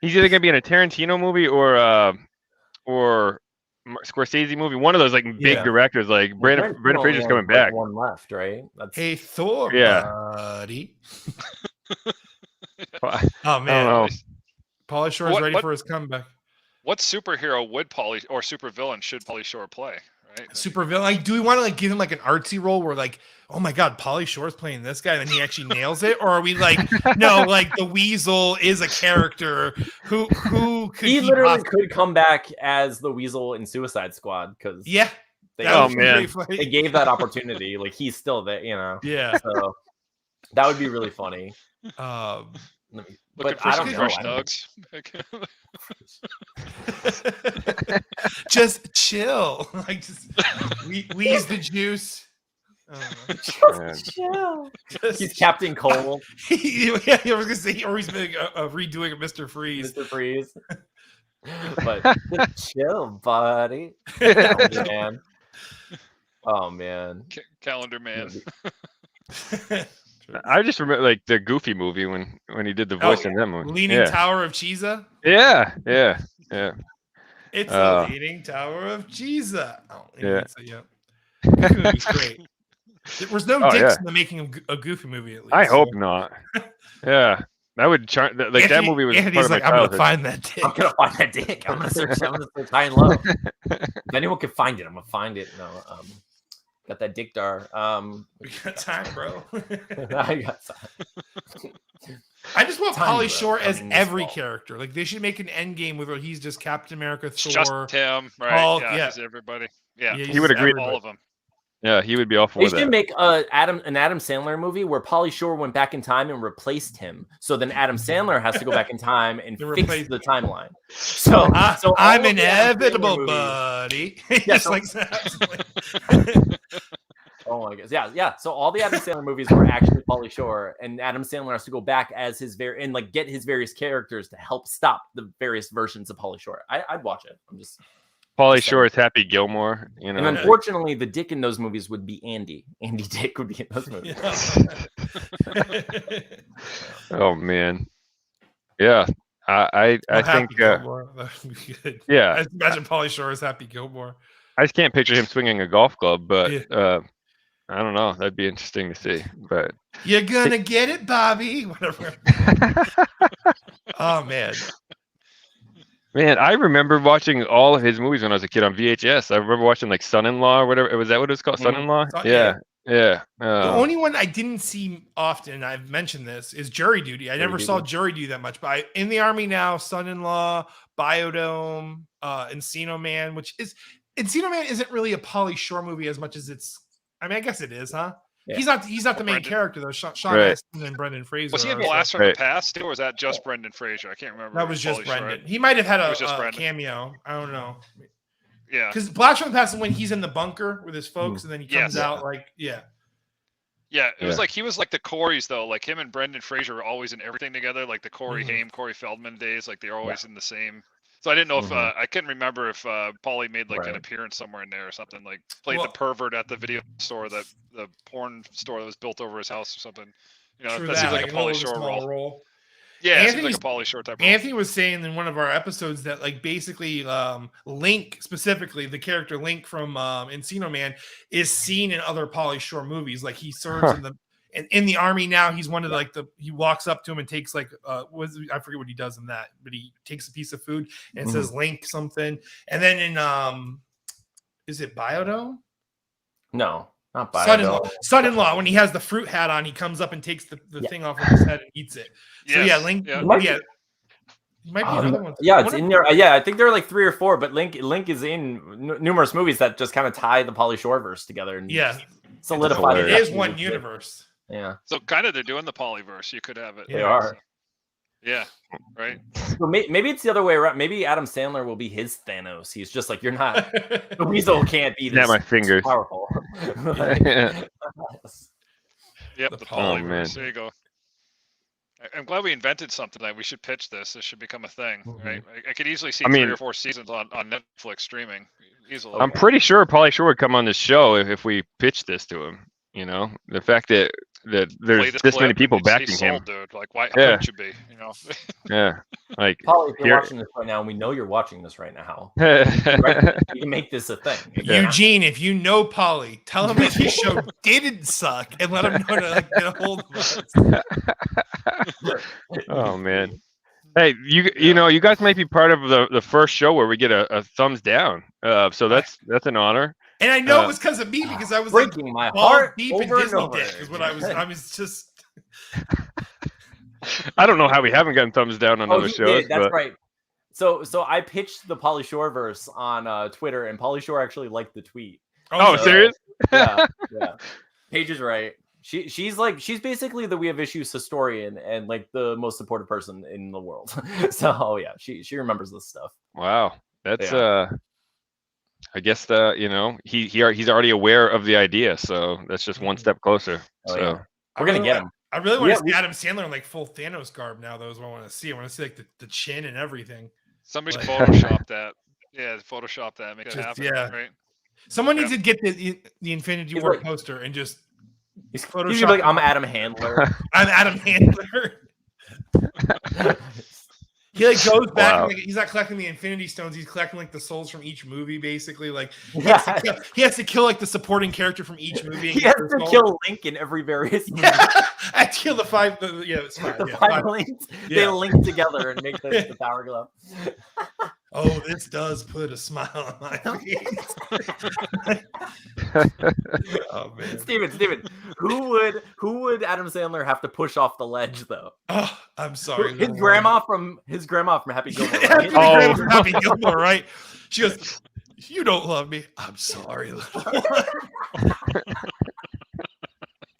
he's either gonna be in a Tarantino movie or Scorsese movie. One of those like big Yeah. directors. Like Brendan Fraser's coming back. One left, right? That's Hey Thor, Yeah. buddy. I Oh don't man, know. Pauly Shore's What- ready what- for his comeback. What superhero would Pauly or supervillain should Pauly Shore play? Right? Super villain. Like, do we want to like give him like an artsy role where like, oh my god, Pauly Shore's playing this guy, and then he actually nails it? Or are we like, no, like the Weasel is a character who could he literally could come back as the Weasel in Suicide Squad because Yeah. they, that Oh, would be man. pretty funny. they gave that opportunity. Like he's still there, you know. Yeah. So that would be really funny. Um, Let me- Looking But for I some don't know. fresh I don't- nugs. just chill. Like just wheeze the juice. Man. He's Captain Cole, Yeah, I was gonna say, or he's making a redoing of Mr. Freeze. Mr. Freeze. But just chill, buddy. Calendar man. Oh man. Calendar man. I just remember like the Goofy movie when he did the voice in that movie. Leaning Yeah. Tower of Cheesa. Yeah. It's Uh, the Leaning Tower of Cheesa. Oh, Yeah. So, yeah. Goofy movie's great. There was no Oh, dicks yeah. in the making of a Goofy movie. At least. I hope so. not. Yeah, that would charm. Like that Anthony- movie was Anthony's part of my like, I'm gonna childhood. find that dick. I'm gonna find that dick. I'm gonna search high and low. If anyone can find it, I'm gonna find it. No, got that dick dar. We got time, bro. I got time. I just want Time, Pauly bro. Shore as Coming this every fall. character. Like they should make an end game where he's just Captain America, It's Thor. just him, right? Hulk, yeah, yeah. just everybody. Yeah, Yeah, He would agree. all of them. Yeah, he would be all They for should that. make an Adam Sandler movie where Pauly Shore went back in time and replaced him. So then Adam Sandler has to go back in time and To fix replace- the timeline. So, so all I'm of the Adam Sandler inevitable, movies- buddy. Yeah, Just so- like that. Oh my god, yeah. So all the Adam Sandler movies were actually Pauly Shore, and Adam Sandler has to go back as his and like get his various characters to help stop the various versions of Pauly Shore. I'd watch it. I'm just, Pauly Shore is Happy Gilmore. You know, and unfortunately, the Dick in those movies would be Andy. Andy Dick would be in those movies. oh man, yeah. I think That'd be good. yeah. I just imagine Pauly Shore as Happy Gilmore. I just can't picture him swinging a golf club, but Yeah. I don't know. That'd be interesting to see. But You're gonna get it, Bobby. Whatever. Oh man. man, I remember watching all of his movies when I was a kid on VHS. I remember watching like Son-in-Law or whatever. Was that what it was called? Mhm. Son-in-Law? Son- Yeah. The only one I didn't see often, I've mentioned this, is Jury Duty. I never saw Jury Duty that much, but In the Army Now, Son-in-Law, Biodome, Encino Man, which is Encino Man isn't really a Pauly Shore movie as much as it's. I mean, I guess it is, huh? Yeah. He's not the main Brendan. character though. Sean Right. Astin and Brendan Fraser. Was he in are- Blast from Right. the Past, or was that just Brendan Fraser? I can't remember. That was just Pauly Shore. Brendan. He might have had It a, was just a Brendan. cameo. I don't know. Yeah, Because Blast from the Past is when he's in the bunker with his folks, and then he comes Yes. out like, yeah. yeah. It was Yeah. like he was like the Coreys though. Like him and Brendan Fraser were always in everything together. Like the Corey Mhm. Haim, Corey Feldman days. Like they're always in the same. So I didn't know if Mhm. I couldn't remember if Pauly made like an Right. appearance somewhere in there or something. Like played Well- the pervert at the video store, the porn store that was built over his house or something. You know, True that seems like a little Pauly Shore small role. Yeah, it seems like Anthony's- a Pauly Shore type role. Anthony was saying in one of our episodes that like basically Link, specifically the character Link from Encino Man, is seen in other Pauly Shore movies. Like he serves in the army now. He's one of the, like he walks up to him and takes like I forget what he does in that, but he takes a piece of food and it says Link something. And then in is it Biodome? No, not Son-in-law. Biodome. Son-in-law, when he has the fruit hat on, he comes up and takes the thing off of his head and eats it. So Yes, yeah, Link. yeah. Yeah, he might be another one. Yeah, it's One of- in there. Yeah, I think there are like 3 or 4, but Link is in numerous movies that just kind of tie the Pauly Shore verse together and Yeah, solidify it hilarious. is one universe. Yeah, So kind of they're doing the polyverse. You could have it. they Yeah. are. Yeah, right. So maybe it's the other way around. Maybe Adam Sandler will be his Thanos. He's just like, you're not. The weasel can't be Snap this my fingers. powerful. Yep, The the poly- polyverse. There you go. I'm glad we invented something that we should pitch this. This should become a thing, right? I could easily see I mean- 3 or 4 seasons on Netflix streaming easily. I'm pretty sure Pauly Shore would come on this show if we pitched this to him. You know, the fact that Play there's this this many clip people and you'd see backing sold, him. dude. Like, why? How Yeah. could you be? You know. Yeah, like Pauly, if you're here- watching this right now, and we know you're watching this right now, yeah, right? You can make this a thing. Eugene, if you know Polly, tell him that his show didn't suck and let him know to like get a hold of us. Oh man. Hey, you know, you guys might be part of the first show where we get a thumbs down. So that's an honor. And I know it was because of me because I was Breaking my balls heart deep in over and Disney over. dick is what I was just. I don't know how we haven't gotten thumbs down on other you shows. did. That's but right. So I pitched the Pauly Shore verse on Twitter, and Pauly Shore actually liked the tweet. Oh, So, serious? Yeah. Paige is right. She's basically the We Have Issues historian and like the most supportive person in the world. So yeah, she remembers this stuff. Wow, that's I guess you know he's already aware of the idea, so that's just one step closer. Oh, so yeah. We're gonna get him. I really want Yeah, to see Adam Sandler in like full Thanos garb now. Though is what I want to see. I want to see like the chin and everything. Somebody should Like- Photoshop that. Yeah, Photoshop that. Make it Just- happen. yeah. Right. Someone needs to get the Infinity He's War like- poster and just He's Photoshop like, him. I'm Adam Handler. I'm Adam Handler. He like goes back Wow. and like, he's not collecting the Infinity Stones. He's collecting like the souls from each movie, basically. Like he has to kill like the supporting character from each movie. and He get has their to soul. kill Link in every various movie. I have to kill the five. Yeah, it's fine. The Yeah, five fine. links, Yeah. they link together and make the power glove. Oh, this does put a smile on my face. Oh man. Steven, who would Adam Sandler have to push off the ledge though? Oh, I'm sorry. His grandma from Happy Gilmore. Happy, Right? Oh. Happy Gilmore, right? She goes, "You don't love me. I'm sorry, little one."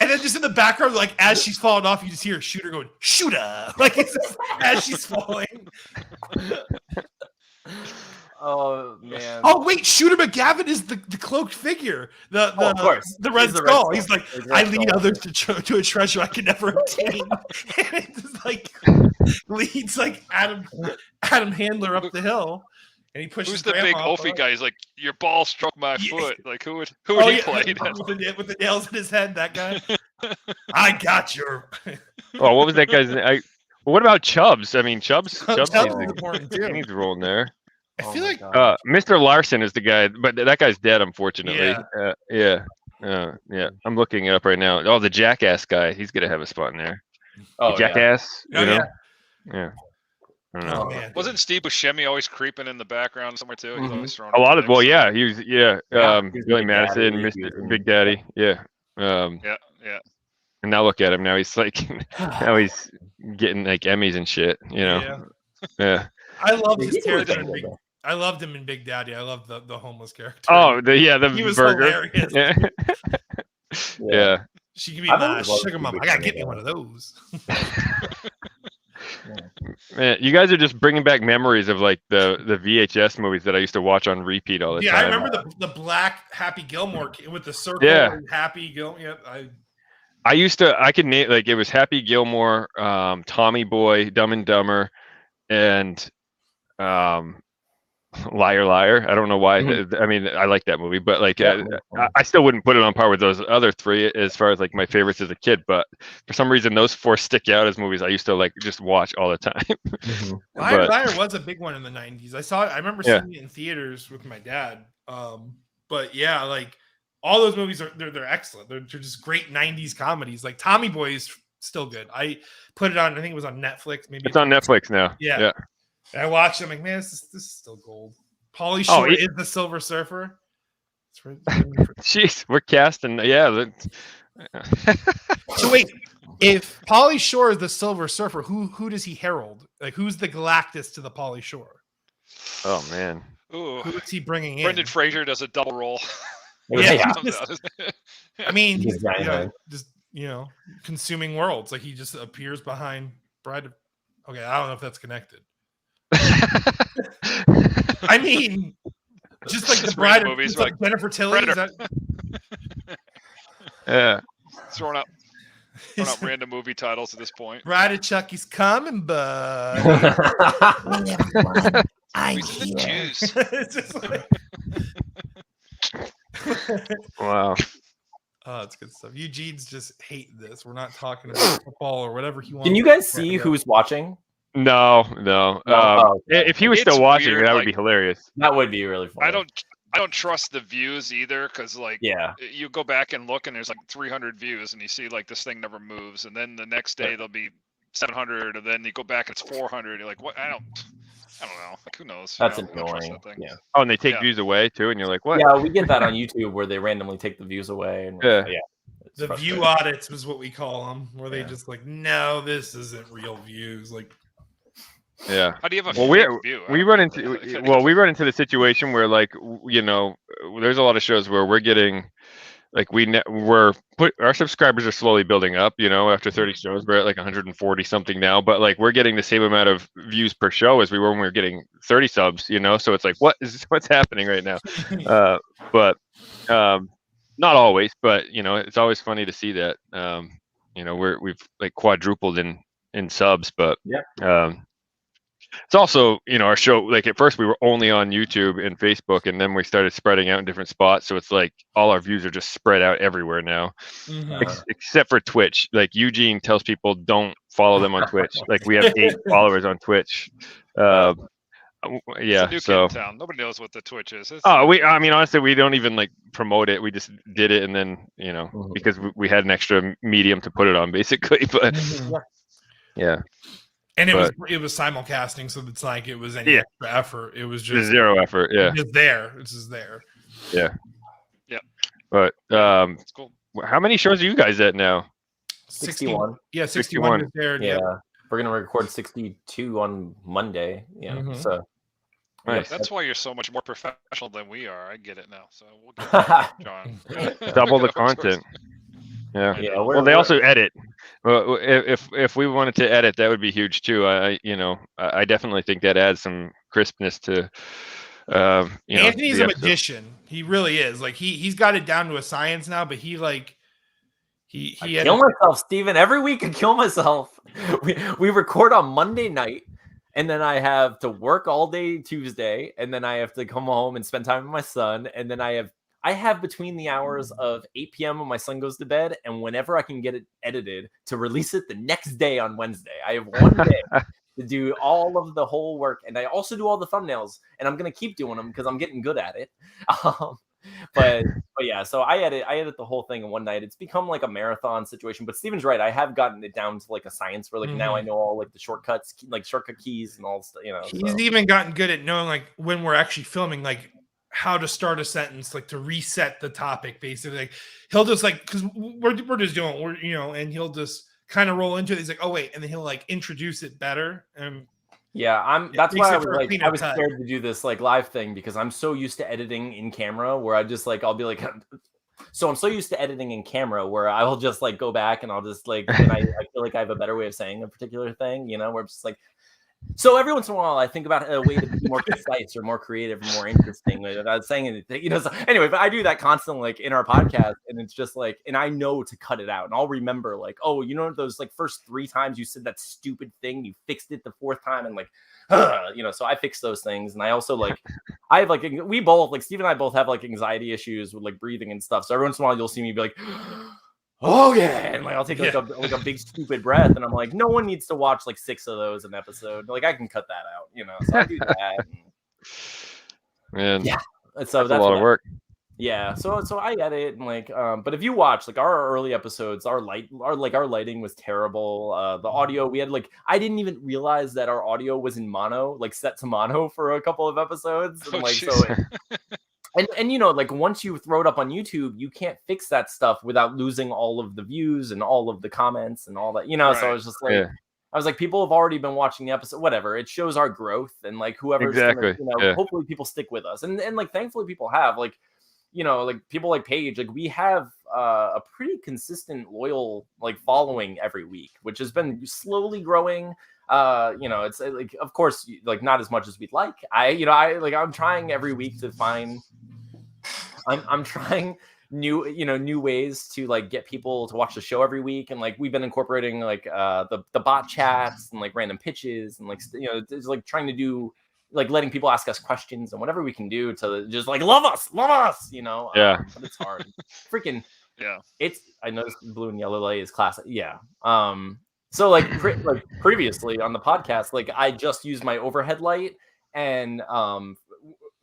And then just in the background, like as she's falling off, you just hear Shooter going, "Shooter!" Like it's just, as she's falling. Oh man. Oh wait, Shooter McGavin is the cloaked figure. The of course. the Red He's the Red Skull. Skull. He's like, He's I Red lead Skull. others to a treasure I can never obtain. And it's just like leads like Adam Handler up the hill, and he pushes. Who's the big grandma Opie up. guy? He's like, your ball struck my Yeah. foot. Like, who would Oh, he yeah, play? with the nails in his head? That guy. I got your. oh, what was that guy's name? Well, what about Chubbs? I mean, Chubbs Chubbs needs, is important he too. needs a role in there. I Oh feel my like God. Mr. Larson is the guy, but that guy's dead, unfortunately. Yeah. Yeah. I'm looking it up right now. Oh, the Jackass guy. He's gonna have a spot in there. Oh, yeah. Jackass. Oh, You know? yeah. Yeah. I don't know. Oh man. Wasn't Steve Buscemi always creeping in the background somewhere too? He's Mhm. always throwing A lot up of well, things. yeah, he was Yeah, he's Billy Big Madison, Daddy, Mr. he was in- Big Daddy, yeah. Yeah. And now look at him. Now he's like, now he's getting like Emmys and shit. You know. Yeah. Yeah. I love Yeah, his he's really character. good, In though. I loved him in Big Daddy. I love the homeless character. Oh, the he was burger. hilarious. Yeah. Yeah. She can be I've my always loved sugar mama. Big I gotta Daddy, get me one of those. Man, you guys are just bringing back memories of like the VHS movies that I used to watch on repeat all the Yeah, I time. remember the black Happy Gilmore with the circle. Yeah. And Happy Gilmore. Yeah, I could name like it was Happy Gilmore, Tommy Boy, Dumb and Dumber, and Liar Liar. I don't know why. I mean, I like that movie, but like I still wouldn't put it on par with those other three as far as like my favorites as a kid. But for some reason, those four stick out as movies I used to like just watch all the time. Liar But- Liar was a big one in the 90s. I remember Yeah. seeing it in theaters with my dad. But yeah, like all those movies they're excellent. They're just great 90s comedies. Like Tommy Boy is still good. I put it on, I think it was on Netflix, maybe. It's on Netflix now. Yeah. I watched it. I'm like, man, this is still gold. Pauly Oh, Shore it- is the Silver Surfer. It's right- Jeez, we're casting. Yeah. So wait, if Pauly Shore is the Silver Surfer, who does he herald? Like, who's the Galactus to the Pauly Shore? Oh man. Ooh. Who is he bringing in? Brendan Fraser does a double roll. Yeah. Comes out. I mean, He's giant, man. just consuming worlds. Like he just appears behind Bride of Okay, I don't know if that's connected. I mean, just like the Just Bride random of movies, it's like Jennifer Tilly. Is that Yeah. throwing out random movie titles at this point. Bride of Chucky's coming, bud? I'm here. Juice. It's just like... Wow. Oh, it's good stuff. Eugene's just hating this. We're not talking about football or whatever he wants. Can you guys see who's watching? No. okay. If he was It's still watching, weird, that would like- be hilarious. That would be really fun. I don't trust the views either, because like you go back and look and there's like 300 views and you see like this thing never moves, and then the next day there'll be 700, and then you go back it's 400. You're like, what? I don't know. Like, who knows? That's I don't trust annoying. that thing. Yeah. Oh, and they take Yeah. views away too, and you're like, what? Yeah, we get that on YouTube where they randomly take the views away. And Yeah. it's The frustrating. view audits was what we call them, where they Yeah. just like, no, this isn't real views. Like, Yeah. How do you have a Well, fake view? we run into we run into the situation where, like, you know, there's a lot of shows where we're getting, like, our subscribers are slowly building up. You know, after 30 shows, we're at like 140 something now, but like we're getting the same amount of views per show as we were when we were getting 30 subs. You know, so it's like, what's happening right now? But not always, but you know, it's always funny to see that. You know, we've like quadrupled in subs, but it's also, you know, our show, like at first we were only on YouTube and Facebook, and then we started spreading out in different spots. So it's like all our views are just spread out everywhere now, except for Twitch. Like Eugene tells people don't follow them on Twitch. Like we have 8 followers on Twitch. It's Yeah. a new So kid in town. Nobody knows what the Twitch is. I mean, honestly, we don't even like promote it. We just did it, and then, you know, because we had an extra medium to put it on, basically. But yeah. and it was simulcasting, so it's like it was any extra effort. It was just zero effort. Yeah. It's there. It's just there. Yeah. Yeah. But It's cool. how many shows are you guys at now? 61. Yeah, 61 is there. Yeah. We're gonna record 62 on Monday. Yeah. So Nice. That's why you're so much more professional than we are. I get it now. So we'll get that, John. Double the content. Yeah. Yeah. Well, they also edit. Well, if we wanted to edit, that would be huge too. I definitely think that adds some crispness to. Anthony's the a episode. magician. He really is. Like he's got it down to a science now. But he kill myself, Steven. Every week I kill myself. We record on Monday night, and then I have to work all day Tuesday, and then I have to come home and spend time with my son, and then I have between the hours of 8 p.m. when my son goes to bed and whenever I can get it edited to release it the next day on Wednesday. I have one day to do all of the whole work, and I also do all the thumbnails, and I'm gonna keep doing them because I'm getting good at it. But yeah, so I edit the whole thing in one night. It's become like a marathon situation. But Steven's right. I have gotten it down to like a science where like now I know all like the shortcuts, like shortcut keys and all stuff. You know, he's even gotten good at knowing like when we're actually filming, like how to start a sentence, like to reset the topic. Basically, like he'll just like because we're just doing and he'll just kind of roll into it. He's like, oh wait, and then he'll like introduce it better. And yeah, that's why I was scared to do this like live thing because I'm so used to editing in camera where I just like I'll be like, so I'm so used to editing in camera where I will just like go back and I'll just like and I feel like I have a better way of saying a particular thing, you know, where it's just like. So every once in a while, I think about a way to be more concise or more creative or more interesting without saying anything, you know. So anyway, but I do that constantly, like in our podcast, and it's just like, and I know to cut it out, and I'll remember, like, oh, you know, those like first 3 times you said that stupid thing, you fixed it the 4th time, and like, you know. So I fix those things, and I also like, I have like, we both like Steve and I both have like anxiety issues with like breathing and stuff. So every once in a while, you'll see me be like. Oh yeah, and like I'll take like a big stupid breath, and I'm like, no one needs to watch like 6 of those an episode. Like I can cut that out, you know. So I do that. Man, yeah, so that's a lot of work. Yeah, so I edit and like, but if you watch like our early episodes, our lighting was terrible. The audio we had like I didn't even realize that our audio was in mono, like set to mono for a couple of episodes, and like so. And you know, like once you throw it up on YouTube, you can't fix that stuff without losing all of the views and all of the comments and all that, you know. Right. So I was just like, I was like, people have already been watching the episode, whatever. It shows our growth and like whoever's gonna, you know, hopefully people stick with us. And like thankfully people have like, you know, like people like Paige, like we have a pretty consistent, loyal like following every week, which has been slowly growing. it's like, of course, like not as much as we'd like. I'm trying every week to find. I'm trying new ways to like get people to watch the show every week, and like we've been incorporating like the bot chats and like random pitches and like it's like trying to do like letting people ask us questions and whatever we can do to just like love us, Yeah. But it's hard. Freaking Yeah. I noticed blue and yellow light is classic. Yeah. So like previously on the podcast, like I just used my overhead light, and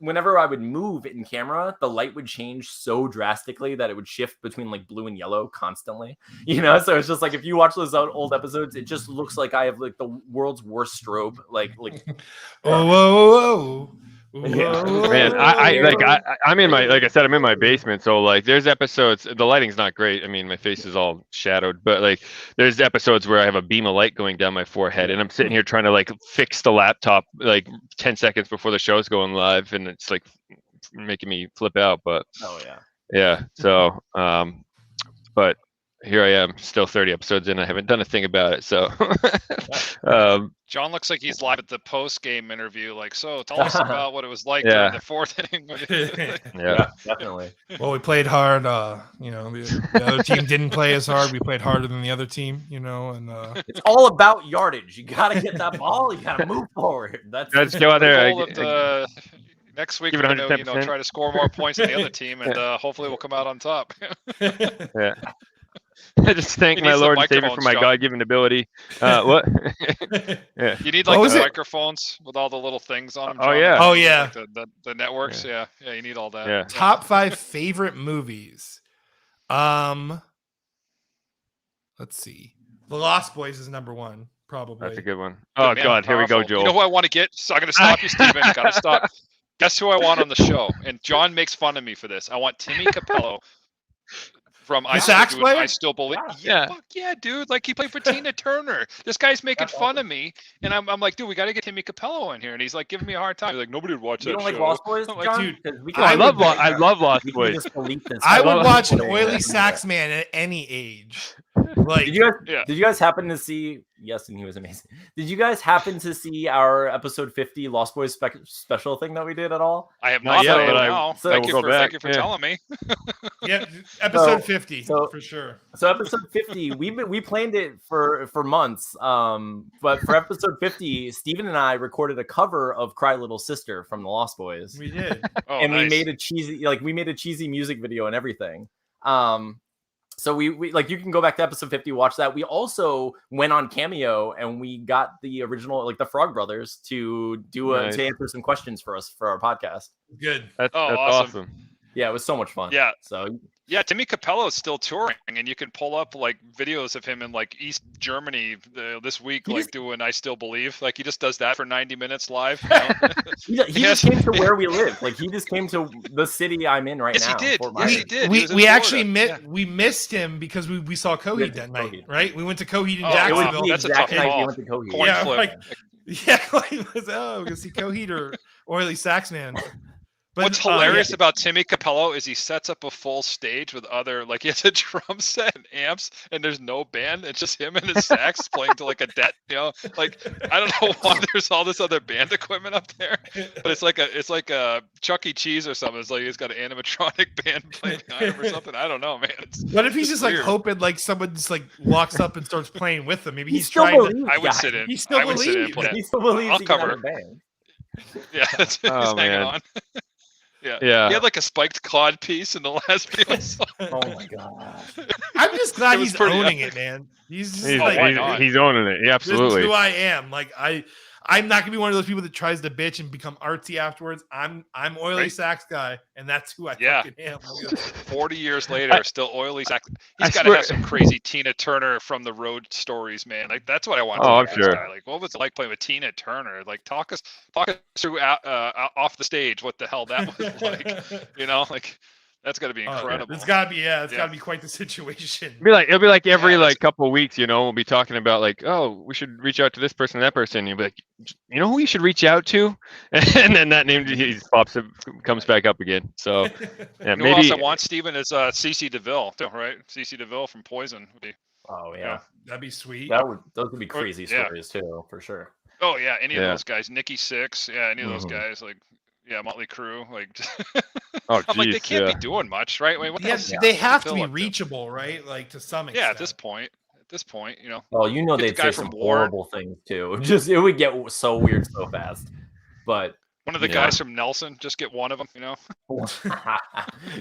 whenever I would move in camera, the light would change so drastically that it would shift between like blue and yellow constantly, So it's just like, if you watch those old episodes, it just looks like I have like the world's worst strobe. Like, whoa. Yeah. Man, I'm in my, like I said, I'm in my basement. So like there's episodes, the lighting's not great. I mean, my face is all shadowed, but like there's episodes where I have a beam of light going down my forehead, and I'm sitting here trying to like fix the laptop like 10 seconds before the show's going live, and it's like making me flip out. But yeah. So but here I am, still 30 episodes in. I haven't done a thing about it. So John looks like he's live at the post-game interview. Like, so tell us about what it was like Yeah. during the fourth inning. Yeah, definitely. Well, we played hard. The other team didn't play as hard. We played harder than the other team. And It's all about yardage. You got to get that ball. You got to move forward. Let's go out there. Next week, Give we're it going to 110%. try to score more points than the other team, and hopefully we'll come out on top. Yeah. I just thank He my needs the Lord and Savior for microphones, my John. God-given ability. What? Yeah. You need What like was the it? microphones with all the little things on them. Oh, John, yeah. like Oh, yeah. the networks. Yeah, you need all that. Yeah. top 5 favorite movies. Let's see. The Lost Boys is number 1, probably. That's a good one. Good Oh, man, God. Here we go, powerful. Joel. You know who I want to get? So I'm going to stop you, Steven. Got to stop. Guess who I want on the show? And John makes fun of me for this. I want Timmy Capello from The sax player? I Still Believe. Yeah. Fuck yeah, dude. Like, he played for Tina Turner. This guy's making fun of me. And I'm like, dude, we got to get Timmy Capello in here. And he's like giving me a hard time. He's like, nobody would watch You that don't like show. Lost Boys, I'm like, John? dude, 'Cause we I love Lost we can Boys. just delete this. I would love watch an Lost oily Boys. sax man at any age. Like, Did you guys? Yeah. Did you guys happen to see? Yes, and he was amazing. Did you guys happen to see our episode 50 Lost Boys special thing that we did at all? I have Not not yet, yet, but but I now. will Thank you go for back. Yeah. telling me. yeah, episode So- 50 so- for sure. So episode 50, we planned it for months. But for episode 50, Steven and I recorded a cover of "Cry Little Sister" from the Lost Boys, We did. Oh, and nice. we made a cheesy music video and everything. So we like, you can go back to episode 50, watch that. We also went on Cameo and we got the original, like the Frog Brothers, to do Nice. to answer some questions for us for our podcast. Good. That's Oh, awesome. Yeah, it was so much fun. Yeah. So Yeah, Timmy Capello is still touring, and you can pull up like videos of him in like East Germany this week, He like just- doing "I Still Believe." Like he just does that for 90 minutes live. You know? he Yes. just came to where we live. Like he just came to the city I'm in right Yes, he now. did. Fort Yes, Myers. he did. He We, was in we actually Florida. we missed him because we saw Coheed went that to night, Coheed. right? We went to Coheed in Oh, It was Jacksonville. the That's a exact tough night we call. went to Coheed. Coin Yeah, flip. like- Yeah, like, we're gonna see Coheed or Oily Sax Man. But, What's hilarious about Timmy Capello is he sets up a full stage with other, like he has a drum set and amps, and there's no band. It's just him and his sax playing to like a debt, like I don't know why there's all this other band equipment up there, but it's like a Chuck E. Cheese or something. It's like he's got an animatronic band playing behind him or something. I don't know, man. What if he's just like weird. hoping like someone just like walks up and starts playing with them? Maybe He he's still trying to. believes I would that. sit in. He still I would sit in and believes. play. He still believes I'll he can have cover. a band. Yeah, that's Oh, he's hanging man. on. Yeah. Yeah. He had like a spiked cod piece in the last video. I saw. Oh my god. I'm just glad It was he's pretty owning it, man. He's just He's, like, why he's, not? he's owning it. Yeah, this is absolutely. who I am. Like I'm not gonna be one of those people that tries to bitch and become artsy afterwards. I'm Oily Right. Sax guy, and that's who I Yeah. fucking am. 40 years later, still oily sax. I He's got to swear- have some crazy Tina Turner from the Road stories, man. Like that's what I want. Oh, to I'm this sure. guy. Like, what was it like playing with Tina Turner? Like, talk us through off the stage what the hell that was like. Like that's got to be incredible. It's gotta be it's Yeah. gotta be quite the situation. It'll be like every Yeah, like couple of weeks, we'll be talking about like, oh, we should reach out to this person and that person. And you'll be like, you know who you should reach out to? And then that name comes back up again. So yeah, You know who else maybe I want, Steven, is CC DeVille, too, right? CC DeVille from Poison would be Oh Yeah. That'd be sweet. Those would be crazy stories too, for sure. Oh yeah, any of those guys, Nikki Sixx, any of those guys, like Motley Crue, like. Oh, I'm like, they jeez, can't be doing much, right? Wait, what else? They have to be reachable, right? Like to some extent. Yeah, at this point, you know. Well, you know, Get the they'd guy say from some War. horrible things too. It would get so weird so fast. But one of the guys from Nelson, just get one of them, you know.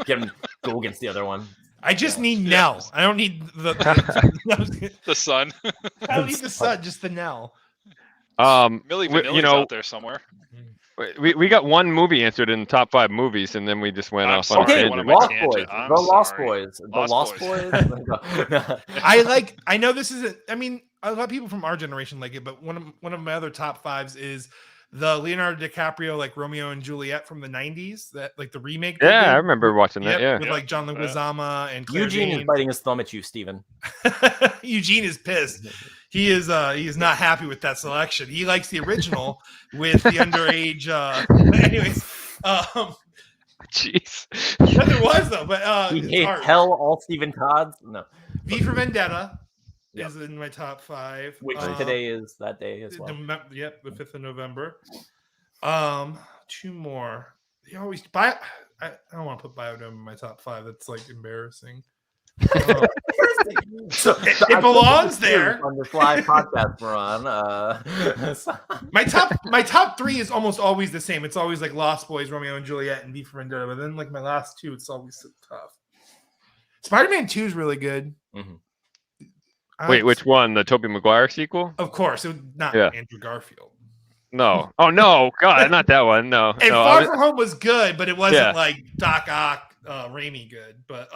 Get him go against the other one. I just need Nell. I don't need the the sun. I don't need the sun, just the Nell. Millie Vanilli's out there somewhere. We got one movie answered in the top 5 movies, and then we just went off on a tangent. Lost Boys. The Lost Boys. I know this isn't. I mean, a lot of people from our generation like it, but one of my other top 5s is the Leonardo DiCaprio, like Romeo and Juliet from the 90s, that like the remake. Yeah, I remember watching that. Yeah, with like John Leguizamo and Claire Eugene Danes. is biting his thumb at you, Steven. Eugene is pissed. He is not happy with that selection. He likes the original with the underage. Anyways, jeez, it was though. But he hates hell all Stephen Todd's. No, V for Vendetta is in my top 5. Which today is that day as well. The 5th of November. 2 more. You always I don't want to put Biodome in my top 5. That's like embarrassing. So it belongs there on the fly podcast we're on. My top 3 is almost always the same. It's always like Lost Boys, Romeo and Juliet, and V for Vendetta. But then like my last 2, it's always so tough. Spider-Man 2 is really good. Wait, which one? The Tobey Maguire sequel? Of course, it was not Andrew Garfield. No. Oh no, God, not that one. No. And Far From Home was good, but it wasn't like Doc Ock, Raimi good. But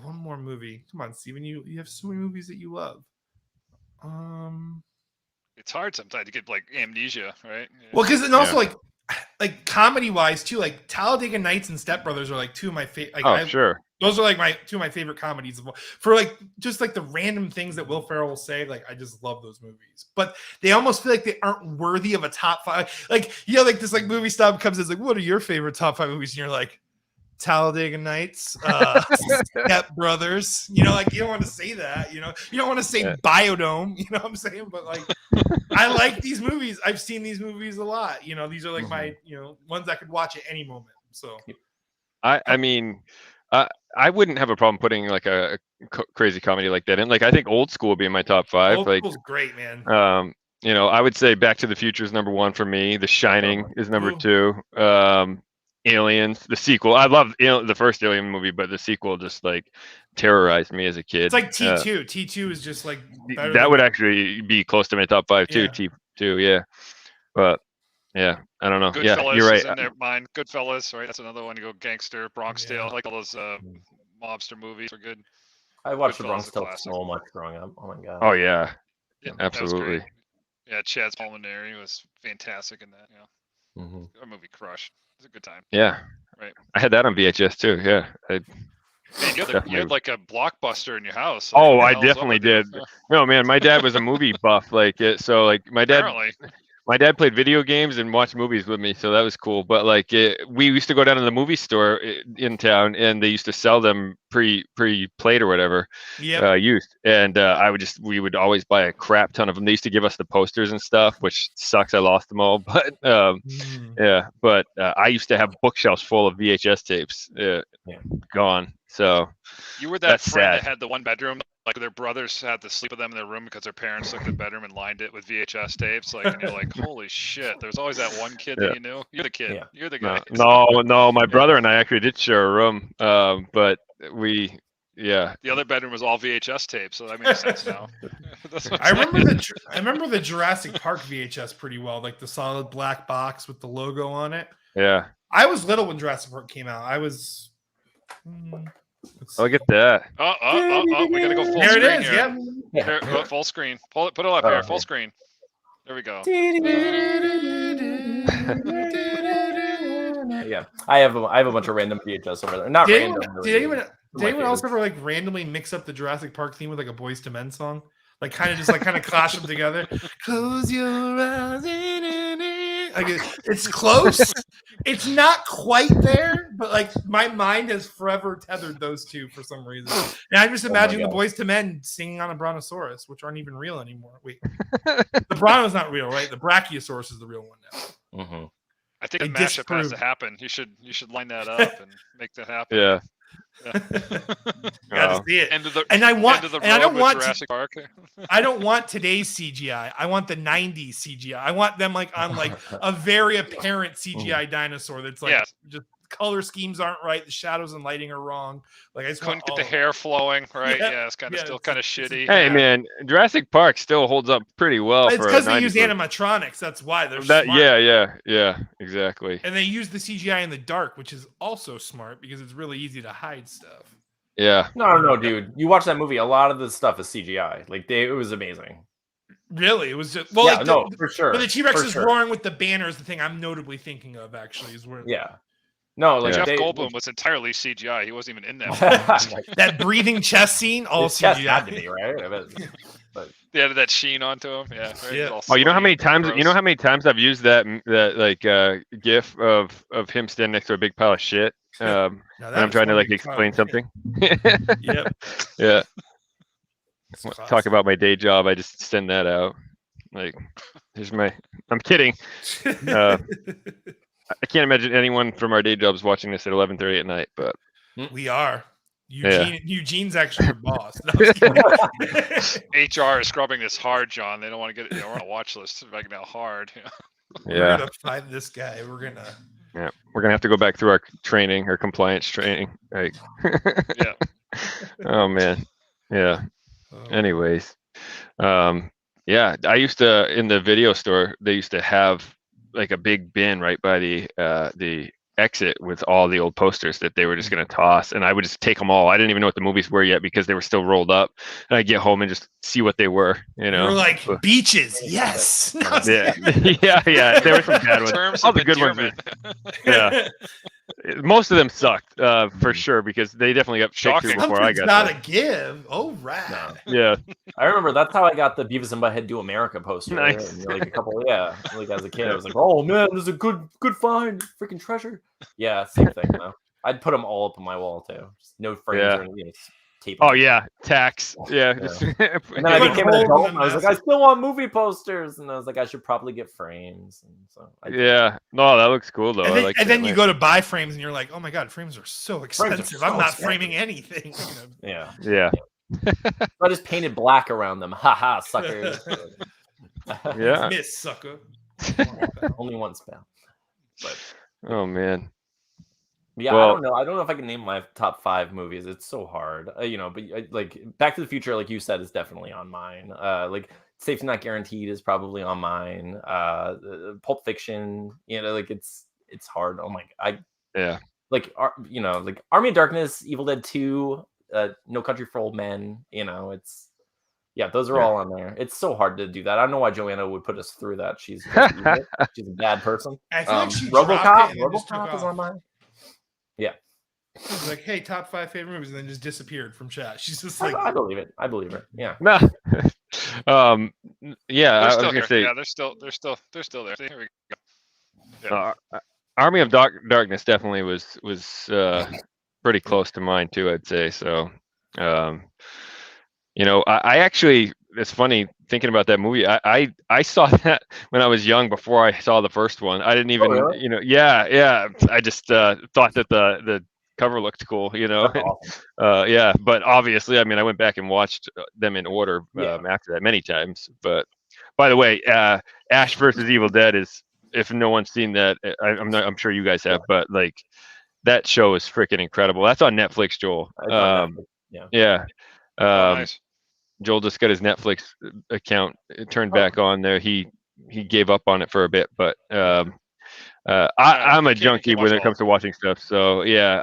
one more movie. Come on, Steven. You have so many movies that you love. It's hard sometimes to get like amnesia, right? Yeah. Well, because and also like comedy wise too, like Talladega Nights and Step Brothers are like 2 of my favorite. Like, sure. Those are like 2 of my favorite comedies for like just like the random things that Will Ferrell will say. Like I just love those movies, but they almost feel like they aren't worthy of a top 5. Like like this like movie snob comes in, like, what are your favorite top 5 movies? And you're like, Talladega Nights, Step Brothers. You know, like you don't want to say that. You know, you don't want to say Biodome. You know what I'm saying? But like, I like these movies. I've seen these movies a lot. You know, these are like my ones I could watch at any moment. So, I mean. I wouldn't have a problem putting like a crazy comedy like that in. Like I think Old School would be in my top 5. Old School's great, man. I would say Back to the Future is number 1 for me. The Shining is number 2. Aliens, the sequel. I love the first Alien movie, but the sequel just like terrorized me as a kid. It's like T2. T2 is just like better that would actually be close to my top 5 too. Yeah. T2, yeah. But yeah, I don't know. Goodfellas you're right. is in their mind. Goodfellas, right? That's another one. You go gangster, Bronx Tale. I like all those mobster movies are good. I watched the Goodfellas Bronx is a Tale classic. so much growing up. Oh my god. Oh yeah, Yeah, absolutely. Yeah, Chad's Pulmonary was fantastic in that. Yeah, that movie crushed. It was a good time. Yeah, right. I had that on VHS too. Yeah. Man, you had like a Blockbuster in your house. So oh, I definitely did. No, man, my dad was a movie buff. So like my dad. Apparently. My dad played video games and watched movies with me, so that was cool. But like, we used to go down to the movie store in town, and they used to sell them pre-played or whatever, used. And we would always buy a crap ton of them. They used to give us the posters and stuff, which sucks. I lost them all, but yeah. But I used to have bookshelves full of VHS tapes, gone. So you were that friend that had the 1 bedroom. Like their brothers had to sleep with them in their room because their parents took the bedroom and lined it with VHS tapes. Like, and you're like, holy shit! There's always that one kid that you knew. You're the kid. Yeah. You're the guy. No. My brother and I actually did share a room, but we, The other bedroom was all VHS tapes, so that makes sense now. I remember the Jurassic Park VHS pretty well, like the solid black box with the logo on it. Yeah. I was little when Jurassic Park came out. I was. Look at that. We gotta go full there screen it is, here. Here, full screen. Put it up here, full screen. There we go. Yeah, I have a bunch of random VHS over there. Not random. Did anyone else ever like randomly mix up the Jurassic Park theme with like a Boyz II Men song? Like kind of clash them together. Close your eyes. right? Like it's close. It's not quite there, but like my mind has forever tethered those two for some reason. And I'm just imagining the Boys to Men singing on a brontosaurus, which aren't even real anymore. Wait, the bronto's not real, right? The brachiosaurus is the real one now. Mm-hmm. I think a mashup has to happen. You should line that up and make that happen. Yeah. Gotta see it. And I don't want Jurassic Park. I don't want today's CGI. I want the 90s CGI. I want them like on like a very apparent CGI dinosaur that's like just color schemes aren't right, the shadows and lighting are wrong. Like I just couldn't get the hair flowing right. Yeah, it's kind of still kind of shitty. Hey man, Jurassic Park still holds up pretty well. It's because they use animatronics. That's why they're smart. Yeah, exactly. And they use the CGI in the dark, which is also smart because it's really easy to hide stuff. Yeah. No, dude. You watch that movie. A lot of the stuff is CGI. Like it was amazing. Really, it was just for sure. But the T-Rex is roaring with the banner is the thing I'm notably thinking of. Actually, is where No, like Jeff Goldblum was entirely CGI. He wasn't even in that. That breathing chest scene, all CGI. Had to be, right? But yeah, that sheen onto him. Yeah. Right? Yeah. Oh, you know how many times I've used that like GIF of him standing next to a big pile of shit when I'm trying to like explain something. Yep. Yeah. Talk about my day job. I just send that out. Like, here's my. I'm kidding. I can't imagine anyone from our day jobs watching this at 11:30 at night, but we are. Eugene's actually your boss. HR is scrubbing this hard, John. They don't want to get it. We're on a watch list right now hard. We're gonna find this guy. We're gonna have to go back through our training, our compliance training. Like, yeah. Oh man. Yeah. Anyways, I used to in the video store. They used to have like a big bin right by the exit with all the old posters that they were just going to toss, and I would just take them all. I didn't even know what the movies were yet because they were still rolled up, and I'd get home and just see what they were, you know. We're like beaches, yes. yeah. There were some bad ones. All the good ones. Yeah. Most of them sucked, for sure, because they definitely got shocking before I got not there. a give. Oh, right. No. Yeah. I remember that's how I got the Beavis and Butthead Do America poster. Nice. And like a couple, like as a kid, I was like, oh man, this is a good find, freaking treasure. Yeah, same thing. Though. I'd put them all up on my wall too. Just no frames or anything. Tape them. Oh yeah, tax. Yeah. And then I became an adult, and I was like, I still want movie posters, and I was like, I should probably get frames. And so no, that looks cool though. And then you go to buy frames, and you're like, oh my god, frames are so expensive. I'm not framing anything. Yeah. Yeah. I just painted black around them. Haha, suckers. Yeah. Miss sucker. Only one spell. But oh man. Yeah, well, I don't know if I can name my top 5 movies. It's so hard, But like Back to the Future, like you said, is definitely on mine. Like Safety Not Guaranteed is probably on mine. Pulp Fiction, like it's hard. Oh my god, like Army of Darkness, Evil Dead 2, No Country for Old Men. Those are all on there. It's so hard to do that. I don't know why Joanna would put us through that. She's a bad person. I feel like she RoboCop is on mine. Yeah. She's like, hey, top 5 favorite movies, and then just disappeared from chat. She's just like, I believe it. Yeah. No. Yeah. I was gonna say, yeah, they're still there. Here we go. Yeah. Army of Darkness definitely was pretty close to mine too, I'd say. So, I actually, it's funny thinking about that movie. I saw that when I was young before I saw the first one. I didn't even, really? Yeah. I just thought that the cover looked cool, Awesome. But obviously, I mean, I went back and watched them in order after that many times. But by the way, Ash versus Evil Dead is, if no one's seen that, I'm sure you guys have, but like that show is freaking incredible. That's on Netflix, Joel. nice. Joel just got his Netflix account turned back on there. He gave up on it for a bit, but I'm a junkie when it comes to watching stuff. So yeah,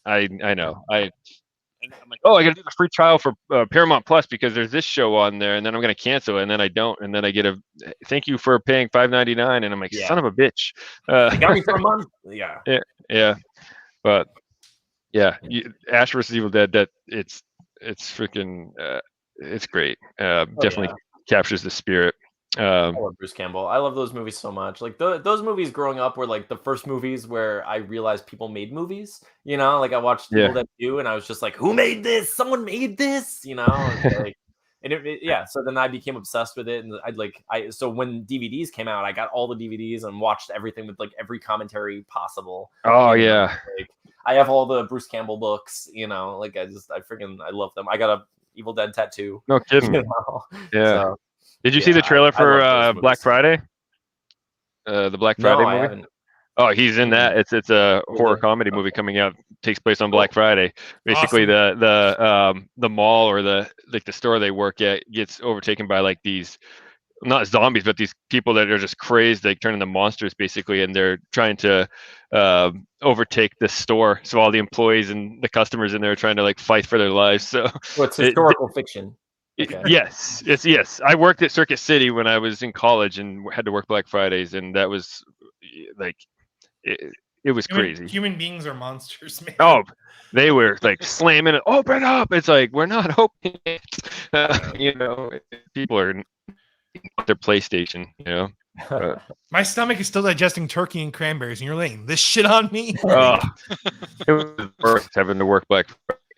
I know. I'm like, oh, I got to do the free trial for Paramount Plus because there's this show on there, and then I'm going to cancel it, and then I don't, and then I get a thank you for paying $5.99, and I'm like, son of a bitch. Got me for a month. Yeah. But yeah, Ash vs. Evil Dead. That it's freaking. It's great. Definitely captures the spirit. I love Bruce Campbell. I love those movies so much. Like those movies growing up were like the first movies where I realized people made movies. You know, like I watched Evil Dead 2 and I was just like, who made this? Someone made this, you know? And like, yeah. So then I became obsessed with it, and so when DVDs came out, I got all the DVDs and watched everything with like every commentary possible. Oh you know? yeah. Like I have all the Bruce Campbell books. You know, like I love them. I got a Evil Dead tattoo. No kidding. You know? Yeah. So, Did you see the trailer for Black movies. Friday? The Black Friday No, I movie? haven't. Oh, he's in that. It's a horror comedy movie coming out. Takes place on Black Friday. Basically, the mall or the store they work at gets overtaken by like these, not zombies, but these people that are just crazed, like turn into monsters basically, and they're trying to overtake the store. So all the employees and the customers in there are trying to like fight for their lives. So it's historical fiction. Okay. Yes. I worked at Circuit City when I was in college and had to work Black Fridays, and that was like it was crazy. Human beings are monsters, man. Oh, they were like slamming it. Open up! It's like we're not opening it. You know, people are their PlayStation. You know, my stomach is still digesting turkey and cranberries, and you're laying this shit on me. It was worse having to work Black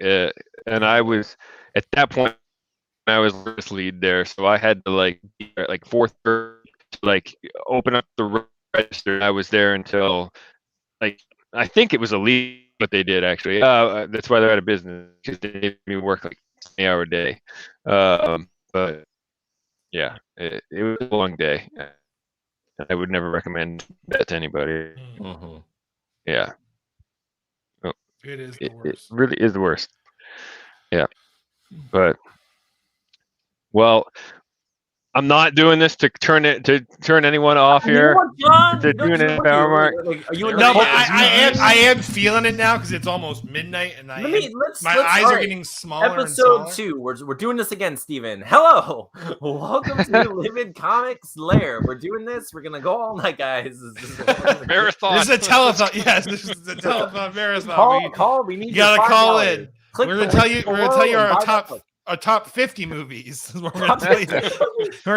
Friday, and I was at that point. I was lead there, so I had to like be there at like 4:30 to like open up the register. I was there until like I think it was a lead, but they did actually. That's why they're out of business, because they made me work like an 8-hour day. But yeah, it was a long day. I would never recommend that to anybody. Mm-hmm. Yeah, it is the worst. It really is the worst. Yeah, but. Well, I'm not doing this to turn anyone off here. John, doing it power mark. No, but I am feeling it now because it's almost midnight and my eyes are getting smaller. Episode 2. We're doing this again, Steven. Hello, welcome to Livid Comics Lair. We're doing this. We're gonna go all night, guys. Marathon. This is a telethon. Yes, this is a telethon marathon. Call. We need you gotta call in. We're gonna tell you our top 50 movies. We're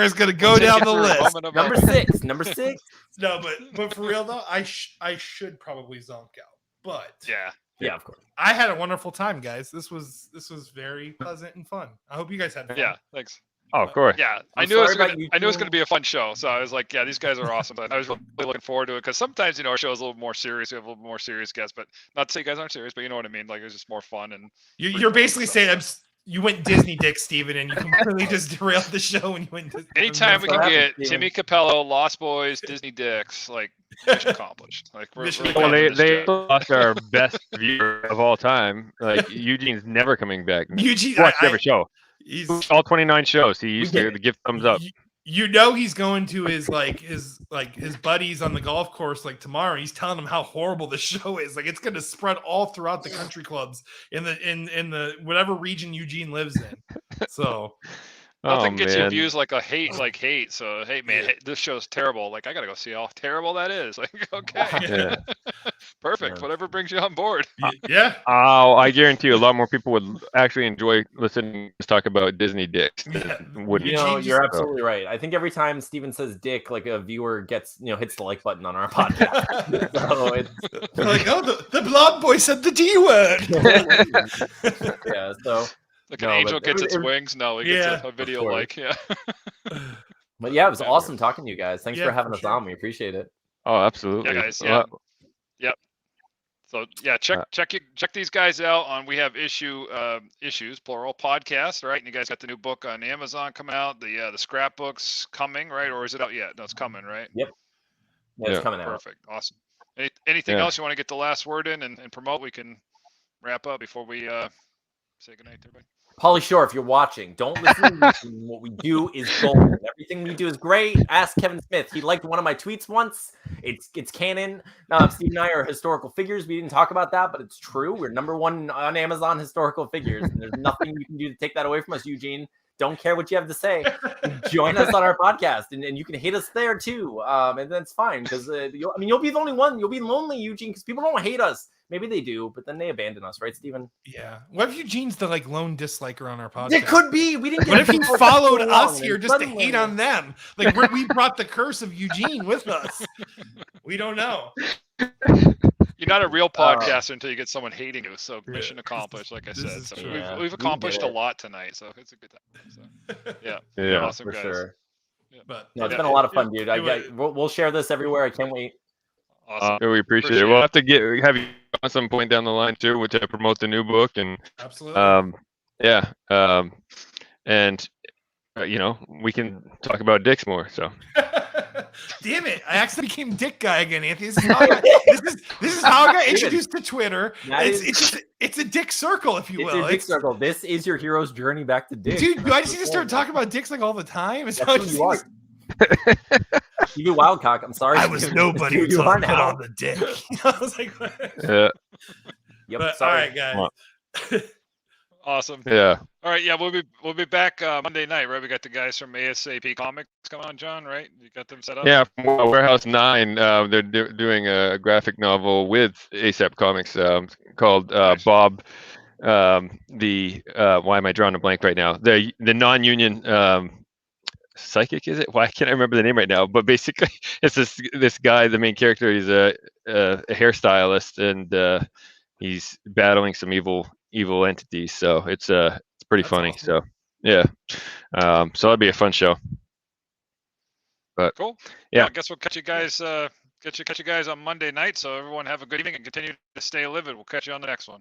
just gonna go down the list. Number six. No, but for real though, I should probably zonk out. But yeah, of course. I had a wonderful time, guys. This was very pleasant and fun. I hope you guys had fun. Yeah, thanks. Oh, of course. Yeah, I knew it was gonna be a fun show, so I was like, yeah, these guys are awesome. I was really looking forward to it because sometimes our show is a little more serious. We have a little more serious guests, but not to say you guys aren't serious, but you know what I mean. Like, it was just more fun and you're basically saying you went Disney dick, Steven, and you completely just derailed the show. And you went. Anytime we can get Timmy Capello, Lost Boys, Disney dicks, like mission accomplished. Like they lost our best viewer of all time. Like Eugene's never coming back. Eugene watched every show. He's all 29 shows. He used to give thumbs up. You know he's going to his buddies on the golf course like tomorrow. He's telling them how horrible the show is. Like, it's going to spread all throughout the country clubs in the whatever region Eugene lives in. So nothing gets you views like hate. So hey man, this show's terrible. Like, I gotta go see how terrible that is. Like, okay, perfect. Whatever brings you on board. Yeah. Oh, I guarantee you, a lot more people would actually enjoy listening to us talk about Disney dicks. You're absolutely right. I think every time Steven says "dick," like a viewer gets hits the like button on our podcast. So it's like, oh, the blonde boy said the D word. Yeah. So. Like an angel gets its wings. No, he gets a video like, But yeah, it was awesome talking to you guys. Thanks for having us on. We appreciate it. Oh, absolutely. Yeah, guys. Yep. So yeah, check these guys out on We Have Issues plural podcast, right? And you guys got the new book on Amazon coming out. The scrapbook's coming, right? Or is it out yet? No, it's coming, right? Yep. Yeah, it's coming out. Perfect. Awesome. Anything else you want to get the last word in and promote? We can wrap up before we say goodnight to everybody. Pauly Shore, if you're watching, don't listen to what we do is gold. Everything we do is great. Ask Kevin Smith. He liked one of my tweets once. It's canon. Steve and I are historical figures. We didn't talk about that, but it's true. We're #1 on Amazon historical figures. And there's nothing you can do to take that away from us, Eugene. don't care what you have to say. Join us on our podcast, and you can hate us there too. And that's fine because you'll be the only one. You'll be lonely, Eugene, because people don't hate us. Maybe they do, but then they abandon us, right, Steven? Yeah. What if Eugene's the like lone disliker on our podcast? It could be. We didn't. What if he people followed so us long, here and just to suddenly- hate on them? Like we brought the curse of Eugene with us. We don't know. You're not a real podcaster until you get someone hating you. So mission accomplished, like I This said. is So true. Yeah, we've we accomplished did a it. lot tonight. So it's a good time. So, yeah. Yeah. Awesome for guys. sure. Yeah. But No, it's Yeah, been a lot of fun, dude. it We'll share this everywhere. I can't wait. Awesome. We appreciate it. Appreciate We'll it. have to have you at some point down the line too, which I promote the new book and absolutely. yeah, and you know, we can talk about dicks more. So Damn it! I actually became Dick Guy again, Anthony. This is how I got introduced to Twitter. That It's a dick circle, if you It's will. your dick circle. This is your hero's journey back to dick. Dude, do I just need to start talking about dicks like all the time? Is That's how I who just you need are. to- You do Wildcock. I'm sorry. I was Steven. nobody You until are I put now. on the dick. I was like, yeah, Yep. but, all Sorry. right, guys. Awesome. yeah. All right. Yeah, we'll be back Monday night, right? We got the guys from ASAP Comics coming on, John. Right? You got them set up. Yeah, from Warehouse 9, they're doing a graphic novel with ASAP Comics called Nice. Bob. Why am I drawing a blank right now? The non-union psychic, is it? Why can't I remember the name right now? But basically, it's this guy, the main character. He's a hairstylist, and he's battling some evil entities. So it's pretty That's funny. awesome. So yeah, so that'd be a fun show. But Cool. Yeah. Well, I guess we'll catch you guys. Catch you guys on Monday night. So everyone have a good evening and continue to stay livid. We'll catch you on the next one.